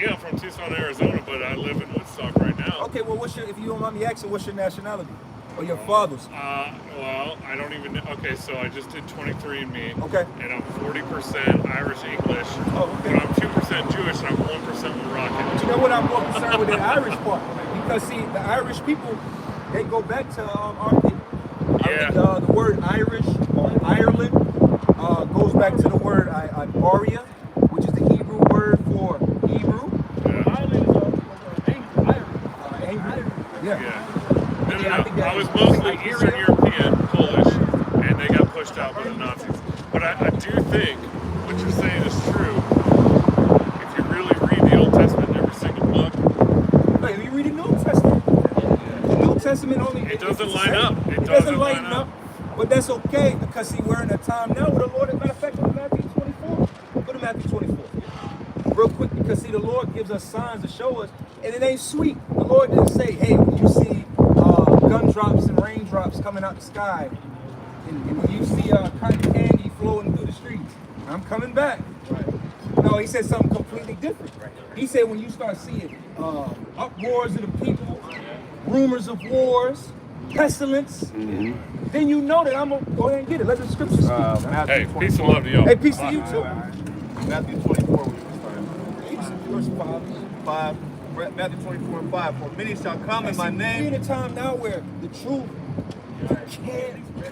Yeah, I'm from Tucson, Arizona, but I live in Woodstock right now. Okay, well, if you don't mind me asking, what's your nationality? Or your father's? Well, I don't even know. Okay, so I just did 23andMe. Okay. And I'm 40% Irish English. Oh, okay. But I'm 2% Jewish and I'm 1% Moroccan. But you know what? I'm more concerned with the Irish part. Because, see, the Irish people, they go back to our people. Yeah. The word Irish or Ireland goes back to the word Aria, which is the Hebrew word for Hebrew. Angry. Yeah. Yeah. No. I think that I was is mostly Iberia. Eastern European, Polish, and they got pushed out by the Nazis. But I do think what you're saying is true. If you really read the Old Testament, every single book, Hey, you reading the New Testament? The New Testament only It doesn't it's the line same. up. It It doesn't doesn't line line up. up. But that's okay because see, we're in a time now where the Lord, as a matter of fact, go to Matthew 24. Go to Matthew 24. Real quick, because see, the Lord gives us signs to show us, and it ain't sweet. The Lord didn't say, hey, when you see gumdrops and raindrops coming out the sky, and when you see cotton candy flowing through the streets, I'm coming back. No, he said something completely different. He said when you start seeing uproars of the people, rumors of wars, pestilence, then you know that I'm going to go ahead and get it. Let the scriptures speak. hey, peace and love to y'all. Hey, peace to you too. Matthew 24, we can start. Verse 5. Matthew 24 and 5. For many shall come in my We're name. in a time now where the truth,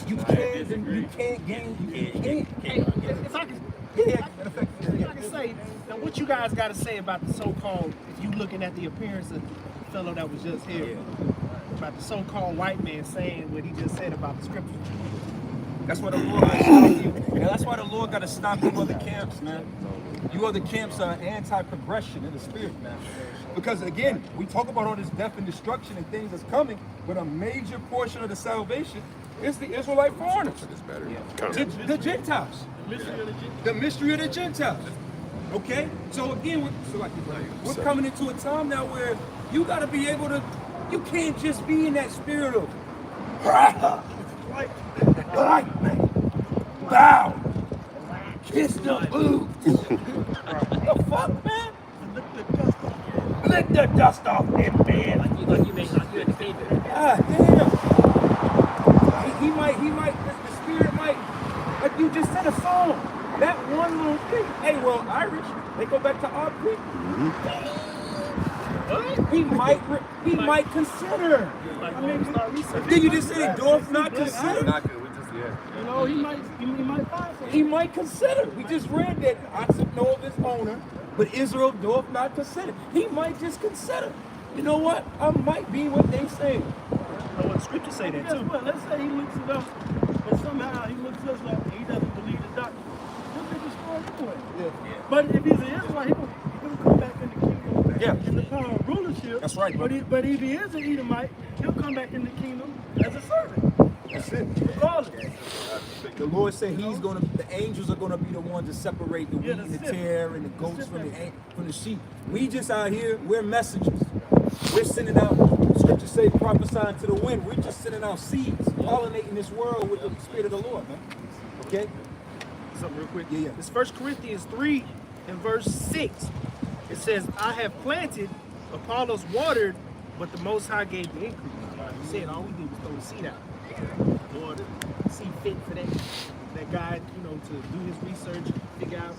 you can't gain. If I can say, now what you guys got to say about the so-called, if you looking at the appearance of the fellow that was just here, about the so-called white man saying what he just said about the scripture. That's why the Lord got to stop you. And that's why the Lord got to stop you other camps, man. You other camps are anti-progression in the spirit, man. Because again, we talk about all this death and destruction and things that's coming, but a major portion of the salvation is the Israelite foreigners. The Gentiles. The mystery of the Gentiles. Okay? So again, we're coming into a time now where you got to be able to, you can't just be in that spirit of white man, bow, kiss the boot. The fuck, man? Lick the dust off him, man. Like you made not good favorite. God damn. He might, the spirit might, like you just said a song. That one little thing. Hey, well, Irish, they go back to our people. He might consider. I mean, Did you just say doth not consider? Not good. We just you know, he might find something. He might consider. We just read that Isaac know of his owner, but Israel doth not consider. He might just consider. You know what? I might be what they say. You know what scriptures say that Guess too. what? Let's say he looks it up, but somehow he looks us up and he doesn't believe the doctrine. He'll be destroyed anyway. But if he's an Israelite, he'll come back in the kingdom. Yeah. In the power of rulership. That's right, But if he is an Edomite, he'll come back in the kingdom as a servant. That's it. Regardless. The Lord said the angels are gonna be the ones to separate the wheat and the tare and the goats from the sheep. We just out here, we're messengers. We're sending out, scriptures say prophesying to the wind. We're just sending out seeds, pollinating this world with the Spirit of the Lord, man. Okay? Something real quick. Yeah. This 1 Corinthians 3 and verse 6. It says, I have planted, Apollos watered, but the Most High gave the increase. He said all we did was throw the seed out. Lord, see fit for that guy, you know, to do his research, figure out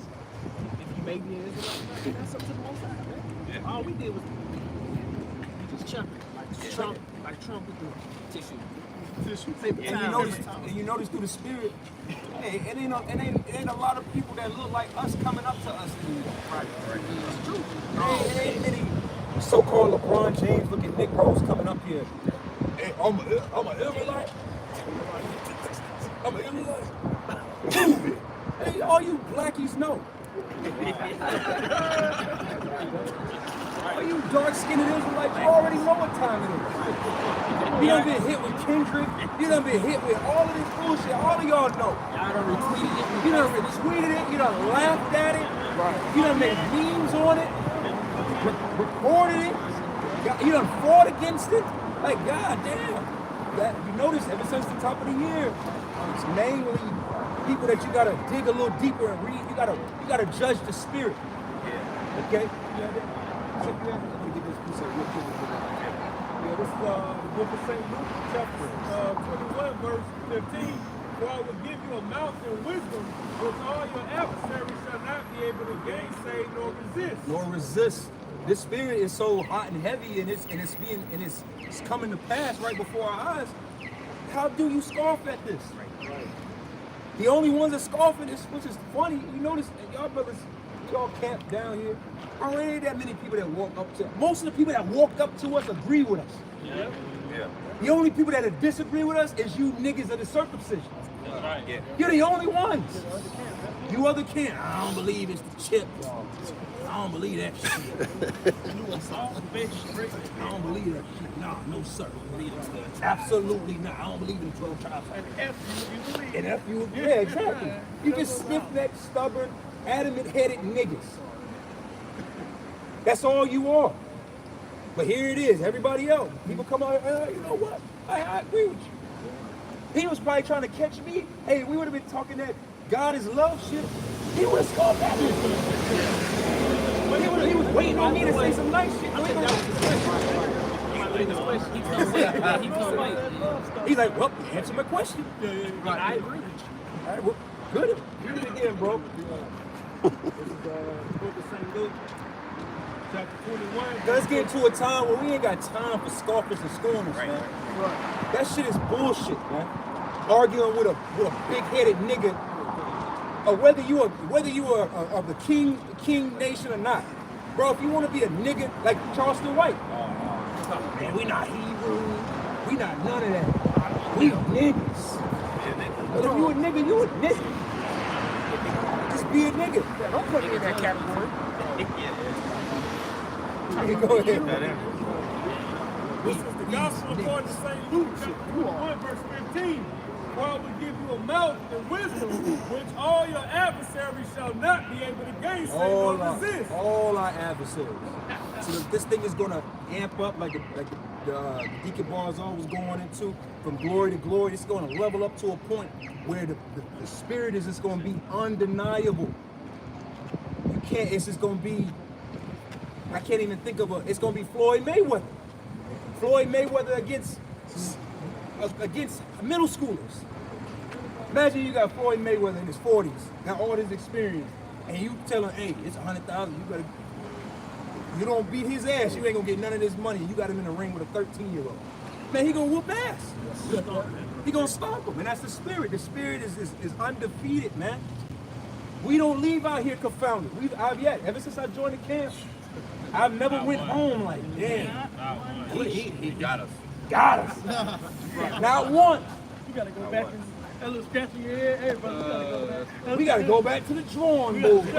if he may be an Israelite. That's up to the Most High, man. Yeah. All we did was we just chucked it, like Trump with the tissue. And you notice through the Spirit, hey, it ain't a lot of people that look like us coming up to us anymore. Right. It's true. It ain't many so-called LeBron James looking Negroes coming up here. Hey, I'm an Israelite. I'm an Israelite. Hey, all you blackies know. All you dark-skinned Israelites, you already know what time it is. You done been hit with Kendrick. You done been hit with all of this bullshit. All of y'all know. Y'all done retweeted it. You done retweeted it. You done laughed at it. You done made memes on it. Recorded it. You done fought against it. Like, God damn. You notice ever since the top of the year, it's mainly people that you gotta dig a little deeper and read. You gotta judge the spirit. Okay? Check it out. Let me get this piece of real quick. Yeah, this is the book of St. Luke, chapter 21, verse 15. For I will give you a mouth and wisdom, which all your adversaries shall not be able to gainsay nor resist. Nor resist. This spirit is so hot and heavy, and it's coming to pass right before our eyes. How do you scoff at this? The only ones that scoff at this, which is funny, you notice, y'all brothers, y'all camp down here. There ain't that many people that walk up to. Most of the people that walk up to us agree with us. Yeah. The only people that disagree with us is you niggas of the circumcision. Right. Yeah. You're the only ones. You other can't. I don't believe it's the chip, y'all. I don't believe that shit. I don't believe that shit. Nah, no sir. Absolutely not. I don't believe in 12 tribes. And F you, yeah, exactly. You just stiff-necked, stubborn, adamant-headed niggas. That's all you are. But here it is. Everybody else. People come out, you know what? I agree with you. He was probably trying to catch me. Hey, we would have been talking that God is love shit. He would have scoffed at me. But he was waiting on me to say some nice shit. He's like, well, answer my question. I agree. All right, well, good. Read it again, bro. This is book of St. Luke, chapter 21. Let's get into a time where we ain't got time for scoffers and scorners, man. That shit is bullshit, man. Arguing with a big-headed nigga, or whether you are of the king nation or not, bro. If you want to be a nigga like Charleston White, man, we not Hebrew, we not none of that. We niggas. But if you a nigga, you a nigga. Just be a nigga. Don't put me in that category. Go ahead. This is the gospel according to St. Luke, chapter 21, verse 15. For I will give you a mouth and wisdom, which all your adversaries shall not be able to gainsay nor resist. All our adversaries. So this thing is going to amp up like the Deacon Barzal was going into, from glory to glory. It's going to level up to a point where the spirit is just going to be undeniable. You can't, it's just going to be, I can't even think of it's going to be Floyd Mayweather. Floyd Mayweather against middle schoolers. Imagine you got Floyd Mayweather in his 40s, got all this experience, and you tell him, hey, it's 100,000, you don't beat his ass, you ain't gonna get none of this money. You got him in the ring with a 13-year-old. Man, he gonna whoop ass. He gonna stomp him, and that's the spirit. The spirit is undefeated, man. We don't leave out here confounded. Ever since I joined the camp, I've never went home like, damn. He got us. Got us. Not one. You gotta go back and that little scratch in your head. Hey, brother, We gotta go back to the drawing board. We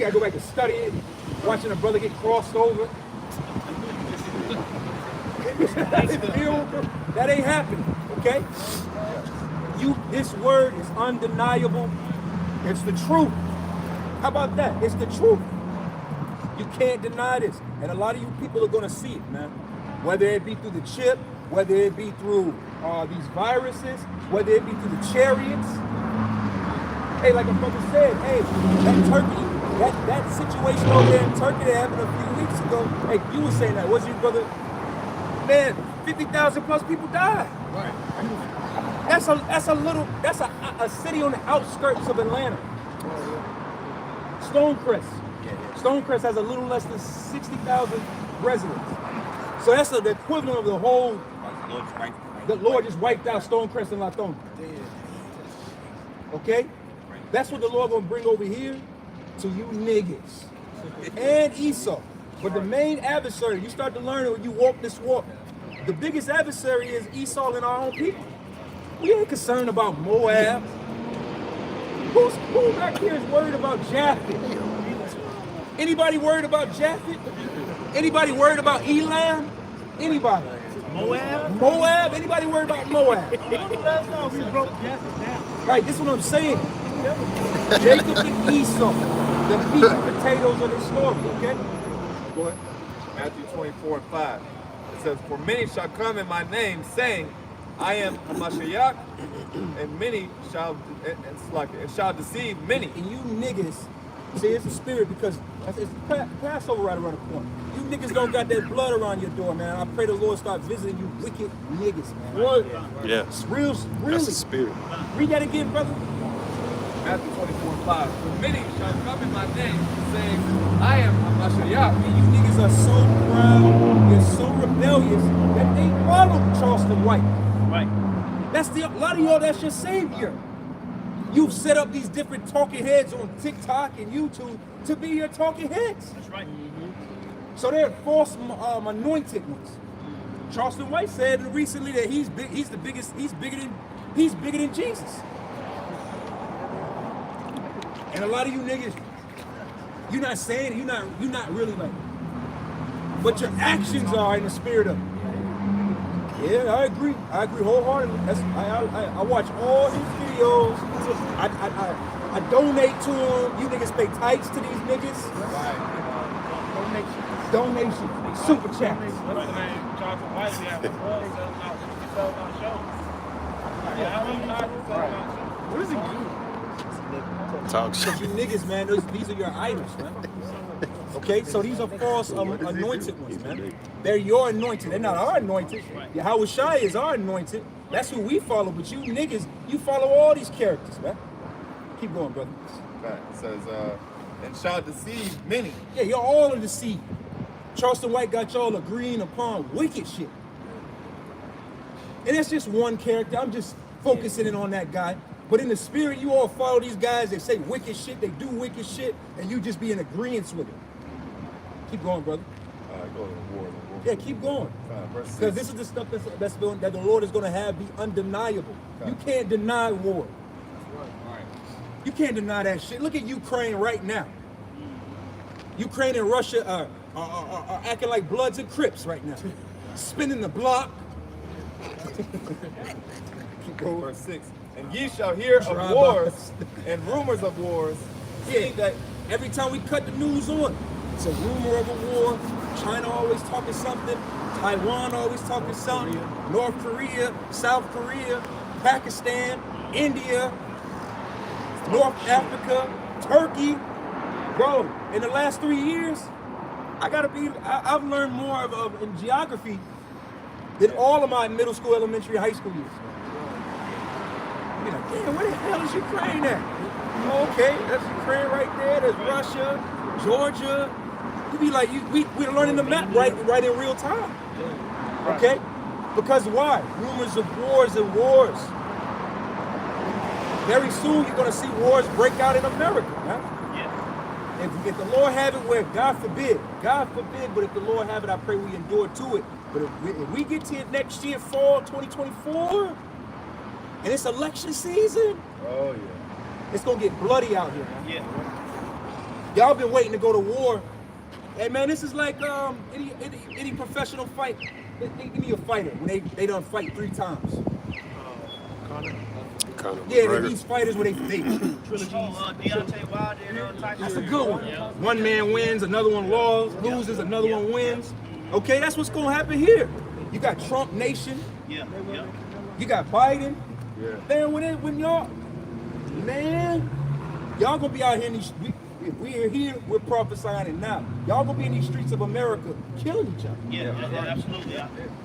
gotta go back and study it. Watching a brother get crossed over. That ain't happening, okay? This word is undeniable. It's the truth. How about that? It's the truth. You can't deny this. And a lot of you people are gonna see it, man. Whether it be through the chip, whether it be through these viruses, whether it be through the chariots. Hey, like a brother said, hey, that Turkey, that situation over there in Turkey that happened a few weeks ago. Hey, you were saying that, wasn't you, brother? Man, 50,000 plus people died. Right. That's a city on the outskirts of Atlanta. Stonecrest. Stonecrest has a little less than 60,000 residents. So that's the equivalent of the whole. The Lord just wiped out Stonecrest and Latona. Okay? That's what the Lord gonna bring over here to you niggas. And Esau. But the main adversary, you start to learn it when you walk this walk. The biggest adversary is Esau and our own people. We ain't concerned about Moab. Who back here is worried about Japheth? Anybody worried about Japheth? Anybody worried about Elam? Anybody? Moab? Anybody worried about Moab? last time we broke Japheth down. Right, this is what I'm saying. Jacob and Esau, the meat and potatoes of the story, okay? Go ahead. Matthew 24:5. It says, "For many shall come in my name, saying, I am Hamashiach, and many shall deceive many." And you niggas, see, it's a spirit because it's Passover right around the corner. You niggas don't got that blood around your door, man. I pray the Lord start visiting you wicked niggas, man. What? Yeah. It's real, really. That's the spirit. Read that again, brother. Matthew 24:5. "For many shall come in my name, saying, I am Hamashiach." And you niggas are so proud, you're so rebellious that they follow Charleston White. Right. A lot of y'all, that's your savior. You've set up these different talking heads on TikTok and YouTube to be your talking heads. That's right. So they're false anointed ones. Charleston White said recently that he's bigger than Jesus. And a lot of you niggas, you're not saying, you're not really like, but your actions are in the spirit of it. Yeah, I agree wholeheartedly. I watch all his videos. I donate to him. You niggas pay tithes to these niggas. Donation. Super chat. What's the name? Charleston White. We have selling our shows. Yeah, I don't know. What is it? Talk shit. Because you niggas, man, these are your idols, man. Okay, so these are false anointed ones, man. They're your anointed. They're not our anointed. Yahweh Shai is our anointed. That's who we follow. But you niggas, you follow all these characters, man. Keep going, brother. Right. It says, and shall deceive many. Yeah, you're all in the seed. Charleston White got y'all agreeing upon wicked shit. And that's just one character. I'm just focusing in on that guy. But in the spirit, you all follow these guys. They say wicked shit. They do wicked shit. And you just be in agreement with it. Keep going, brother. Go to the war. Yeah, keep going. Verse 6. Because this is the stuff that the Lord is going to have be undeniable. You can't deny war. You can't deny that shit. Look at Ukraine right now. Ukraine and Russia are acting like Bloods and Crips right now. Spinning the block. Keep going. Verse 6. "And ye shall hear of wars and rumors of wars." Yeah, that every time we cut the news on, it's a rumor of a war. China always talking something. Taiwan always talking something. North Korea, South Korea, Pakistan, India, North Africa, Turkey. Bro, in the last 3 years, I've learned more in geography than all of my middle school, elementary, high school years. You're like, damn, where the hell is Ukraine at? Okay, that's Ukraine right there. There's Russia, Georgia, You be like, we're learning the map right in real time. Okay? Because why? Rumors of wars and wars. Very soon you're gonna see wars break out in America, man. Yeah. If the Lord have it where, God forbid, but if the Lord have it, I pray we endure to it. But if we get to it next year, fall 2024, and it's election season, Oh yeah. it's gonna get bloody out here, man. Yeah. Y'all been waiting to go to war. Hey man, this is like any professional fight. Give me a fighter when they done fight 3 times. Conor Yeah, McGregor. these fighters where they trilogies. Deontay Wilder and Tyson. That's a good one. One man wins, another one loses, another one wins. Okay, that's what's gonna happen here. You got Trump Nation. Yeah. Yeah. You got Biden. Yeah. Man, when y'all gonna be out here in these. If we are here, we're prophesying it now. Y'all gonna be in these streets of America killing each other. Yeah, absolutely.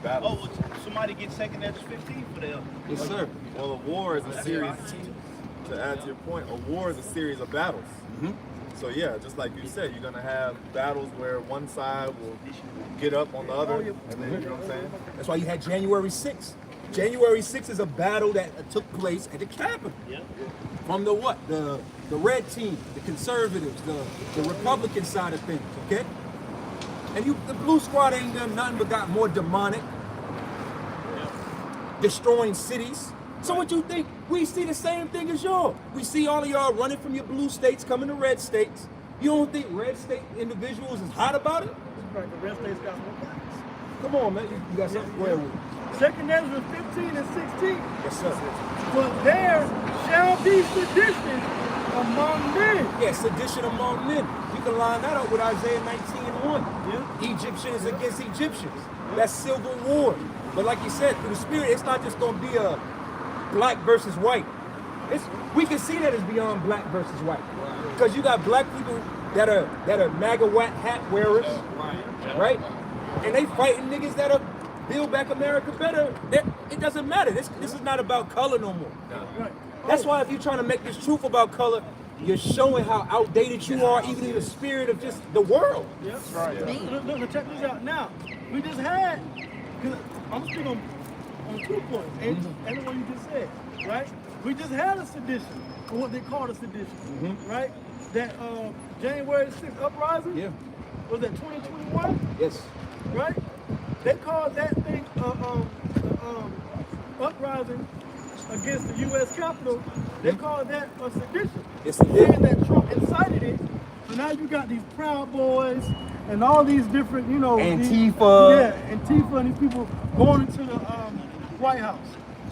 Battles. Oh, somebody get second at 15 for them. Yes, sir. Well, a war is a series. To add to your point, a war is a series of battles. So yeah, just like you said, you're gonna have battles where one side will get up on the other, and then you know what I'm saying. That's why you had January 6th. January 6th is a battle that took place at the Capitol. Yeah. From the what? The red team, the conservatives, the Republican side of things, okay? And the blue squad ain't done nothing but got more demonic, destroying cities. So what you think? We see the same thing as y'all. We see all of y'all running from your blue states, coming to red states. You don't think red state individuals is hot about it? Right, the red states got more blacks. Come on, man. You got something to square with. Second Ezra 15 and 16. Yes, sir. But there shall be sedition among men. Yeah, sedition among men. You can line that up with Isaiah 19 and 1. Yeah. Egyptians against Egyptians. That's civil war. But like you said, through the spirit, it's not just going to be a black versus white. We can see that it's beyond black versus white. Because you got black people that are MAGA hat wearers, right? And they fighting niggas that are build back America better. It doesn't matter. This is not about color no more. Right. That's why if you're trying to make this truth about color, you're showing how outdated you are, even in the spirit of just the world. Yep. Right. Look, check this out. Now, we just had, I'm speaking on 2 points, and what you just said, right? We just had a sedition, or what they call a sedition, right? That January 6th uprising, was that 2021? Yes. Right? They called that thing uprising against the U.S. Capitol. They called that a sedition. It's a saying that Trump incited it. So now you got these Proud Boys and all these different, Antifa. Antifa and these people going into the White House.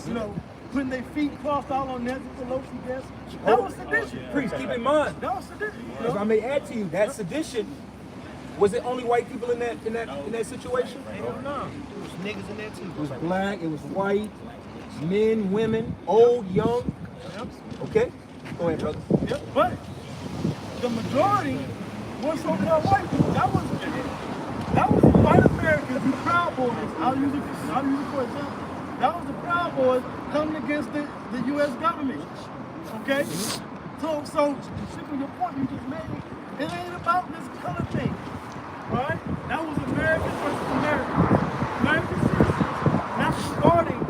You know, putting their feet crossed out on Nancy Pelosi desk. That was sedition. Priest, keep in mind. That was sedition. If I may add to you, that sedition, was it only white people in that situation? No. There was niggas in there too. It was black, it was white, men, women, old, young. Okay? Go ahead, brother. Yep. But the majority was so-called white people. That was white Americans, the Proud Boys. I'll use it for example. That was the Proud Boys coming against the U.S. government. Okay? So simply your point you just made, it ain't about this color thing. Right? That was Americans versus Americans. American citizens, not regarding,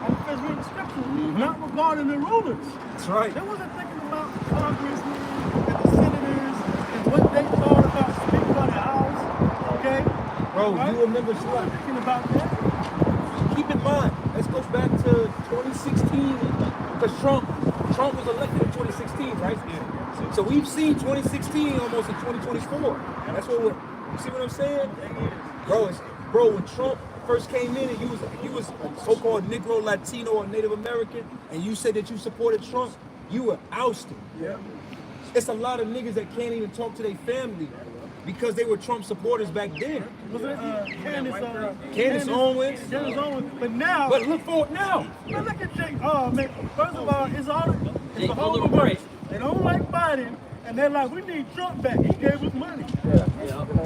I'm just reading the scripture, not regarding the rulers. That's right. They wasn't thinking about congressmen and the senators and what they thought about speaking on the house. Okay? Bro, right? you remember They wasn't thinking about that. Keep in mind, let's go back to 2016, because Trump was elected in 2016, right? Yeah. So we've seen 2016 almost in 2024. That's what you see what I'm saying? Bro, when Trump first came in and you was a so-called Negro, Latino, or Native American, and you said that you supported Trump, you were ousted. Yeah. It's a lot of niggas that can't even talk to their family because they were Trump supporters back then. Was it Candace Owens. Candace Owens. But now. But look for it now. But look at Jake. Oh man. First of all, it's the whole little break. They don't like Biden, and they're like, we need Trump back. He gave us money.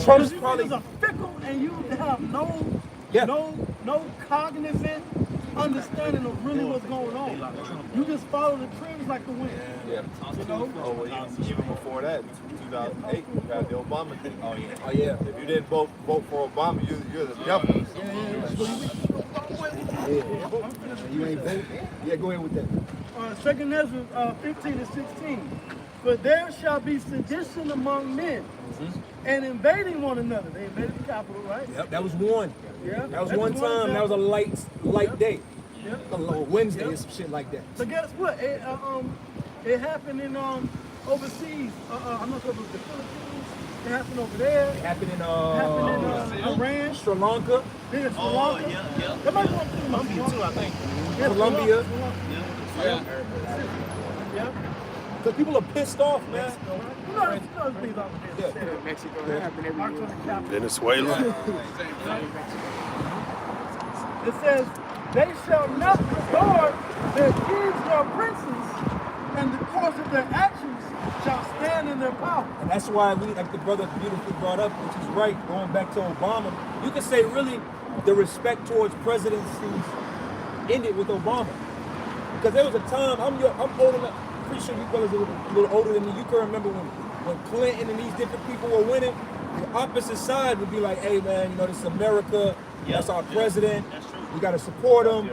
Trump's You probably are fickle, and you have no cognizant understanding of really what's going on. You just follow the trends like the wind. Yeah. You know? Oh, well, even before that, 2008, you had the Obama thing. Oh yeah. If you didn't vote for Obama, you're the devil. You ain't vote? Yeah, go ahead with that. 2nd Ezra 15 and 16. But there shall be sedition among men and invading one another. They invaded the capital, right? Yep, that was one. Yeah. That was one time. That was a light day. Yeah. A Wednesday or some shit like that. So guess what? It happened in overseas. I'm not sure if it was the Philippines. It happened over there. It happened in Iran. Sri Lanka. Then Sri Lanka. yeah. That might be one thing. Colombia too, I think. Yeah, Colombia. Yeah. Because people are pissed off, man. Mexico happened every year. Venezuela. It says, they shall not regard their kings nor princes, and the course of their actions shall stand in their power. And that's why we, like the brother beautifully brought up, which is right, going back to Obama, you can say really the respect towards presidencies ended with Obama. Because there was a time, I'm old enough, pretty sure you brothers are a little older than me, you can remember when Clinton and these different people were winning, the opposite side would be like, hey man, you know, this is America, that's our president, we gotta support him,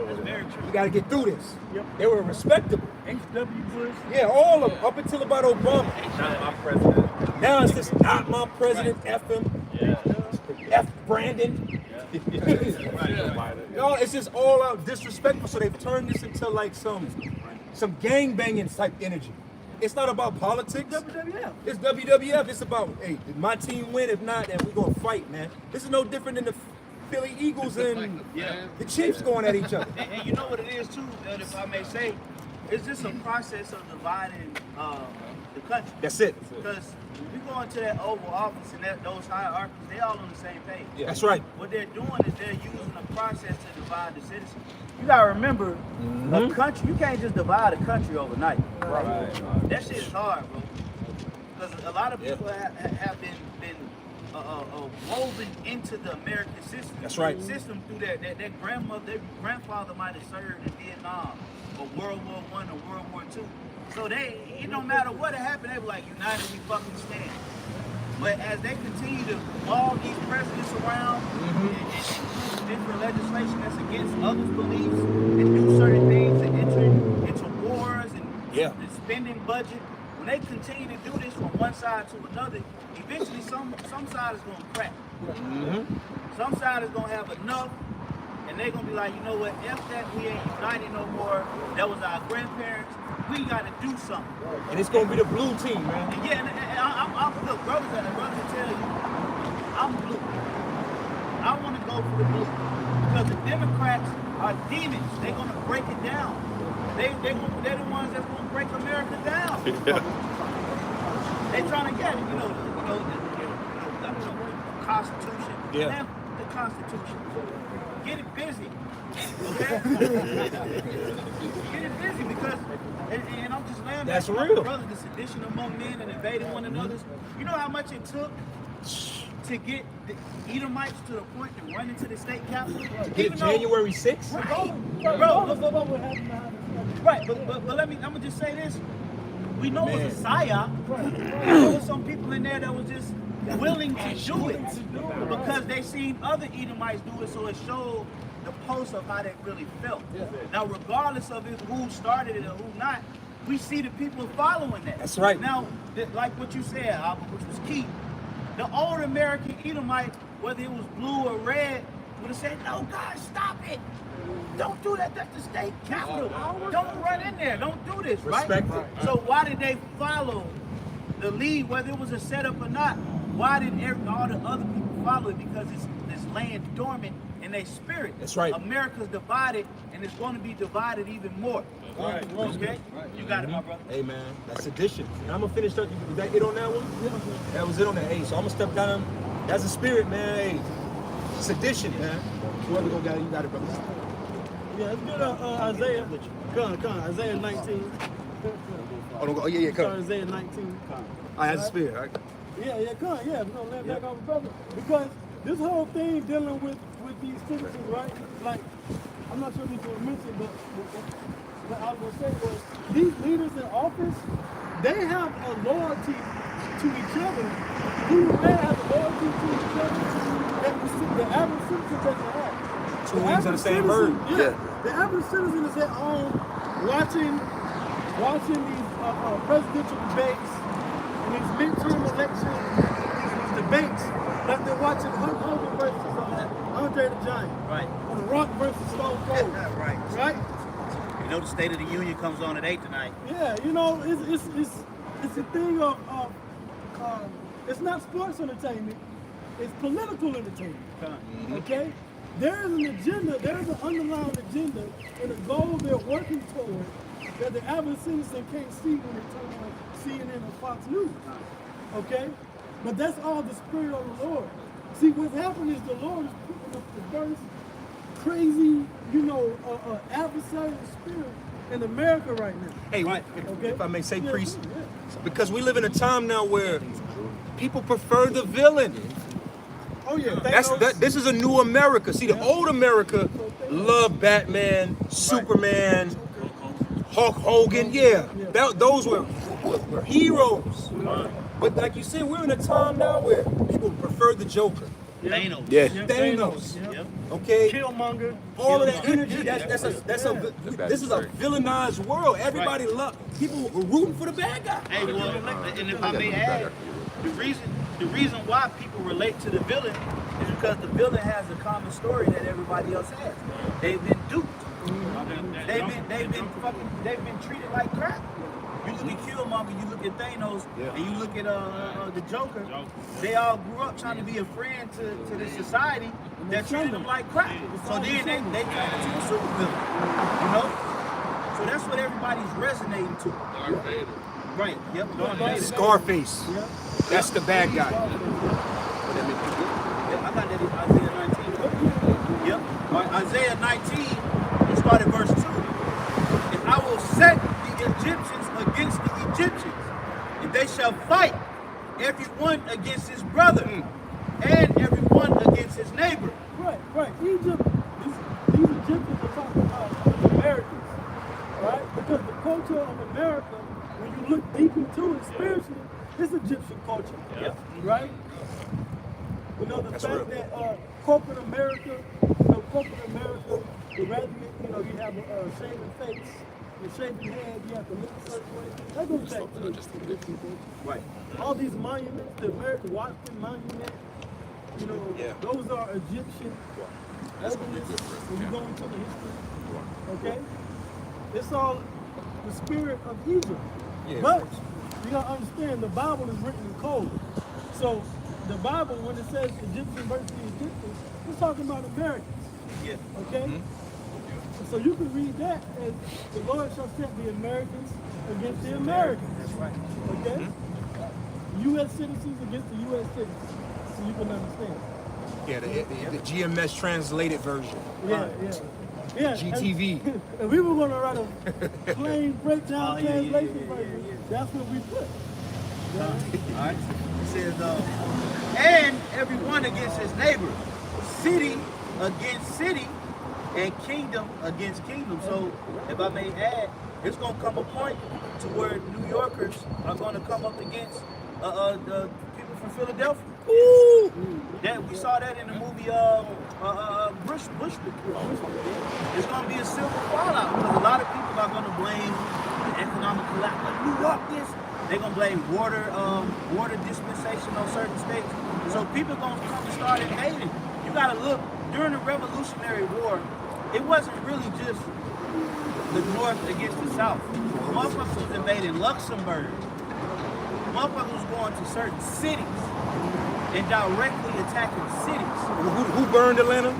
we gotta get through this. They were respectable. H.W. Bush. Yeah, all of them, up until about Obama. Not my president. Now it's just not my president, F him, F Brandon. No, it's just all out disrespectful. So they've turned this into like some gang banging type energy. It's not about politics. WWF. It's WWF. It's about, hey, did my team win? If not, then we're gonna fight, man. This is no different than the Philly Eagles and the Chiefs going at each other. And you know what it is too, if I may say, it's just a process of dividing the country. That's it. Because if you go into that Oval Office and those hierarchies, they all on the same page. Yeah. That's right. What they're doing is they're using a process to divide the citizens. You gotta remember, a country, you can't just divide a country overnight. Right. That shit is hard, bro. Because a lot of people have been woven into the American system. That's right. System through their grandfather might have served in Vietnam or World War I or World War II. So it don't matter what happened, they were like, united we fucking stand. But as they continue to log these presidents around and different legislation that's against others' beliefs and do certain things and enter into wars and the spending budget, when they continue to do this from one side to another, eventually some side is going to crack. Some side is going to have enough, and they're going to be like, you know what, F that, we ain't united no more. That was our grandparents. We got to do something. And it's going to be the blue team, man. And yeah, and I'm look, brothers will tell you, I'm blue. I want to go for the blue. Because the Democrats are demons. They're going to break it down. They're the ones that's going to break America down. They're trying to get it, the Constitution. Yeah. The Constitution. Get it busy. Okay? Get it busy because, and I'm just laying That's back real. Brothers, the sedition among men and invading one another. You know how much it took to get the Edomites to the point to run into the state capitol? Get it January 6th? Right, but I'm gonna just say this. We know it was a psyop. There was some people in there that was just willing to do it because they seen other Edomites do it, so it showed the pulse of how they really felt. Now, regardless of who started it or who not, we see the people following that. That's right. Now, like what you said, Albert, which was key, the old American Edomite, whether it was blue or red, would have said, no, God, stop it. Don't do that. That's the state capital. Don't run in there. Don't do this, right? Respect it. So why did they follow the lead, whether it was a setup or not? Why did all the other people follow it? Because it's laying dormant in their spirit. That's right. America's divided, and it's going to be divided even more. Right. Okay? You got it, my brother. Hey man, that's sedition. And I'm gonna finish up. Is that it on that one? That was it on that. Hey, so I'm gonna step down. That's the spirit, man. Hey, sedition, man. Whoever gonna get it, you got it, brother. Yeah, let's get Isaiah. Come on, Isaiah 19. Oh yeah, come. Isaiah 19. I have the spirit. All right. Yeah, come on, yeah, we're gonna let back on the brother. Because this whole thing dealing with these citizens, right? Like, I'm not sure if you want to mention, but what I was going to say was these leaders in office, they have a loyalty to each other. Blue and red have a loyalty to each other that the average citizen doesn't have. Two wings on the same bird. Yeah. The average citizen is at home watching these presidential debates and these midterm elections, these debates, like they're watching Hulk Hogan versus Andre the Giant. Right. Or The Rock versus Stone Cold. Right. Right? You know the State of the Union comes on at 8 tonight. Yeah, you know, it's a thing of it's not sports entertainment, it's political entertainment. Okay? There is an agenda, there is an underlying agenda and a goal they're working toward that the average citizen can't see when they turn on CNN or Fox News. Okay? But that's all the Spirit of the Lord. See, what's happening is the Lord is putting up diverse, crazy, adversarial spirit in America right now. Hey, if I may say, priest, because we live in a time now where people prefer the villain. Oh yeah, This is a new America. See, the old America loved Batman, Superman, Hulk Hogan. Yeah, those were heroes. But like you said, we're in a time now where people prefer the Joker. Thanos. Yeah. Thanos. Yep. Okay. Killmonger. All of that energy. This is a villainized world. Everybody people were rooting for the bad guy. Hey, well, and if I may add, the reason why people relate to the villain is because the villain has a common story that everybody else has. They've been duped. They've been treated like crap. You look at Killmonger, you look at Thanos, and you look at the Joker. They all grew up trying to be a friend to the society that treated them like crap. So then they turn into a supervillain. You know? So that's what everybody's resonating to. Darth Vader. Right. Yep. Darth Vader. Scarface. That's the bad guy. Yep, I got that in Isaiah 19. Yep. All right, Isaiah 19, let's start at verse 2. And I will set the Egyptians against the Egyptians, and they shall fight, everyone against his brother, and everyone against his neighbor. Right. Egypt, these Egyptians are talking about Americans, right? Because the culture of America, when you look deep into it spiritually, it's Egyptian culture. Yep. Right? You know, the fact that corporate America, would rather you have a shaving face, a shaving head, you have to look a certain way. That goes back to the people. Right. All these monuments, the American Washington Monument, those are Egyptian obelisks when you go into the history. Okay? It's all the spirit of Egypt. Yeah. But you gotta understand the Bible is written in code. So the Bible, when it says Egyptian versus Egyptians, it's talking about Americans. Yeah. Okay? So you can read that as the Lord shall set the Americans against the Americans. That's right. Okay? U.S. citizens against the U.S. citizens. So you can understand. Yeah, the GMS translated version. Yeah. GTV. And we were going to write a plain breakdown translation version. That's what we put. All right. It says, and everyone against his neighbor, city against city, and kingdom against kingdom. So, if I may add, it's going to come a point to where New Yorkers are going to come up against the people from Philadelphia. Ooh! We saw that in the movie Bushwick. It's going to be a civil fallout because a lot of people are going to blame the economic collapse. Like New York this. They're going to blame water dispensation on certain states. So people are going to come and start invading. You got to look, during the Revolutionary War, it wasn't really just the North against the South. Motherfuckers was invading Luxembourg. Motherfuckers was going to certain cities and directly attacking cities. Who burned Atlanta?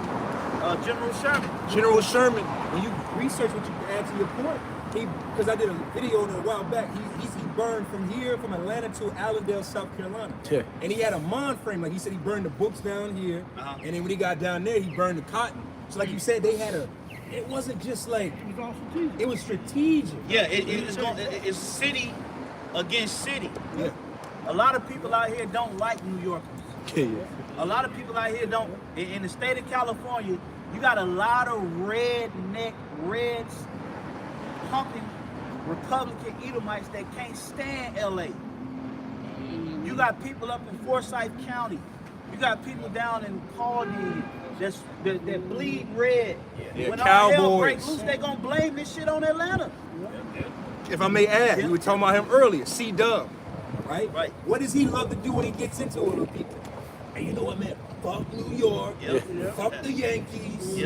General Sherman. General Sherman. When you research what you add to your point, because I did a video on it a while back, he burned from Atlanta to Allendale, South Carolina. Yeah. And he had a mind frame, like he said he burned the books down here, and then when he got down there, he burned the cotton. So like you said, it wasn't just like, it was strategic. Yeah, it's city against city. Yeah. A lot of people out here don't like New Yorkers. Yeah. A lot of people out here don't. In the state of California, you got a lot of reds, pumping Republican Edomites that can't stand LA. You got people up in Forsyth County. You got people down in Pawnee that bleed red. Yeah, When all hell Cowboys. breaks loose, they gonna blame this shit on Atlanta. If I may add, we were talking about him earlier, C-Dub, right? Right. What does he love to do when he gets into it with people? And you know what, man? Fuck New York. Fuck the Yankees. We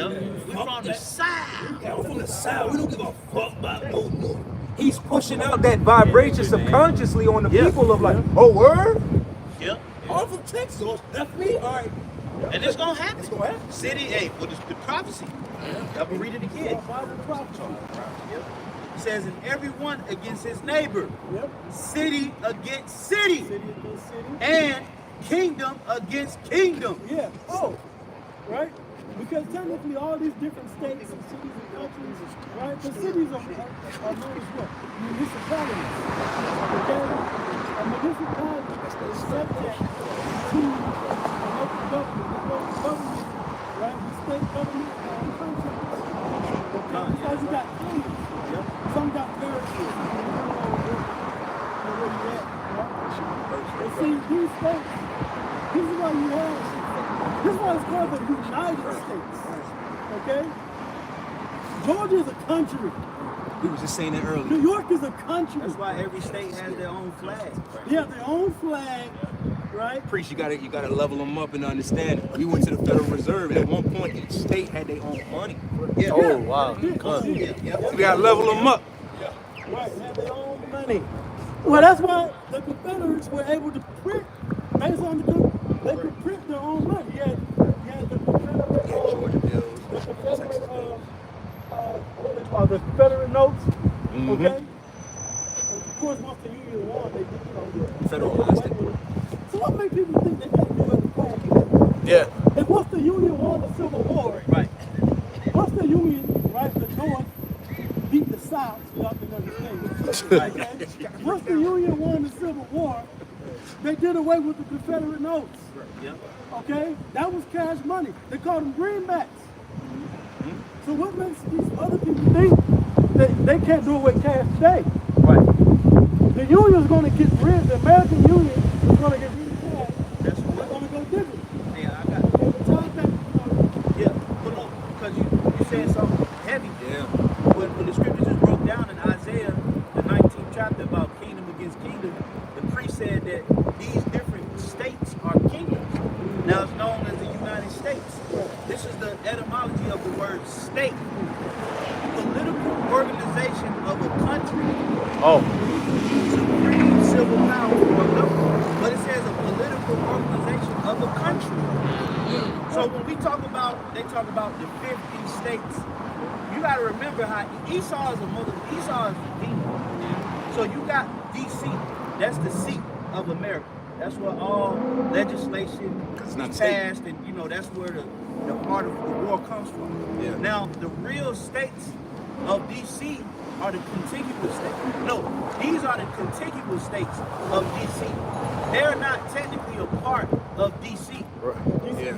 from the side. Yeah, I'm from the South. We don't give a fuck about no New. He's pushing out that vibration subconsciously on the people of like, oh, word? Yep. I'm from Texas. Oh, that's me. All right. And it's gonna happen. It's gonna happen. City, hey, what is the prophecy? I'm gonna read it again. It says, and everyone against his neighbor, city against city, and kingdom against kingdom. Yeah. Oh, right? Because technically all these different states and cities and countries, right? The cities are known as what? Municipalities. Okay? A municipality is subject to a local government. The local government, right? The state government and countries. Okay? Because you got counties. Some got parishes. You know where you at, right? And see, these states, this is why you have, this is why it's called the United States, okay? Georgia is a country. We was just saying that earlier. New York is a country. That's why every state has their own flag. They have their own flag, right? Priest, you gotta level them up and understand it. We went to the Federal Reserve, and at one point each state had their own money. Yeah. Oh, wow. We gotta level them up. Right, they have their own money. Well, that's why the Confederates were able to print, based on they could print their own money. You had the Confederate, the Confederate notes, okay? And of course, once the Union won, they did, Federalized it. So what made people think they can't do it before? Yeah. And once the Union won the Civil War, Right. once the Union, right, the North beat the South, y'all can understand. Okay? Once the Union won the Civil War, they did away with the Confederate notes. Yep. Okay? That was cash money. They called them greenbacks. So what makes these other people think that they can't do it with cash today? Right. The Union is going to get rid, the American Union is going to get rid of cash. That's They're what. going to go digital. Yeah, I got it. And the time that, Yeah. But look, because you said something heavy. Yeah. When the scripture just broke down in Isaiah, the 19th chapter about kingdom against kingdom, the priest said that these different states are kingdoms. Now it's known as the United States. This is the etymology of the word state. Political organization of a country. Supreme civil power or government. But it says a political organization of a country. So when we talk about, they talk about the 50 states. You got to remember how Esau is Esau is the demon. So you got DC. That's the seat of America. That's where all legislation is passed, and you know that's where the heart of the war comes from. Yeah. Now the real states of DC are the contiguous states. No, these are the contiguous states of DC. They're not technically a part of DC. Yeah.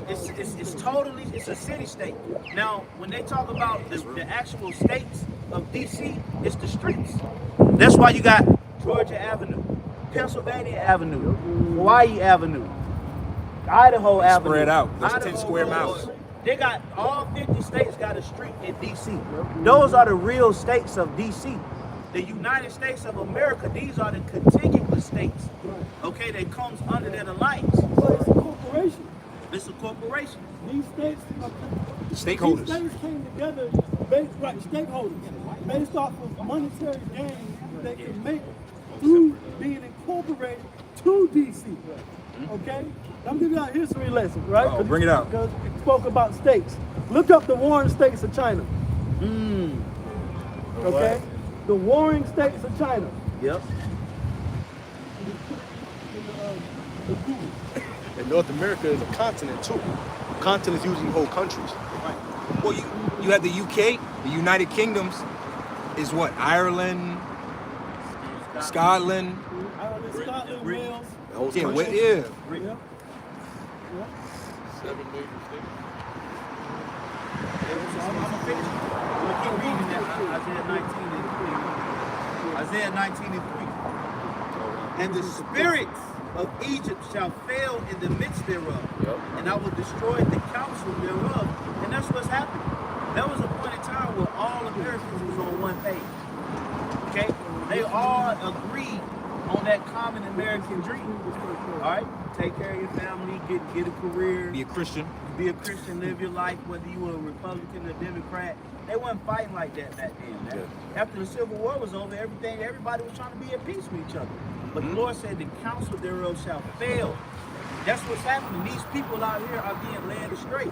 It's totally, it's a city state. Now, when they talk about the actual states of DC, it's the streets. That's why you got Georgia Avenue, Pennsylvania Avenue, Hawaii Avenue, Idaho Avenue. Spread out. There's Idaho, 10 square miles. They got, all 50 states got a street in DC. Those are the real states of DC. The United States of America, these are the contiguous states. Okay, that comes under that alliance. so it's a corporation. It's a corporation. These states, Stakeholders. These states came together, stakeholders, based off of monetary gain they can make through being incorporated to DC. Okay? I'm giving you a history lesson, right? Oh, bring it out. Because we spoke about states. Look up the warring states of China. Okay? The warring states of China. Yep. And North America is a continent too. Continents usually hold countries. Well, you have the UK, the United Kingdoms, is what? Ireland, Scotland. Scotland, Wales. The whole Yeah, country. yeah. Yeah. 7 major states. So I'm gonna finish. I'm gonna keep reading that Isaiah 19 and 3. And the spirits of Egypt shall fail in the midst thereof, and I will destroy the counsel thereof. And that's what's happening. There was a point in time where all Americans was on one page. Okay? They all agreed on that common American dream. Alright? Take care of your family, get a career. Be a Christian. Be a Christian, live your life, whether you were a Republican or Democrat. They wasn't fighting like that back then, man. After the Civil War was over, everybody was trying to be at peace with each other. But the Lord said the counsel thereof shall fail. That's what's happening. These people out here are being led astray.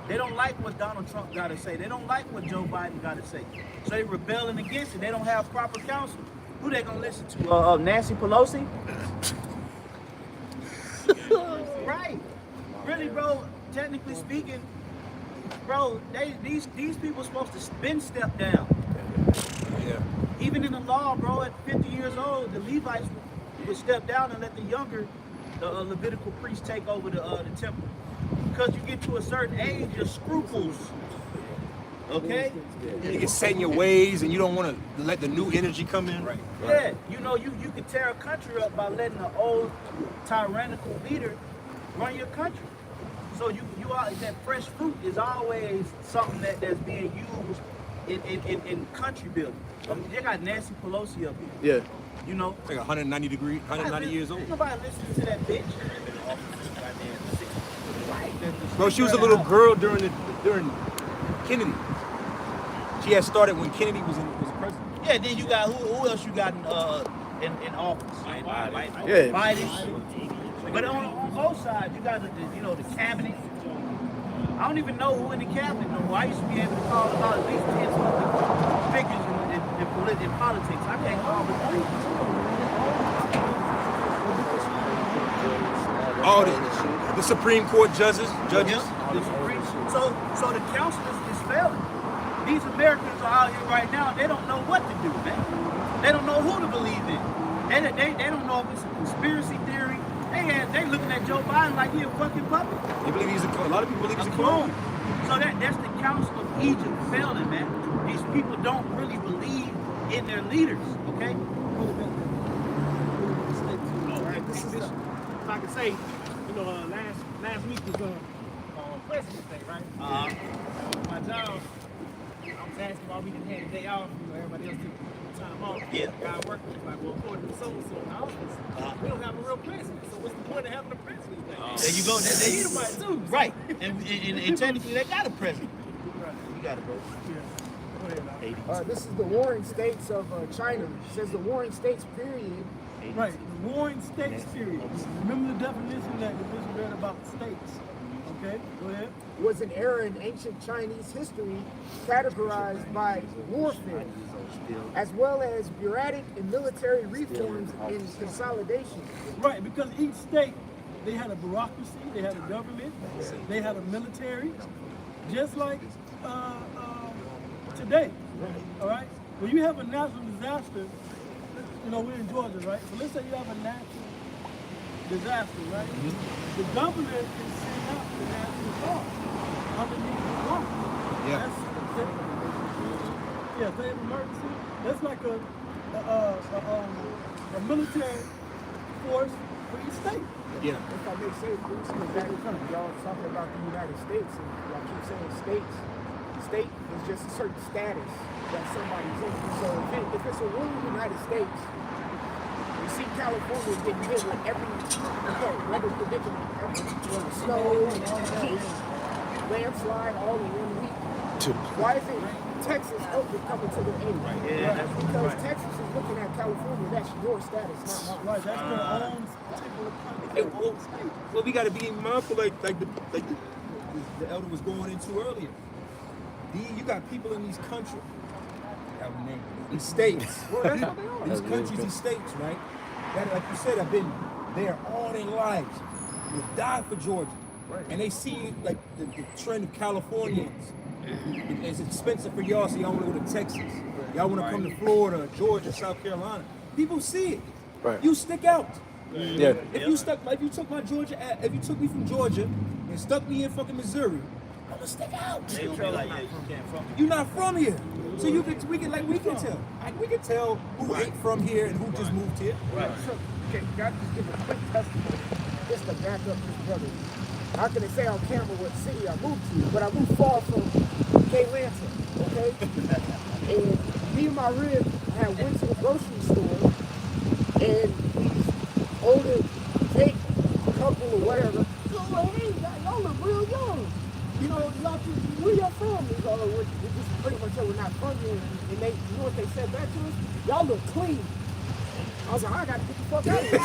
They don't like what Donald Trump got to say. They don't like what Joe Biden got to say. So they rebelling against it. They don't have proper counsel. Who they gonna listen to? Nancy Pelosi? Right. Really, bro, technically speaking, bro, these people supposed to been stepped down. Yeah. Even in the law, bro, at 50 years old, the Levites would step down and let the younger, the Levitical priests take over the temple. Because you get to a certain age, your scruples, okay? You get set in your ways and you don't want to let the new energy come in. Right. Yeah, you know, you could tear a country up by letting an old tyrannical leader run your country. So you are, that fresh fruit is always something that's being used in country building. I mean, they got Nancy Pelosi up here. Yeah. You know, Like 190 years old. Nobody listening to that bitch. Bro, she was a little girl during Kennedy. She had started when Kennedy was president. Yeah, then you got who else you got in office? Yeah. Biden. But on both sides, you got the cabinet. I don't even know who in the cabinet no more. I used to be able to call about at least 10 figures in politics. I can't call the 3. All the Supreme Court judges. Yeah, the Supreme. So the council is failing. These Americans are out here right now. They don't know what to do, man. They don't know who to believe in. They don't know if it's a conspiracy theory. They looking at Joe Biden like he a fucking puppet. They believe he's a lot of people believe he's a clone. So that's the council of Egypt failing, man. These people don't really believe in their leaders, okay? This is if I can say, last week was President's Day, right? My job, I was asking why we didn't have a day off. Everybody else took time off. Yeah. Guy working was like, well, according to so-and-so in the office, we don't have a real president. So what's the point of having a President's Day? There you go. They need somebody too. Right. And technically, they got a president. You got to go. This is the Warring States of China. It says the Warring States period. Right, the Warring States period. Remember the definition that the bishop read about states. Okay, go ahead. Was an era in ancient Chinese history categorized by warfare, as well as bureaucratic and military reforms and consolidation. Right, because each state, they had a bureaucracy, they had a government, they had a military, just like today. All right, when you have a natural disaster, we're in Georgia, right? So let's say you have a natural disaster, right? The government can send out the national guard underneath the law. Yeah. State of emergency. That's like a military force for each state. Yeah. If I may say, y'all talking about the United States, and y'all keep saying states. State is just a certain status that somebody's in. So if it's a ruling United States, you see California getting hit with every weather predicament, snow, heat, landslide, all in 1 week. Why is it Texas coming to the aid? Right. Yeah, that's because Texas is looking at California. That's your status, not mine. Right, that's their own particular country. Well, we got to be mindful, like the elder was going into earlier. You got people in these countries, these states, these countries, these states, right? That, like you said, have been there all their lives. They died for Georgia, right? And they see like the trend of Californians. It's expensive for y'all, so y'all want to go to Texas. Y'all want to come to Florida, Georgia, South Carolina. People see it. Right. You stick out. Yeah. If you took me from Georgia, and stuck me in fucking Missouri, I'm gonna stick out. They feel like, yeah, you can't from You're not from here, so we can tell. We can tell who ain't from here and who just moved here. Right. So, okay, God just give a quick testimony just to back up this brother. How can I say on camera what city I moved to? But I moved far from K-Lanta, okay? And me and my rib had went to the grocery store, and these older Jake couple or whatever, so like, hey, y'all look real young. You know, where y'all from? We go, we just pretty much said we're not from here. And they, you know what they said back to us? Y'all look clean. I was like, I gotta get the fuck out of here.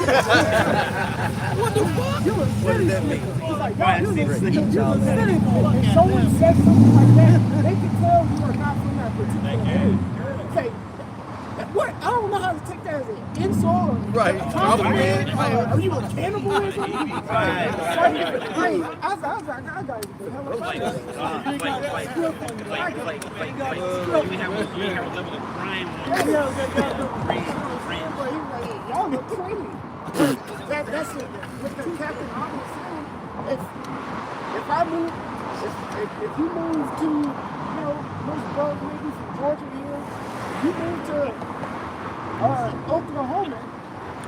What the fuck? You a city nigga. He's like, y'all, you a city nigga. If someone says something like that, they can tell you are not from that particular area. Say, what? I don't know how to take that as an insult or Right. compliment. Are you a cannibal or something? Right. I was like, I gotta get the hell out of y'all look clean. That's it. With the Captain Obvious saying, if I move, if you move to, you know, Lynchburg, maybe from Georgia here, you move to Oklahoma,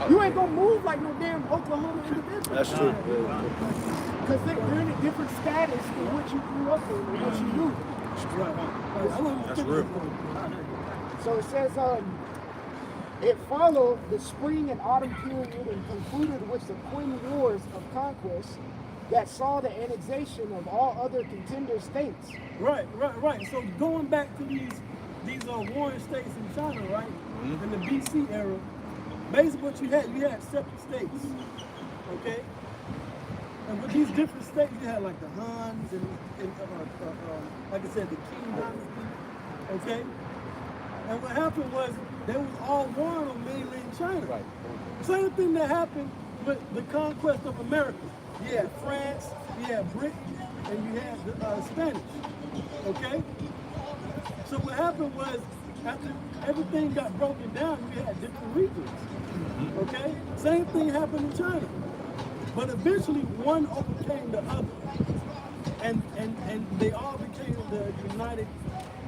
you ain't gonna move like no damn Oklahoma individual. That's true. Because they're in a different status than what you grew up in and what you knew. That's real. So it says, it followed the spring and autumn period and concluded with the Twin Wars of Conquest that saw the annexation of all other contender states. Right. So going back to these warring states in China, right? In the BC era, basically what you had separate states, okay? And with these different states, you had like the Huns and like I said, the Qing dynasty, okay? And what happened was they was all warring on mainland China. Right. Same thing that happened with the conquest of America. You had France, you had Britain, and you had the Spanish, okay? So what happened was, after everything got broken down, you had different regions, okay? Same thing happened in China. But eventually, one overcame the other. And they all became the United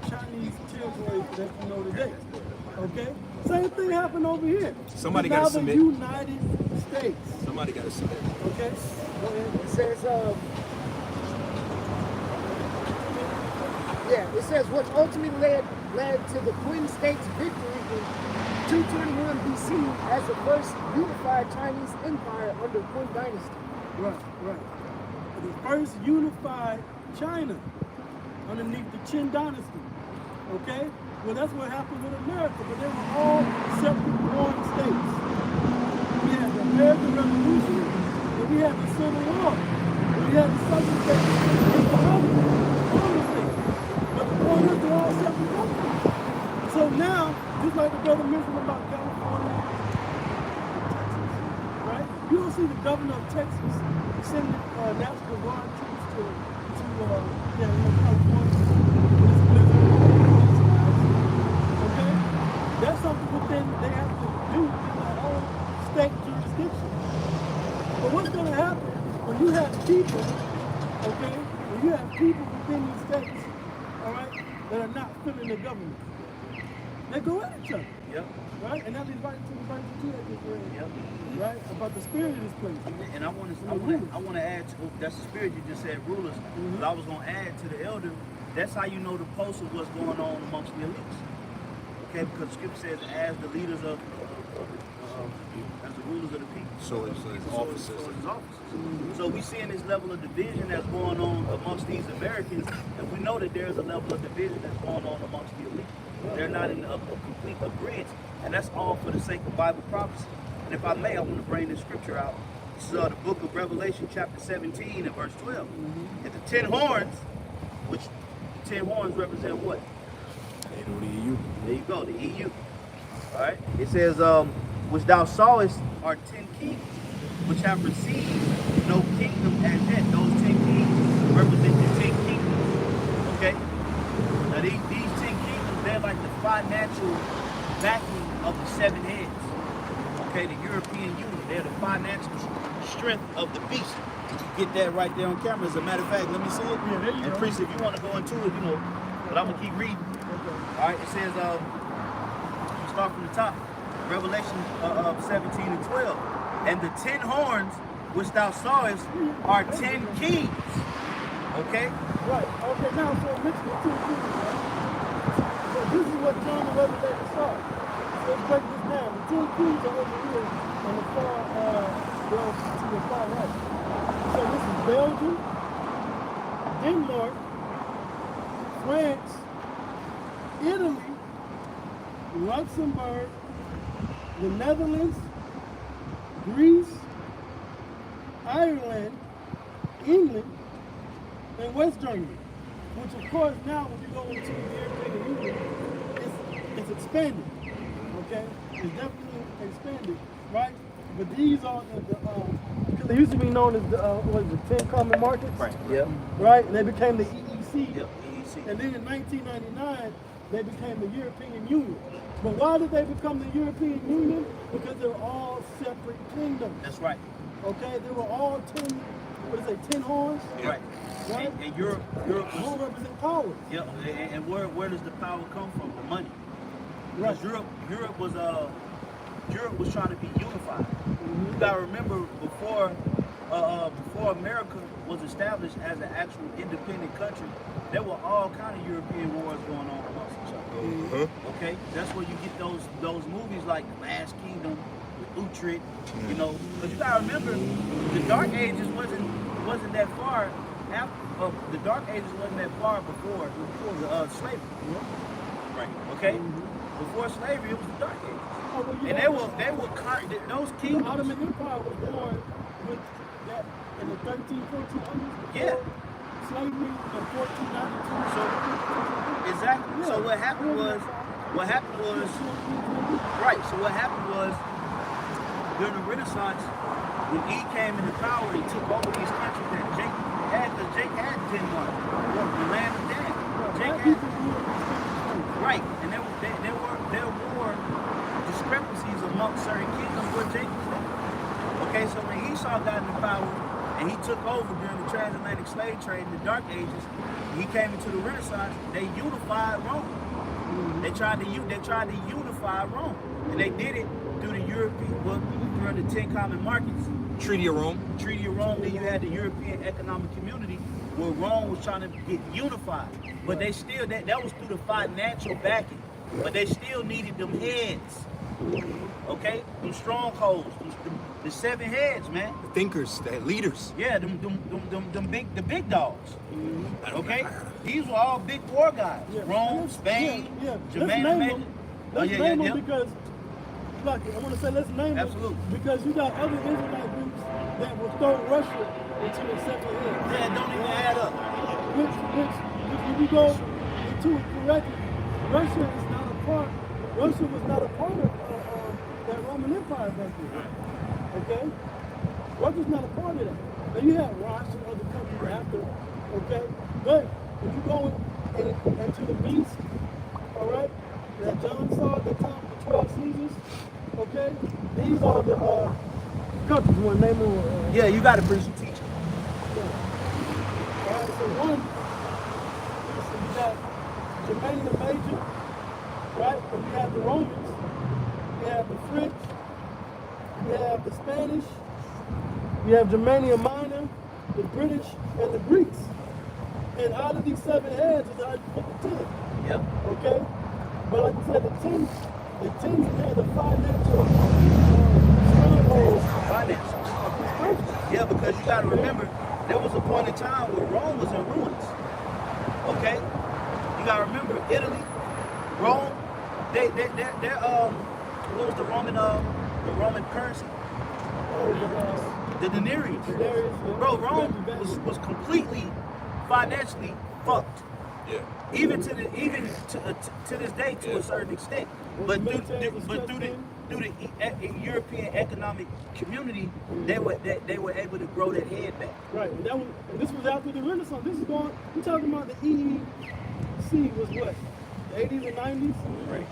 Chinese Territory that you know today, okay? Same thing happened over here. Somebody Now gotta the submit. United States, Somebody got to submit. okay? It says, it says what ultimately led to the Qin States' victory in 221 BC as the first unified Chinese empire under Qin dynasty. Right. The first unified China underneath the Qin dynasty, okay? Well, that's what happened with America, but they were all separate warring states. We had the American Revolution, and we had the Civil War. We had the Southern states, and the other states. But the point is, they're all separate countries. So now, just like the brother mentioned about California, right? You don't see the governor of Texas sending National Guard troops to California. Okay? That's something within they have to do in their own state jurisdiction. But what's going to happen when you have people, okay? When you have people within these states, all right, that are not filling the government, they go at each other. Yep. Right? And that leads right into the verse 2 that just read. Yep. Right? About the spirit of this place. And I want to add to that's the spirit you just said, rulers. But I was going to add to the elder. That's how you know the pulse of what's going on amongst the elites. Okay, because the scripture says, as the leaders of, as the rulers of the people. So it's officers. So we seeing this level of division that's going on amongst these Americans, and we know that there's a level of division that's going on amongst the elite. They're not in a complete agreement, and that's all for the sake of Bible prophecy. And if I may, I want to bring this scripture out. This is the book of Revelation, chapter 17 and verse 12. And the 10 horns, which the 10 horns represent what? They know the EU. There you go, the EU. All right. It says, which thou sawest are 10 kings, which have received no kingdom as yet. Those 10 kings represent the 10 kingdoms. Okay? Now these 10 kingdoms, they're like the financial backing of the 7 heads. Okay, the European Union, they're the financial strength of the beast. get that right there on camera. As a matter of fact, let me see it. Yeah, there you And go. Priest, if you want to go into it, you know, but I'm gonna keep reading. All right, it says, start from the top. Revelation 17 and 12. And the 10 horns which thou sawest are 10 kings. Okay? Right. Okay, now, so mention the 10 kings, right? So this is what John the Revelator saw. So let's break this down. The 10 kings are over here on the far, well, to the far right. So this is Belgium, Denmark, France, Italy, Luxembourg, the Netherlands, Greece, Ireland, England, and West Germany. Which of course now when you go into the European Union, it's expanded. Okay? It's definitely expanded, right? But these are because they used to be known as the what is it, 10 common markets? Right. Yep. Right? And they became the EEC. Yep. EEC. And then in 1999, they became the European Union. But why did they become the European Union? Because they were all separate kingdoms. That's right. Okay? They were all 10, what is it, 10 horns? Right. Right? And Europe All represent powers. yeah, and where does the power come from? The money. Right. Because Europe was trying to be unified. You gotta remember before America was established as an actual independent country, there were all kind of European wars going on amongst each other. Okay, that's where you get those movies like The Last Kingdom, with Utrecht, you know. But you gotta remember, the Dark Ages wasn't that far after. The Dark Ages wasn't that far before the slavery. Right. Okay. Before slavery, it was the Dark Ages. And those The kingdoms. Ottoman Empire was born with that in the 1400s. Yeah. Slavery in 1492. So exactly. Yeah. So what happened was right. So what happened was during the Renaissance, when he came into power, he took over these countries that Jake had. Because Jake had Denmark, the land of Dan. Jake had right, and there were discrepancies amongst certain kingdoms where Jake was there. Okay, so when Esau got into power and he took over during the transatlantic slave trade in the Dark Ages, he came into the Renaissance. They unified Rome. They tried to unify Rome, and they did it through the through the 10 common markets. Treaty of Rome. Treaty of Rome. Then you had the European Economic Community, where Rome was trying to get unified, but they still that was through the financial backing, but they still needed them heads. Okay, them strongholds, the 7 heads, man. The thinkers, the leaders. Yeah, the big dogs. Okay, these were all big war guys. Yeah. Rome, Spain, Yeah. Jermaine. Let's name them. Let's name them yeah. because, like, I want to say let's name Absolutely. them because you got other Israelite groups that will throw Russia into the 7 heads. Yeah, don't even add up. Which if you go into it correctly, Russia was not a part of that Roman Empire back then. Okay? Russia's not a part of that. Now you have Russia and other countries after, okay? But if you go into the beast, all right, that John saw at the top, the 12 Caesars, okay? These are the countries you want to name them. Yeah, you got to bring some teaching. All right, so one, so you got Germania the Major, right? But you have the Romans, you have the French, you have the Spanish, you have Germania Minor, the British, and the Greeks. And out of these 7 heads is how you put the 10. Yep. Okay? But like I said, the 10 had the financial strongholds. Finances. Yeah, because you got to remember, there was a point in time where Rome was in ruins. Okay? You got to remember, Italy, Rome, what was the Roman currency? The denarius. Bro, Rome was completely financially fucked. Yeah. Even to this day, to a certain extent. But through the European Economic Community, they were able to grow that head back. Right. And this was after the Renaissance. This is going. We're talking about the EEC was what? The 80s and 90s. Right.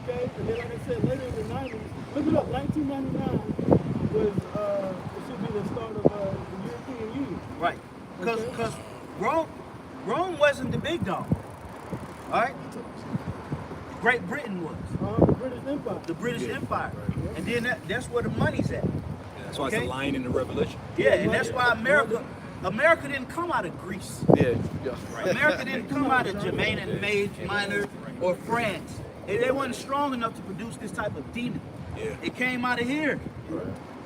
Okay. And then, like I said, later in the 90s. Look it up. 1999 was it should be the start of the European European Union. Right. Because Okay. Rome wasn't the big dog. All right? Great Britain was. The British Empire. The British Empire. And then that's where the money's at. That's why it's Okay? a line in the Revelation. Yeah, and that's why America didn't come out of Greece. Yeah. America didn't come out of Germany and Minor or France. They wasn't strong enough to produce this type of demon. Yeah. It came out of here.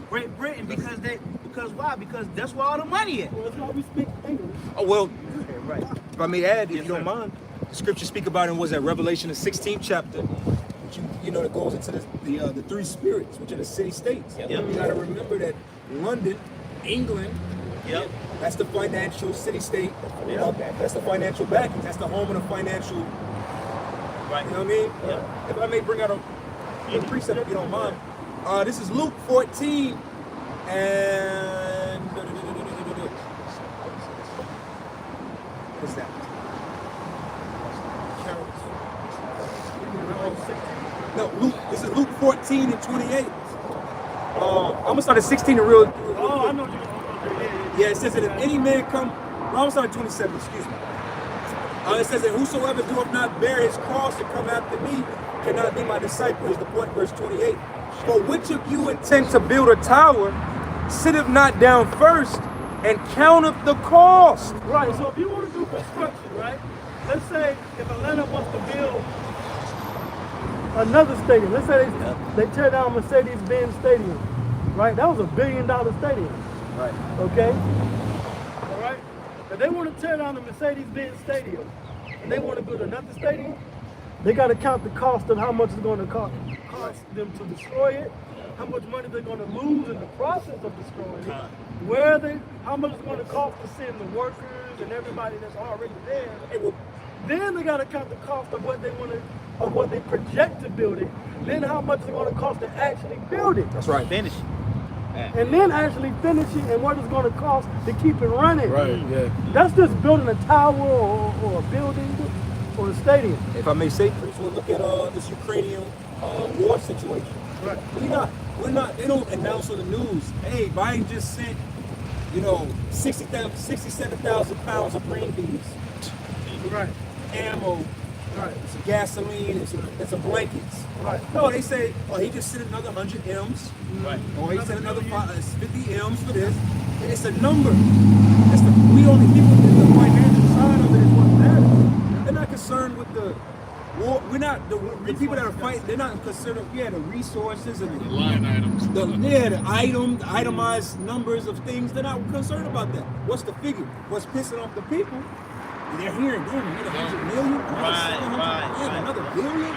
Great Britain, because why? Because that's where all the money is. Well, that's why we speak English. Oh, well, Right. if I may add, if Yes, you don't sir. mind, the scripture speak about it was that Revelation, the 16th chapter, which you know, that goes into the three spirits, which are the city states. Yep. You got to remember that London, England, Yep. that's the financial city state. That's the financial backing. That's the home of the financial. Right. You know what I mean? Yep. If I may bring out a precept, if you don't mind. This is Luke 14 and what is that? No, Luke. This is Luke 14 and 28. I'm gonna start at 16 and real. Oh, I know what you're Yeah, it says that if any man come, well, I'm gonna start at 27. Excuse me. It says that whosoever doeth not bear his cross and come after me cannot be my disciple. Is the point, verse 28. For which of you intend to build a tower, sitteth not down first and counteth the cost? Right, so if you want to do construction, right? Let's say if Atlanta wants to build another stadium. Let's say they tear down Mercedes-Benz Stadium, right? That was $1 billion stadium. Right. Okay? All right? If they want to tear down the Mercedes-Benz Stadium and they want to build another stadium, they got to count the cost of how much it's going to cost them to destroy it, how much money they're going to lose in the process of destroying it, how much it's going to cost to send the workers and everybody that's already there. Then they got to count the cost of what they project to build it. Then how much it's going to cost to actually build it. That's right. Finish. And then actually finish it and what it's going to cost to keep it running. Right, yeah. That's just building a tower or a building or a stadium. If I may say, we'll look at this Ukrainian war situation. Right. We're not, they don't announce on the news, hey, Biden just sent, 67,000 pounds of green beans. Right. Ammo, Right. some gasoline, and some blankets. Right. No, they say, oh, he just sent another 100 M's. Right. Or he sent another 50 M's for this. And it's a number. We only people in the financial side of it is what matters. They're not concerned with the war. We're not the people that are fighting. They're not concerned with the resources and The line items. the itemized numbers of things. They're not concerned about that. What's the figure? What's pissing off the people? They're hearing, damn, another 100 million, another Right, 700, right, damn, right. another billion.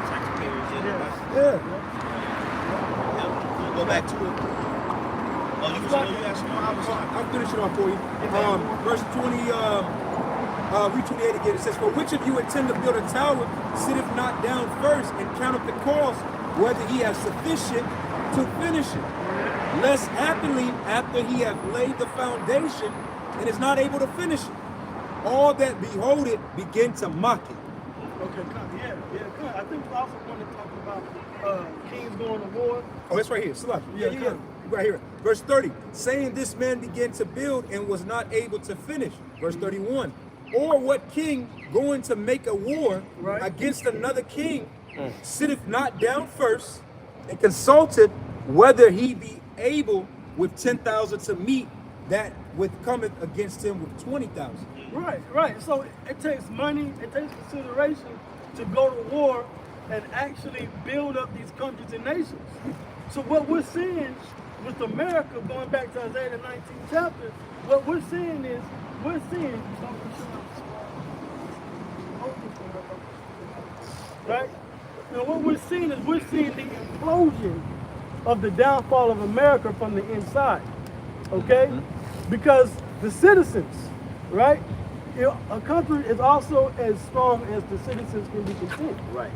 Taxpayers. Yeah. We'll go back to it. Oh, you asked me. I was sorry. I'll finish it off for you. Verse 20, read 28 again. It says, for which of you intend to build a tower, sitteth not down first and counteth the cost, whether he have sufficient to finish it. Lest happily, after he hath laid the foundation and is not able to finish it, all that behold it begin to mock it. Okay, good. I think we also want to talk about kings going to war. Oh, it's right here. Salaki. Yeah. Right here. Verse 30. Saying this man began to build and was not able to finish. Verse 31. Or what king going to make a war against another king sitteth not down first and consulted whether he be able with 10,000 to meet that with cometh against him with 20,000. Right. So it takes money, it takes consideration to go to war and actually build up these countries and nations. So what we're seeing with America, going back to Isaiah the 19th chapter, what we're seeing is, right? Now what we're seeing is the implosion of the downfall of America from the inside, okay? Because the citizens, right? A country is also as strong as the citizens can be content. Right.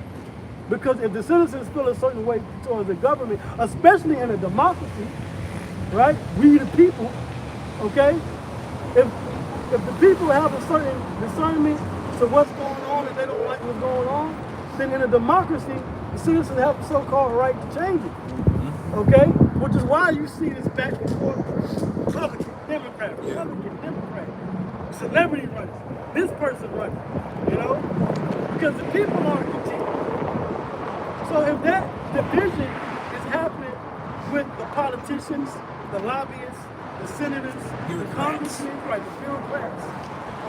Because if the citizens feel a certain way towards the government, especially in a democracy, right? We the people, okay? If the people have a certain discernment to what's going on and they don't like what's going on, then in a democracy, the citizens have the so-called right to change it. Okay? Which is why you see this back and forth Republican, Democrat, Republican, Democrat. Celebrity runners. This person running. You know? Because the people aren't content. So if that division is happening with the politicians, the lobbyists, the senators, the congressmen, right, the bureaucrats,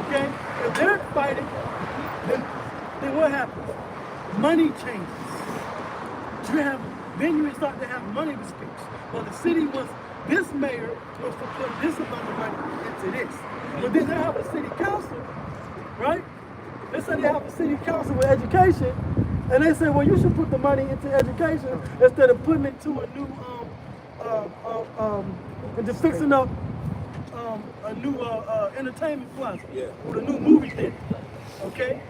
okay? If they're fighting, then what happens? Money changes. Then you start to have money disputes. Well, the city was, this mayor was to put this amount of money into this. But then they have a city council, right? They say they have a city council with education, and they say, well, you should put the money into education instead of putting it to a new, and just fixing up a new entertainment plaza with a new movie theater, okay?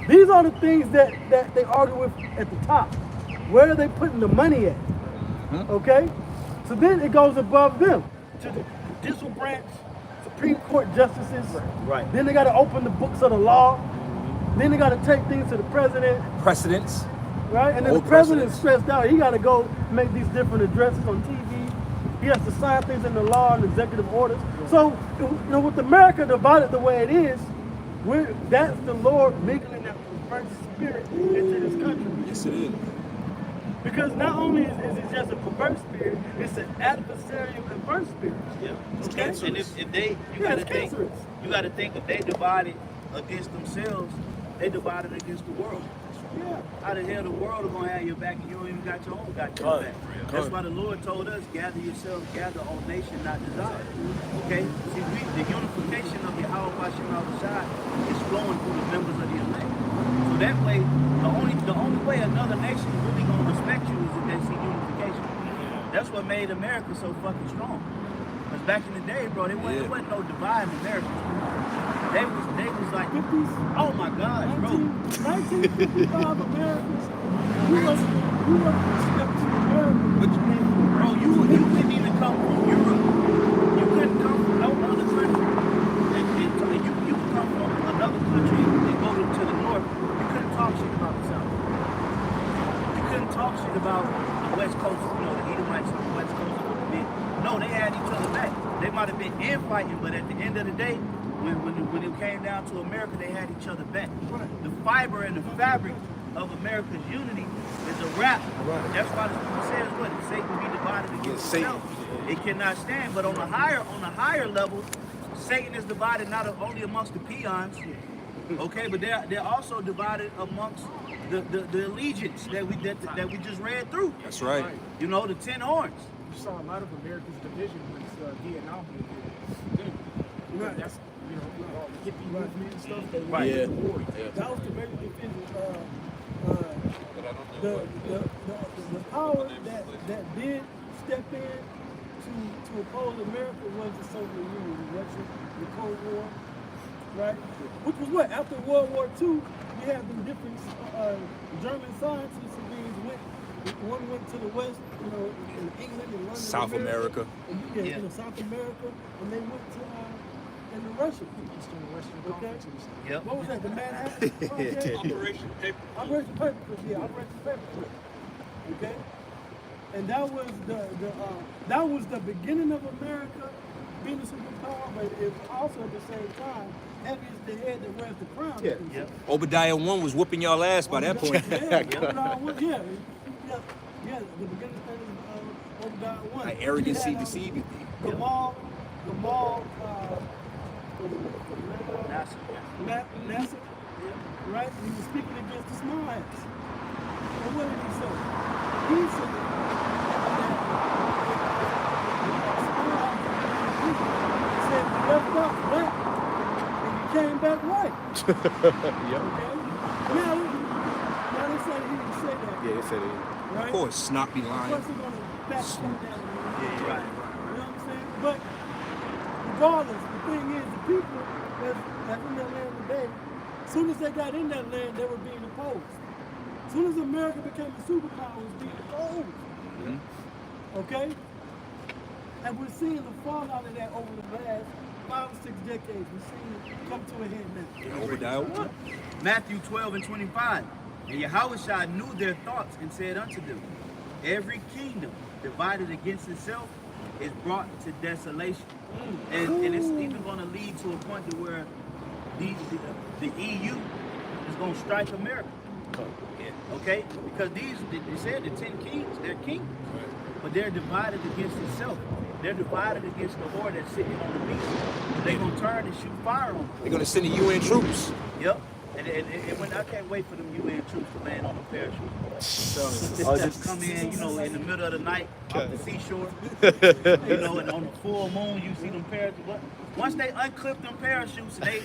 These are the things that they argue with at the top. Where are they putting the money at? Okay? So then it goes above them to the judicial branch, Supreme Court justices. Right. Then they got to open the books of the law. Then they got to take things to the president. Precedents. Right? And then the president's stressed out. He got to go make these different addresses on TV. He has to sign things in the law and executive orders. So, you know, with America divided the way it is, that's the Lord mingling that perverse spirit into this country. Yes, it is. Because not only is it just a perverse spirit, it's an adversarial perverse spirit. Yeah. Okay? And if they, you gotta think if they divided against themselves, they divided against the world. Yeah. How the hell the world is gonna have your back and you don't even got your own back? That's why the Lord told us, gather yourselves, gather all nation, not desire. Okay? See, the unification of Yahweh Hashem Al-Shai is flowing through the members of the elect. So that way, the only way another nation is really gonna respect you is if they see unification. That's what made America so fucking strong. Because back in the day, bro, there wasn't no divide in America. They was like, oh my God, bro. 1955 Americans, we wasn't respect to America. Bro, you couldn't even come from Europe. You couldn't come from no other country. You could come from another country and go to the north. You couldn't talk shit about the south. You couldn't talk shit about the west coast, you know, the Edomites on the west coast. No, they had each other back. They might have been infighting, but at the end of the day, when it came down to America, they had each other back. The fiber and the fabric of America's unity is a wrap. That's why the scripture says what? If Satan be divided against himself, it cannot stand. But on the higher level, Satan is divided not only amongst the peons, okay, but they're also divided amongst the allegiance that we just read through. That's right. You know, the 10 horns. You saw a lot of America's division with Vietnam. Right. That's, you know, all the hippie movement and stuff. They Right. yeah. That was the major division. The power that did step in to oppose America was the Soviet Union, Russia, the Cold War, right? Which was what? After World War II, you had the different German scientists and things one went to the west, you know, in England and London. South America. You know, South America, and they went to in the Russia, Eastern and Western conferences. Yep. What was that? The Manhattan Project? Operation Paperclip. Operation Paperclip. Yeah, Operation Paperclip. Okay, and that was the beginning of America being a superpower, but it was also at the same time heavy as the head that wears the crown. Yeah. Yep. Obadiah 1 was whooping y'all ass by that point. Yeah, the beginning of Obadiah 1. Like arrogancy, deceiving. Gamal, NASA, right? He was speaking against the small hats. And what did he say? He said that you left off black and you came back white. Okay? Now they say he didn't say that. Yeah, they said it. Right? Of course, snot be Of lying. course they're going to back that down. Yeah, right. You know what I'm saying? But regardless, the thing is, the people that's in that land today, as soon as they got in that land, they were being opposed. As soon as America became a superpower, it was being opposed. Mm-hmm. Okay? And we're seeing the fallout of that over the last 5 or 6 decades. We're seeing it come to a head now. Obadiah 1. Matthew 12:25. And Yahushua knew their thoughts and said unto them, every kingdom divided against itself is brought to desolation. And it's even going to lead to a point to where the EU is going to strike America. Okay? Because they said the 10 kings, they're kings. But they're divided against itself. They're divided against the horde that's sitting on the beach. They're going to turn and shoot fire on them. They're gonna send the UN troops. Yep. And when I can't wait for them UN troops to land on the parachute. Just come in, you know, in the middle of the night off the seashore. You know, and on the full moon you see them parachutes. But once they unclip them parachutes, they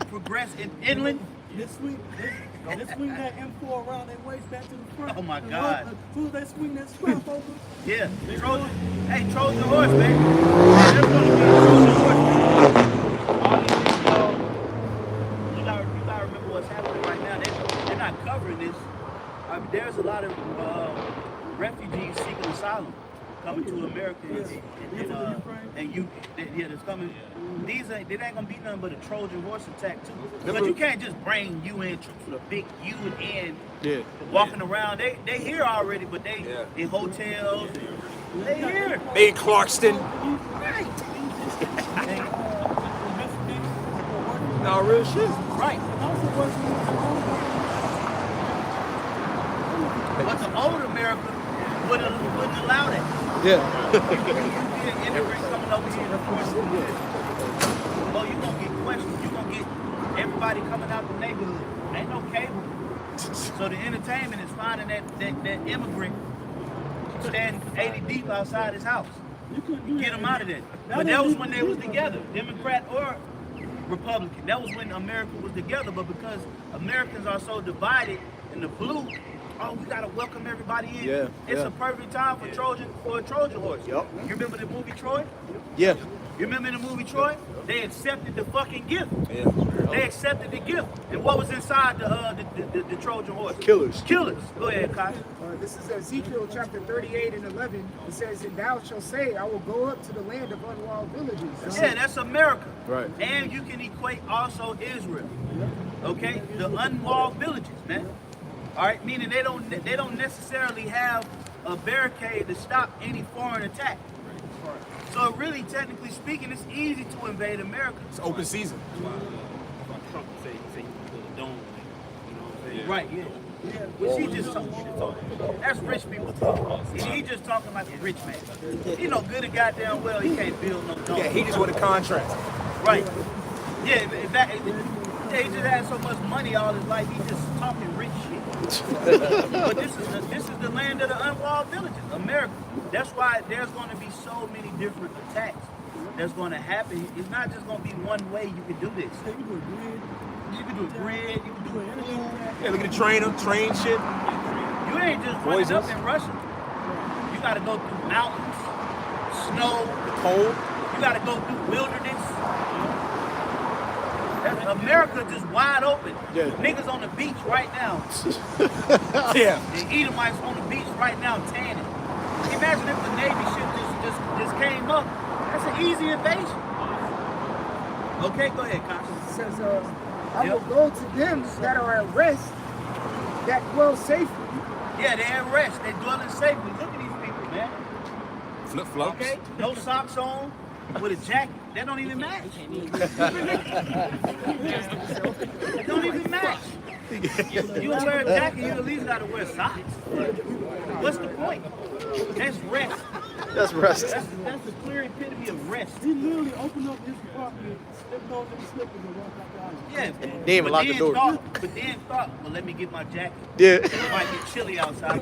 progress inland. They swing that M4 around their waist back to the front. Oh my God. As soon as they swing that strap over. Yeah. Trojan horse, man. That's gonna be a Trojan horse. All these things, you gotta remember what's happening right now. They're not covering this. I mean, there's a lot of refugees seeking asylum coming to America that's coming. It ain't gonna be nothing but a Trojan horse attack too. But you can't just bring UN troops with a big UN walking around. They here already, but they in hotels. They here. They in Clarkston. Right. No real shit. Right. But the old America wouldn't allow that. Yeah. You be an immigrant coming over here, of course. Oh, you're gonna get questions. You're gonna get everybody coming out the neighborhood. Ain't no cable. So the entertainment is finding that immigrant standing 80 deep outside his house. Get him out of there. But that was when they was together, Democrat or Republican. That was when America was together. But because Americans are so divided in the blue, we gotta welcome everybody in. Yeah, It's a perfect time for a Trojan horse. Yep. You remember the movie Troy? Yeah. You remember in the movie Troy? They accepted the fucking gift. Yeah. They accepted the gift. And what was inside the Trojan horse? Killers. Killers. Go ahead, Kai. This is Ezekiel chapter 38 and 11. It says, "And thou shalt say, I will go up to the land of unwalled villages." Yeah, that's America. Right. And you can equate also Israel. Okay? The unwalled villages, man. All right? Meaning they don't necessarily have a barricade to stop any foreign attack. So really, technically speaking, it's easy to invade America. It's open season. Trump say you can build a dome, you know what I'm saying? Right, yeah. Well, she just talking. That's rich people talking. He just talking like a rich man. He know good and goddamn well he can't build no dome. Yeah, he just want a contract. Right. Yeah, he just had so much money all his life, he just talking rich shit. But this is the land of the unwalled villages, America. That's why there's going to be so many different attacks that's going to happen. It's not just going to be one way you can do this. You can do grid, you can do food. Yeah, look at the train shit. You ain't just running up in Russia. You got to go through mountains, snow, cold. You got to go through wilderness. America just wide open. Yeah. Niggas on the beach right now. Yeah. The Edomites on the beach right now tanning. Imagine if the Navy ship just came up. That's an easy invasion. Okay, go ahead, Constance. It says, I will go to them that are at rest, that dwell safely. Yeah, they're at rest. They're dwelling safely. Look at these people, man. Flip flops. Okay, no socks on, with a jacket. That don't even match. It don't even match. You wear a jacket, you at least gotta wear socks. What's the point? That's rest. That's rest. That's the clear epitome of rest. He literally opened up his apartment, stepped on them slippers and walked out the house. Yeah. They even locked the door. But then thought, well, let me get my jacket. Yeah. It might get chilly outside.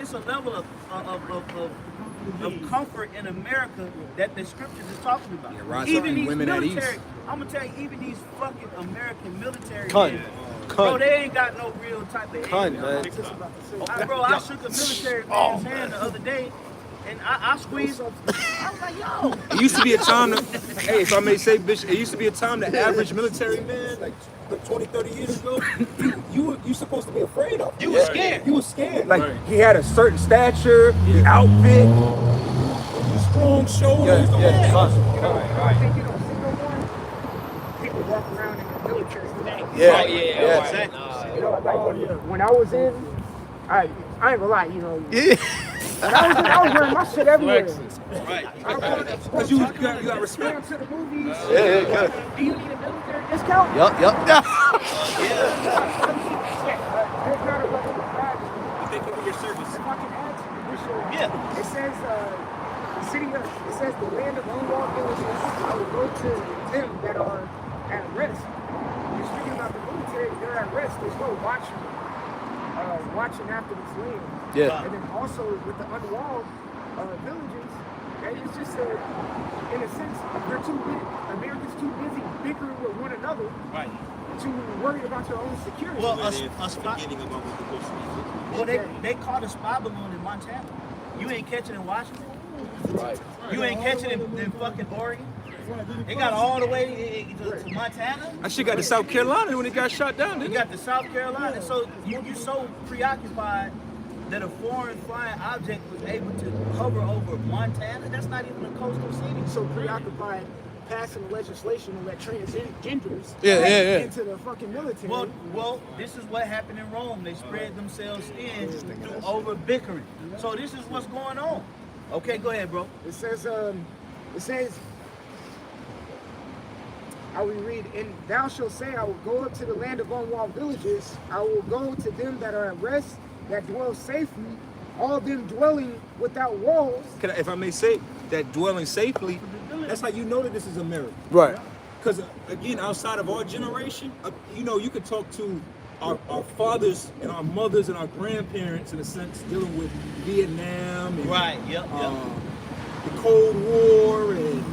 It's a level of comfort in America that the scriptures is talking about. Yeah, rise Even up, these women at military, ease. I'm gonna tell you, even these fucking American military Cunt. men, bro, they ain't got no real type of Cunt, aim. man. Bro, I shook a military man's hand the other day, and I squeezed. I was like, yo. It used to be a time to, hey, if I may say, bitch, it used to be a time the average military man, like 20, 30 years ago, you supposed to be afraid of. You was scared. You was scared. Like, he had a certain stature, the outfit, the strong shoulders. People walk around in the military. Yeah. You know, like when I was in, I ain't gonna lie, you know, And I was wearing my shit everywhere. Right. Because you got respect. To the movies. Yeah, good. Do you need a military discount? Yup. There's not a level of badge. Thank you for your service. If I can add to the issue, Yeah. it says it says the land of unwalled villages, I will go to them that are at rest. You're speaking about the military, they're at rest. There's no watching after this land. Yeah. And then also with the unwalled villages, and it's just in a sense, they're too busy. Americans too busy bickering with one another Right. to worry about their own security. Well, a spy. Well, they caught a spy balloon in Montana. You ain't catching in Washington. Right. You ain't catching in fucking Oregon. They got all the way to Montana. That shit got to South Carolina when it got shot down, You didn't it? got to South Carolina. So you're so preoccupied that a foreign flying object was able to hover over Montana. That's not even a coastal city. So preoccupied passing legislation to let transgenders into the fucking military. Well, this is what happened in Rome. They spread themselves thin through over bickering. So this is what's going on. Okay, go ahead, bro. It says, I will read, and thou shalt say, I will go up to the land of unwalled villages. I will go to them that are at rest, that dwell safely, all them dwelling without walls. If I may say, that dwelling safely, that's how you know that this is America. Right. Because again, outside of our generation, you could talk to our fathers and our mothers and our grandparents, in a sense, dealing with Vietnam and the Cold War and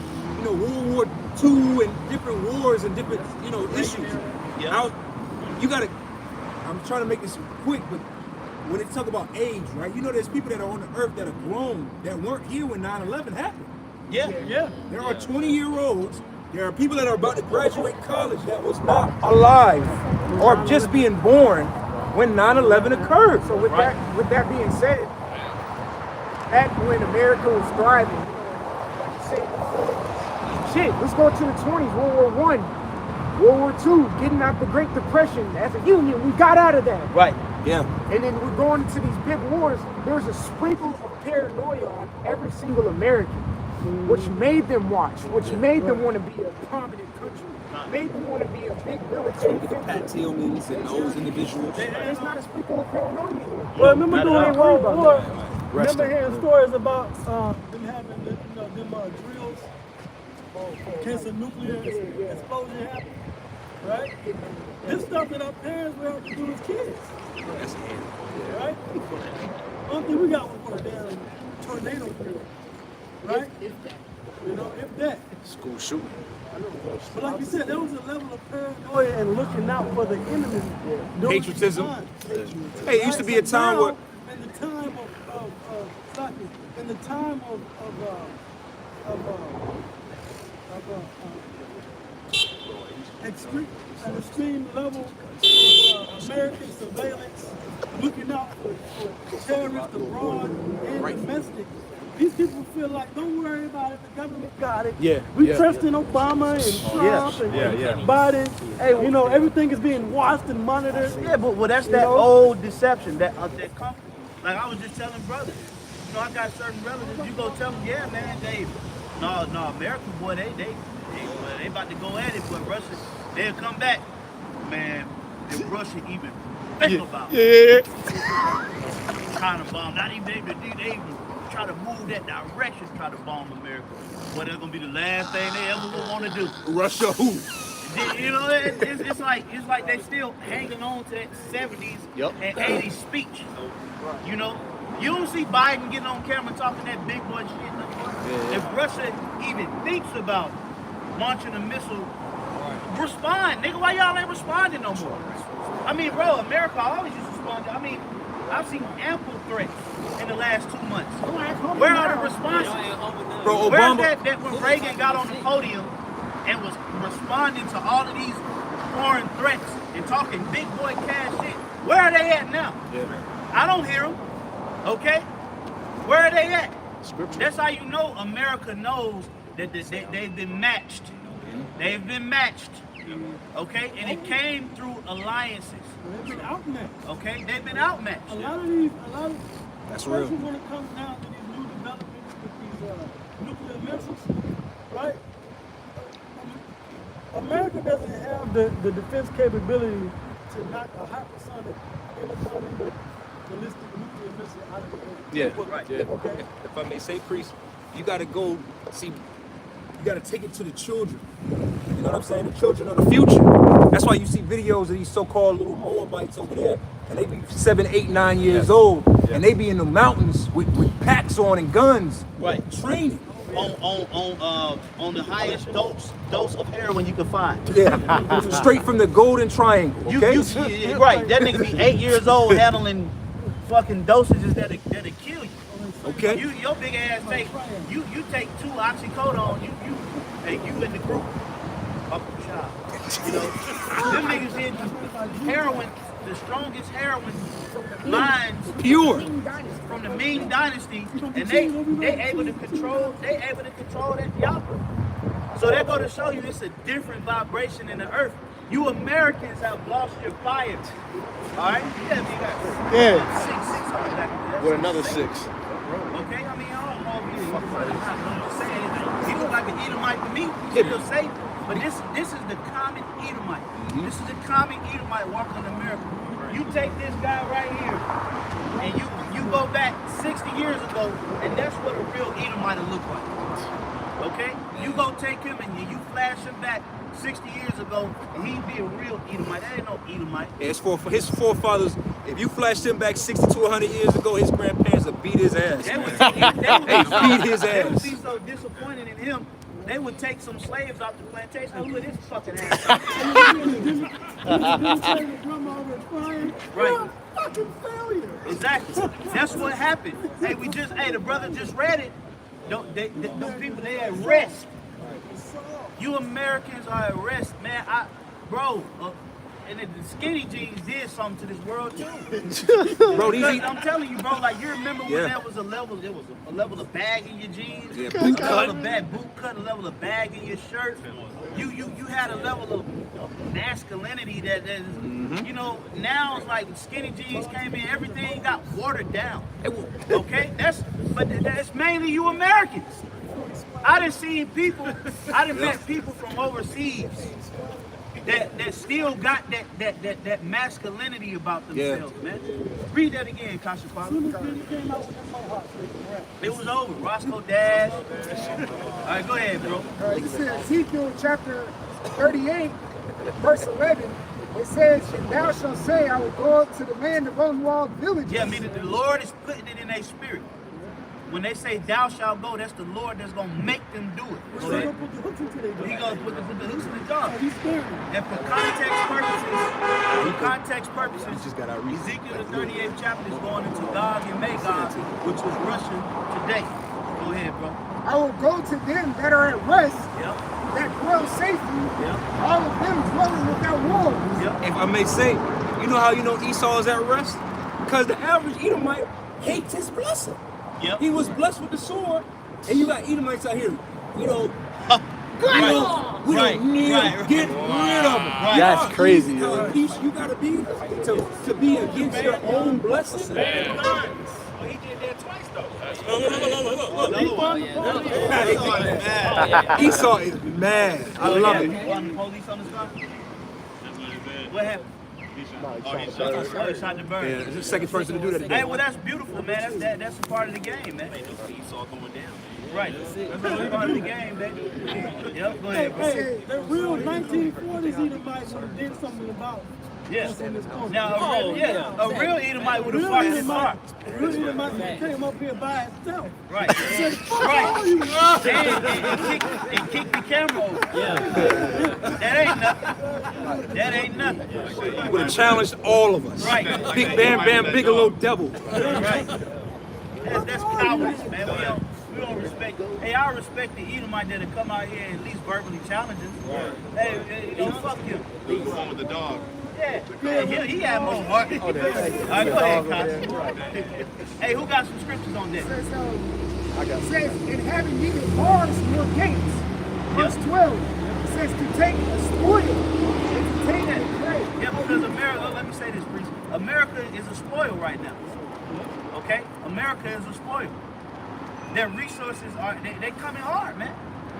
World War II and different wars and different issues. I'm trying to make this quick, but when they talk about age, right? There's people that are on the earth that are grown that weren't here when 9/11 happened. Yeah. There are 20-year-olds. There are people that are about to graduate college that was not alive or just being born when 9/11 occurred. So with that being said, back when America was thriving, let's go to the 20s, World War I, World War II, getting out the Great Depression. As a union, we got out of that. Right. Yeah. And then we're going into these big wars. There's a sprinkle of paranoia on every single American, which made them watch, which made them want to be a prominent country, made them want to be a big military. Pat Tillmans and those individuals. It's not a sprinkle of paranoia. Well, remember during World War, Rest remember hearing stories about them having them drills in case a nuclear explosion happened, right? This stuff that our parents were able to do as kids, right? Only thing we got was a damn tornado drill, right? If that. School shooting. But like you said, there was a level of paranoia and looking out for the enemy. Patriotism. Hey, it used to be a time where in the time of extreme level of American surveillance, looking out for terrorists abroad and domestic. These people feel like, don't worry about it, the government got it. We trust in Obama and Trump and Biden. Hey, everything is being watched and monitored. Yeah, but that's that old deception that company. Like I was just telling brothers, I got certain relatives. You go tell them, yeah, man, no, America, boy, they about to go at it, but Russia, they'll come back, man. If Russia even think about it, trying to bomb, not even they even try to move that direction, try to bomb America. Well, that's gonna be the last thing they ever will want to do. Russia who? It's like they still hanging on to that 70s and 80s speech. You don't see Biden getting on camera talking that big boy shit no more. If Russia even thinks about launching a missile, respond, nigga. Why y'all ain't responding no more? I mean, bro, America always used to respond. I mean, I've seen ample threats in the last 2 months. Where are the responses? Bro, Where's Obama. that when Reagan got on the podium and was responding to all of these foreign threats and talking big boy cash shit? Where are they at now? I don't hear them. Okay? Where are they at? Scripture. That's how you know America knows that they've been matched. They've been matched. Okay? And it came through alliances. They've been outmatched. Okay? They've been outmatched. A lot of That's real. Especially when it comes down to these new developments with these nuclear missiles, right? America doesn't have the defense capability to knock a hypersonic intercontinental ballistic nuclear missile out of the air. Yeah, Right. yeah. Okay. If I may say, priest, you got to go see. You got to take it to the children. You know what I'm saying? The children of the future. That's why you see videos of these so-called little Moabites over there, and they be 7, 8, 9 years old, and they be in the mountains with packs on and guns, Right. training. On the highest dose of heroin you can find. Yeah, straight from the Golden Triangle. Okay. You right. That nigga be 8 years old handling fucking dosages that'll kill you. Okay. Your big ass take you take 2 oxycodone. You in the group. Up the child. You know, them niggas hit heroin, the strongest heroin lines Pure. from the Ming Dynasty, and they able to control that diablo. So that go to show you it's a different vibration in the earth. You Americans have lost your fire. All right? Yeah, you got 600 back there. With another 6. Okay, I mean, I don't know if you saying he look like an Edomite to me. He's still safe, but this is the common Edomite. This is the common Edomite walking in America. You take this guy right here, and you go back 60 years ago, and that's what a real Edomite will look like. Okay, you go take him and you flash him back 60 years ago, and he'd be a real Edomite. That ain't no Edomite. As for his forefathers, if you flashed him back 60 to 100 years ago, his grandparents would beat his ass. They would beat his They would ass. be so disappointed in him. They would take some slaves off the plantation. Oh, look at this fucking ass. Right. Fucking failure. Exactly. That's what happened. Hey, the brother just read it. Those people, they at rest. You Americans are at rest, man. And the skinny jeans did something to this world too. Bro, I'm telling you, bro, like you remember when there was a level of bag in your jeans, a level of bag boot cut, a level of bag in your shirt. You had a level of masculinity that is, you know, now it's like skinny jeans came in, everything got watered down. Okay, that's mainly you Americans. I done met people from overseas that still got that masculinity about themselves, man. Read that again, Kasha Father. It was over. Roscoe Dash. All right, go ahead, bro. This is Ezekiel chapter 38, verse 11. It says, "And thou shalt say, I will go up to the land of unwalled villages." Yeah, meaning the Lord is putting it in their spirit. When they say thou shalt go, that's the Lord that's going to make them do it. He's going to put the hooks into the jar. And for context purposes, Ezekiel the 38th chapter is going into Gog and Magog, which was Russian today. Go ahead, bro. "I will go to them that are at rest, that dwell safely, all of them dwelling without walls." If I may say, you know how you know Esau is at rest? Because the average Edomite hates his blessing. He was blessed with the sword, and you got Edomites out here, we don't need to get rid of them. That's crazy, yo. You gotta be to be against your own blessing. He did that twice though. Esau is mad. I love it. Police on his car? What happened? He shot the bird. Yeah, it's the second person to do that today. Hey, well, that's beautiful, man. That's a part of the game, man. Esau going down. Right. That's a part of the game, baby. Yep, go ahead, bro. Hey, the real 1940s Edomites would have did something about Yes. Now, a real Edomite would have fucked his heart. A real Edomite came up here by himself. Right. And kick the camera over. That ain't nothing. He would have challenged all of us. Right. Big Bam Bam Bigelow Devil. Right. That's cowardice, man. We don't respect. Hey, I respect the Edomite that'll come out here and at least verbally challenge us. Hey, fuck him. Who's the one with the dog? Yeah, he had more heart. All right, go ahead, Costa. Hey, who got some scriptures on that? It says, "And having neither bars nor gates." Verse 12. It says to take a spoil and to take a prey. Yeah, because America, let me say this, priest. America is a spoil right now. Okay? America is a spoil. Their resources are, they come in hard, man.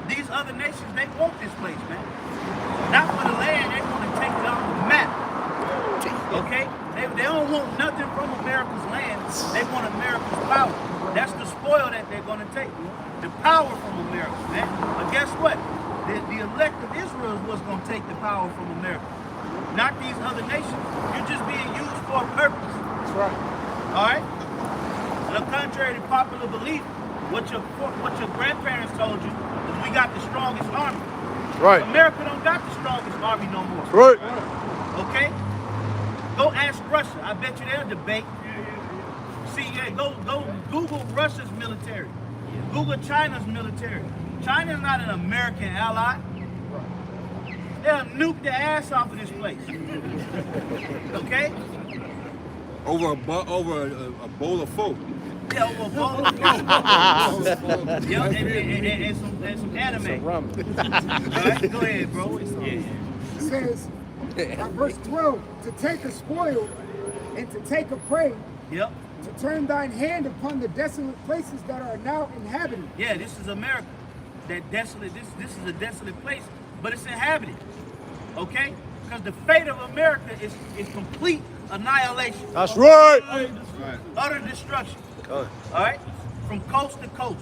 These other nations, they want this place, man. Not for the land, they want to take it off the map. Okay? They don't want nothing from America's land. They want America's power. That's the spoil that they're going to take. The power from America, man. But guess what? The elect of Israel is what's going to take the power from America. Not these other nations. You're just being used for a purpose. That's right. All right? And contrary to popular belief, what your grandparents told you is we got the strongest army. Right. America don't got the strongest army no more. Right. Okay? Go ask Russia. I bet you they'll debate. See, go Google Russia's military. Google China's military. China's not an American ally. They'll nuke the ass off of this place. Okay? Over a bowl of folk. Yeah, over a bowl of food. Yeah, and some anime. All right, go ahead, bro. It says, verse 12, to take a spoil and to take a prey. Yep. To turn thine hand upon the desolate places that are now inhabited. Yeah, this is America. That desolate, this is a desolate place, but it's inhabited. Okay? Because the fate of America is complete annihilation. That's right. Utter destruction. All right? From coast to coast.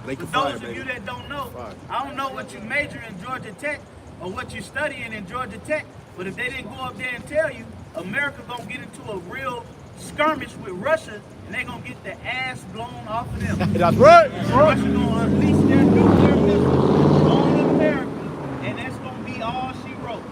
For those of you that don't know, I don't know what you major in Georgia Tech or what you're studying in Georgia Tech, but if they didn't go up there and tell you, America gonna get into a real skirmish with Russia, and they're gonna get the ass blown off of them. That's right. Russia gonna unleash their nuclear missiles on America, and that's gonna be all she wrote.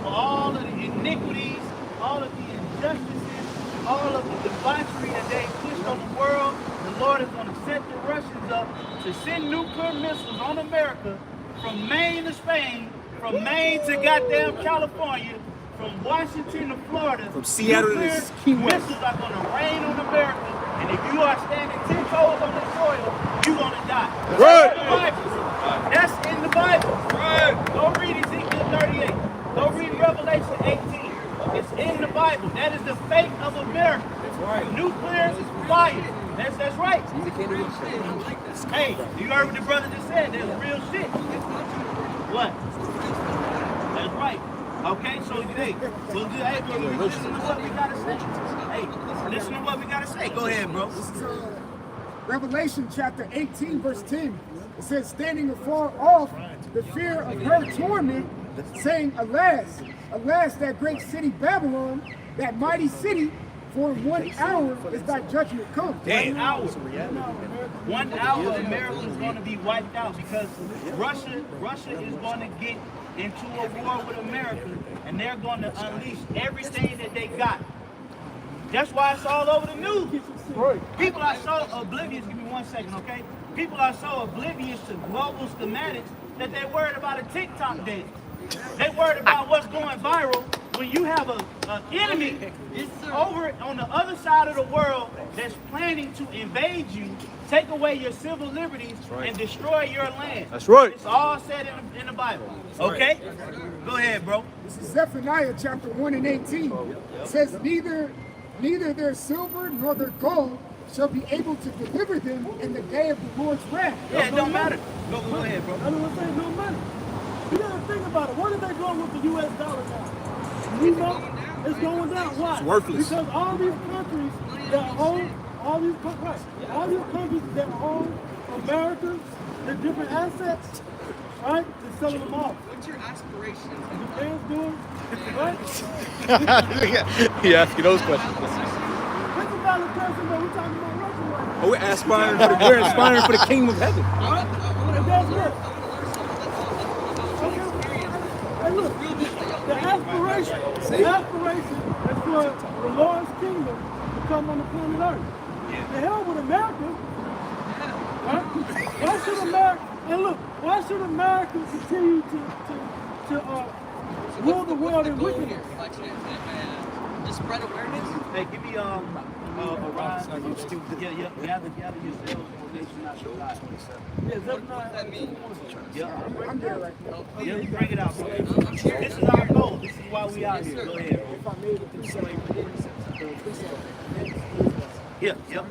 For all of the iniquities, all of the injustices, all of the debauchery that they pushed on the world, the Lord is gonna set the Russians up to send nuclear missiles on America from Maine to Spain, from Maine to goddamn California, from Washington to Florida. From Seattle to Key West. Missiles are going to rain on America, and if you are standing 10 toes on the soil, you're going to die. Right. That's in the Bible. Right. Go read Ezekiel 38. Go read Revelation 18. It's in the Bible. That is the fate of America. That's right. Nuclear is fire. That's right. Hey, you heard what the brother just said. There's real shit. What? That's right. Okay, so hey, well, hey, bro, listen to what we gotta say. Hey, listen to what we gotta say. Go ahead, bro. This is Revelation chapter 18, verse 10. It says, standing afar off, the fear of her torment, saying, alas, alas, that great city Babylon, that mighty city, for in 1 hour is thy judgment come. Damn. 1 hour. 1 hour, America is going to be wiped out because Russia is going to get into a war with America, and they're going to unleash everything that they got. That's why it's all over the news. People are so oblivious, give me 1 second, okay? People are so oblivious to global schematics that they're worried about a TikTok dance. They're worried about what's going viral when you have an enemy over on the other side of the world that's planning to invade you, take away your civil liberties, and destroy your land. That's right. It's all said in the Bible. Okay? Go ahead, bro. This is Zephaniah chapter 1 and 18. It says, neither their silver nor their gold shall be able to deliver them in the day of the Lord's wrath. Yeah, it don't matter. Go ahead, bro. I don't want to say no money. You gotta think about it. What are they doing with the U.S. dollar now? You know, it's going down. Why? It's worthless. Because all these countries that hold, all these countries that hold America, the different assets, right? They're selling them off. What's your aspiration? Japan's doing, right? He asking those questions. Think about the person that we're talking about Russia right now. Oh, we're aspiring for the kingdom of heaven. And guess what? Hey, look, the aspiration is for the Lord's kingdom to come on the planet Earth. The hell with America. Right? Why should America, and look, why should America continue to rule the world in wickedness? Just spread awareness. Hey, give me a ride. Gather yourselves, nation not your God. Yeah, that's not. Yeah, I'm there right now. yeah, bring it out. This is our goal. This is why we out here. Go ahead. If I made it through slavery, Yeah, yep.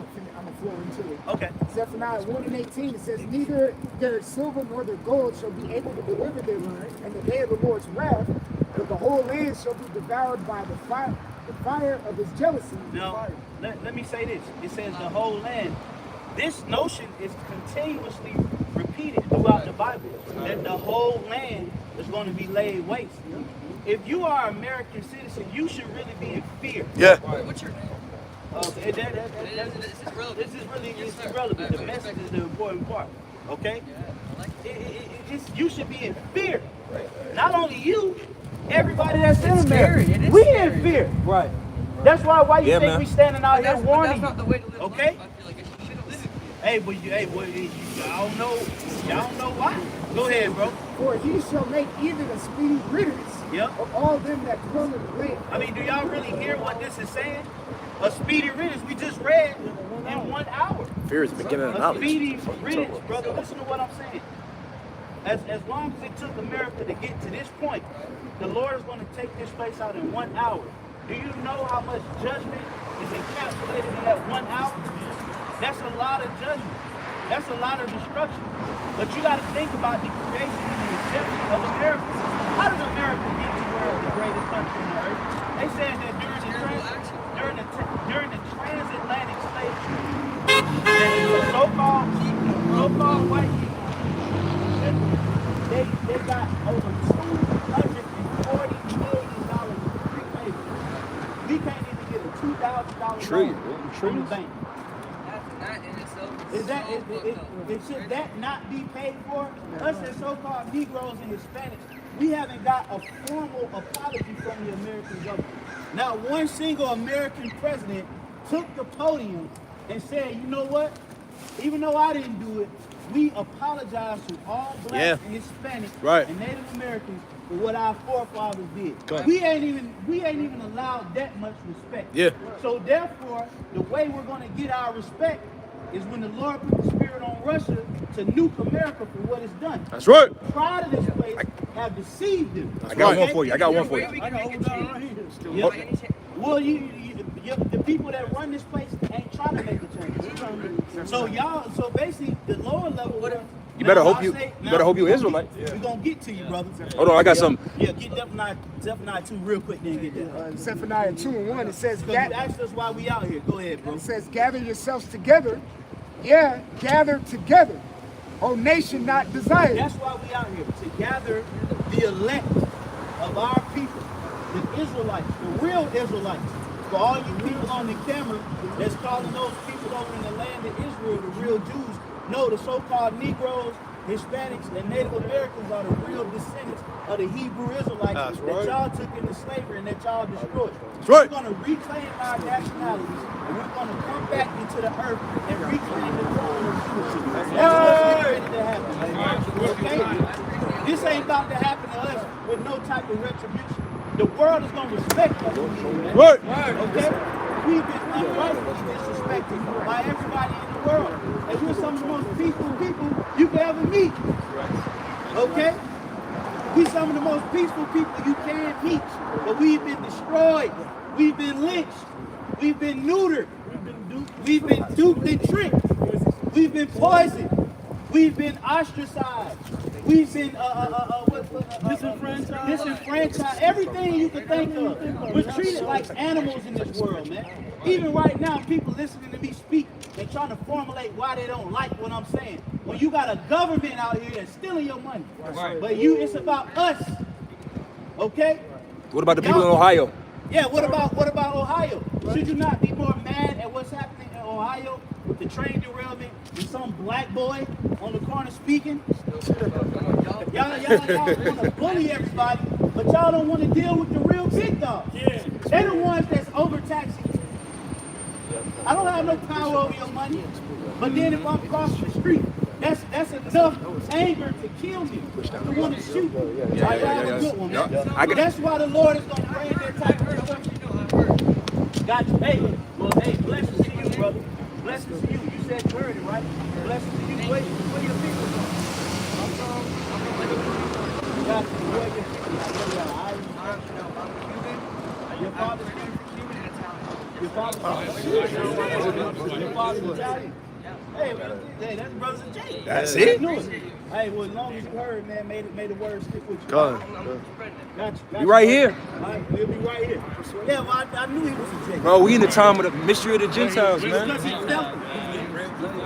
flow into it. Okay. Zephaniah 1:18, it says, neither their silver nor their gold shall be able to deliver them in the day of the Lord's wrath, but the whole land shall be devoured by the fire of his jealousy. Now, let me say this. It says the whole land. This notion is continuously repeated throughout the Bible, that the whole land is going to be laid waste. If you are an American citizen, you should really be in fear. Yeah. What's your name? This is really irrelevant. The message is the important part. Okay? You should be in fear. Not only you, everybody that's in America. We in fear. Right. That's why you think man. we standing out here warning That's not the way to live okay? life. I feel like you should have lived. Y'all know why. Go ahead, bro. For he shall make even a speedy riddance of all them that dwell in the land. I mean, do y'all really hear what this is saying? A speedy riddance. We just read in 1 hour. Fear is the beginning of A knowledge. speedy riddance, brother. Listen to what I'm saying. As long as it took America to get to this point, the Lord is going to take this place out in 1 hour. Do you know how much judgment is encapsulated in that 1 hour? That's a lot of judgment. That's a lot of destruction. But you got to think about the creation and the inception of America. How did America get to where it's the greatest country on earth? They said that during the transatlantic slave trade, the so-called white people, they got over $240 million prepaid. We can't even get a $2,000 loan from the bank. That in itself Should that not be paid for? Us as so-called Negroes and Hispanics, we haven't got a formal apology from the American government. Not one single American president took the podium and said, you know what? Even though I didn't do it, we apologize to all blacks and Hispanics and Native Americans for what our forefathers did. We ain't even allowed that much respect. Yeah. So therefore, the way we're going to get our respect is when the Lord put the spirit on Russia to nuke America for what it's done. That's right. Pride of this place have deceived them. I got one for you. I got one for you. Well, the people that run this place ain't trying to make a change. So basically, the lower level. You better hope you Israelite. We're gonna get to you, brother. Hold on, I got something. Yeah, get Zephaniah 2 real quick, then get that. Zephaniah 2:1, it says, you asked us why we out here. Go ahead, bro. It says, gather yourselves together. Yeah, gather together. O nation not desired. That's why we out here, to gather the elect of our people, the Israelites, the real Israelites. For all you people on the camera that's calling those people over in the land of Israel the real Jews, no, the so-called Negroes, Hispanics, and Native Americans are the real descendants of the Hebrew Israelites that y'all took into slavery and that y'all destroyed. We're going to reclaim our nationalities, and we're going to come back into the earth and reclaim the throne of Judah. That's what's ready to happen. Okay? This ain't about to happen to us with no type of retribution. The world is going to respect us. Right. Okay? We've been unrightfully disrespected by everybody in the world. And we're some of the most peaceful people you can ever meet. Okay? We're some of the most peaceful people you can meet. But we've been destroyed. We've been lynched. We've been neutered. We've been duped and tricked. We've been poisoned. We've been ostracized. We've been disenfranchised. Everything you could think of. We're treated like animals in this world, man. Even right now, people listening to me speak, they're trying to formulate why they don't like what I'm saying. When you got a government out here that's stealing your money. But it's about us. Okay? What about the people in Ohio? Yeah, what about Ohio? Should you not be more mad at what's happening in Ohio with the train derailment and some black boy on the corner speaking? Y'all want to bully everybody, but y'all don't want to deal with the real big dogs. They're the ones that's overtaxing you. I don't have no power over your money, but then if I'm crossing the street, that's enough anger to kill me, to want to shoot me. Y'all have a good one, man. That's why the Lord is going to bring that type of destruction. Got you. Hey, blessings to you, brother. Blessings to you. You said you heard it, right? Blessings to you. Where your people from? Got you. Where your people from? Your father's Cuban and Italian. Your father? Your father's Italian? Hey, that's brothers and Jake. That's it? Hey, well, as long as you heard, man, made the word stick with you. Go Got you. You right here. All right, we'll be right here. Yeah, well, I knew he was a Jake. Bro, we in the time of the mystery of the Gentiles, man. Because he felt it.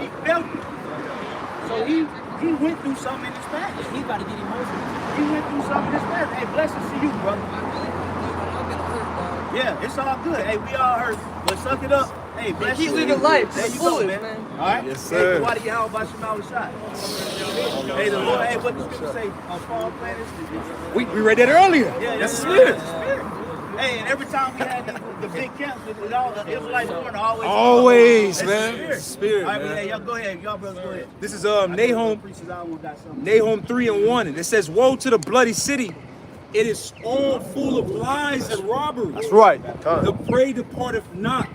He felt it. So he went through something in his past. He about to get emotional. He went through something in his past. Hey, blessings to you, brother. Yeah, it's all good. Hey, we all hurt, but suck it up. Hey, bless Keep you. living life. There you Foolish, go, man. man. All right? Yes, sir. Hey, why do you have about your mouth shot? Hey, the Lord, hey, what the scripture say? On fall planets? We read that earlier. Yeah, That's the spirit. spirit. Hey, and every time we had the big camps, with all the Israelites born, Always, That's man. the Spirit, All right, man. hey, y'all go ahead. Y'all brothers go ahead. This is Nahum Preachers, I almost got something. Nahum 3:1, and it says, "Woe to the bloody city! It is all full of lies and robbery. That's right. The prey departeth not."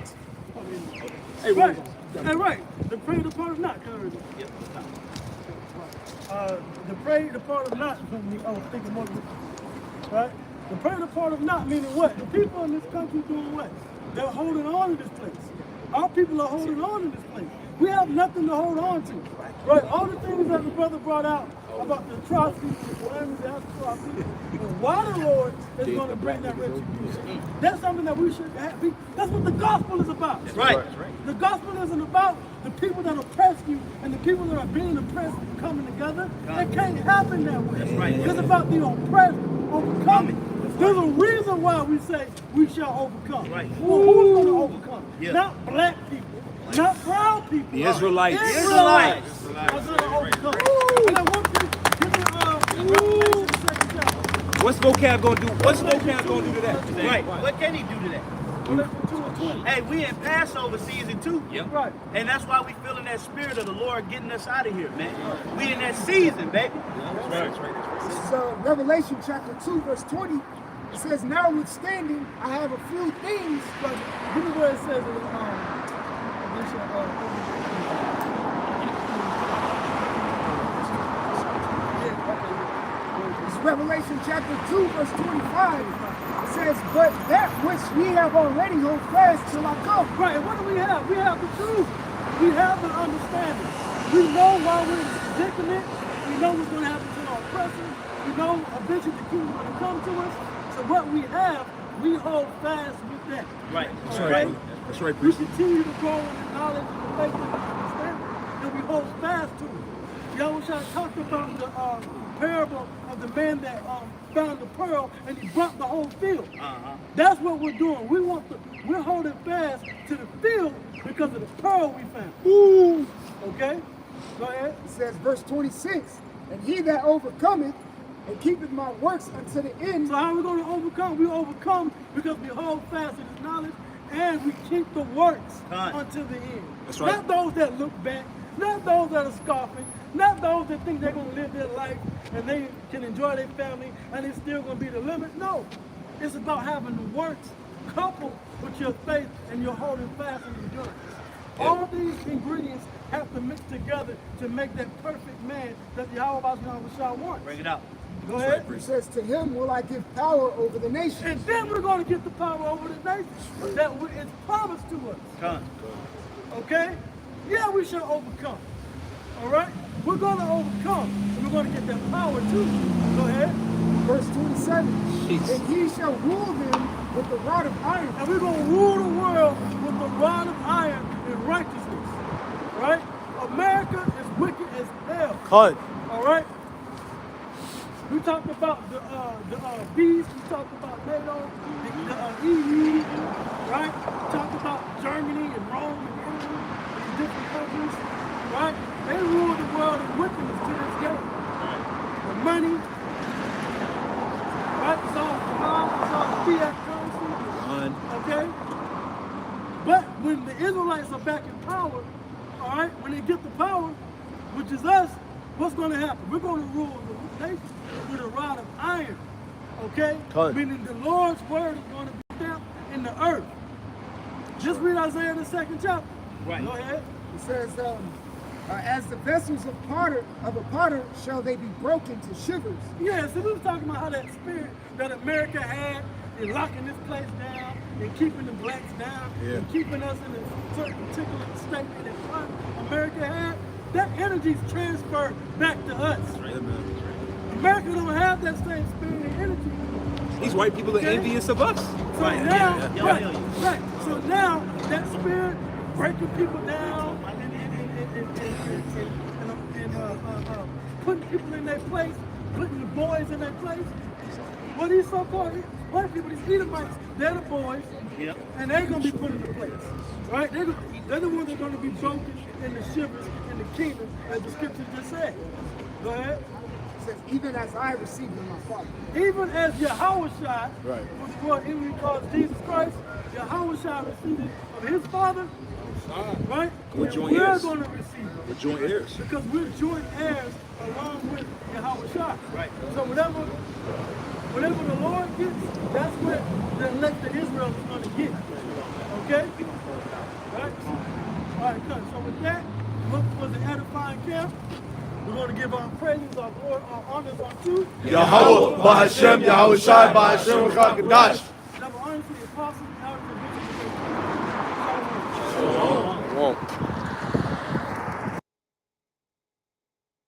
Hey, right. Hey, right. The prey departed not. The prey departed not. I was thinking more. Right. The prey departed not meaning what? The people in this country doing what? They're holding on to this place. Our people are holding on to this place. We have nothing to hold on to. Right. All the things that the brother brought out about the atrocities, the calamities, the atrocities, and why the Lord is going to bring that retribution. That's something that we should have. That's what the gospel is about. That's right. The gospel isn't about the people that oppress you and the people that are being oppressed coming together. It can't happen that way. That's right. It's about the oppressed overcoming. There's a reason why we say we shall overcome. Right. Well, who's going to overcome? Yeah. Not black people, not brown people. The Israelites. Israelites are going to overcome. And I want you to Revelation 2nd chapter. What's vocab gonna do? What's vocab gonna do to that? Right. What can he do to that? Revelation 2 and 20. Hey, we in Passover season 2. Yep. Right. And that's why we feeling that spirit of the Lord getting us out of here, man. We in that season, baby. This is Revelation chapter 2, verse 20. It says, "Notwithstanding, I have a few things." But give me where it says It's Revelation chapter 2, verse 25. It says, "But that which ye have already hold fast till I come." Right, and what do we have? We have the truth. We have the understanding. We know why we're in this predicament. We know what's going to happen to our oppressors. We know eventually the kingdom is going to come to us. So what we have, we hold fast with that. Right. Okay? That's right, We continue to grow in the knowledge and the faith and the understanding. And we hold fast to it. Yahushua talked about the parable of the man that found the pearl and he burnt the whole field. That's what we're doing. We're holding fast to the field because of the pearl we found. Ooh. Okay? Go ahead. It says, verse 26, "And he that overcometh and keepeth my works unto the end." So how are we going to overcome? We overcome because we hold fast to this knowledge and we keep the works until the end. That's right. Not those that look back, not those that are scoffing, not those that think they're going to live their life and they can enjoy their family and it's still going to be the limit. No, it's about having the works coupled with your faith and you're holding fast and endurance. All these ingredients have to mix together to make that perfect man that the Yahweh wants. Bring it out. Go ahead. It says, "To him will I give power over the nations." And then we're going to get the power over the nations that is promised to us. Come. Okay? Yeah, we shall overcome. All right? We're going to overcome. And we're going to get that power too. Go ahead. Verse 27, "And he shall rule them with the rod of iron." And we're going to rule the world with the rod of iron in righteousness. Right? America is wicked as hell. Cut. All right? We talked about the beast. We talked about NATO, the EU, right? We talked about Germany and Rome and Italy and different countries, right? They rule the world in wickedness to this day. The money, right? It's all fiat currency, okay? But when the Israelites are back in power, all right, when they get the power, which is us, what's going to happen? We're going to rule the nation with a rod of iron, okay? Meaning the Lord's word is going to be stamped in the earth. Just read Isaiah the 2nd chapter. Right. Go ahead. It says, "As the vessels of a potter shall they be broken to shivers." Yeah, so we were talking about how that spirit that America had in locking this place down and keeping the blacks down and keeping us in a certain particular state that America had, that energy's transferred back to us. America don't have that same spirit and energy. These white people are envious of us. So right. So now that spirit breaking people down and putting people in their place, putting the boys in their place. What these so-called white people, these Edomites, they're the boys, and they're gonna be put in the place, right? They're the ones that are gonna be broken in the shivers in the kingdom, as the scripture just said. Go ahead. It says, even as I received from my Father. Even as Yahushua, Right. which is what even calls Jesus Christ, Yahushua received it of his Father, right? We're And joint we're heirs. going to receive it. We're joint heirs. Because we're joint heirs along with Yahushua. Right. So whatever the Lord gets, that's what the elect of Israel is going to get. Okay? Right? All right, good. So with that, look for the edifying camp. We're going to give our praises, our glory, our honors unto Yahweh, Ba'Hashem, Yahweh Shai, Ba'Hashem, Chakadash. Double honors to the apostles, now to the bishops. Won't.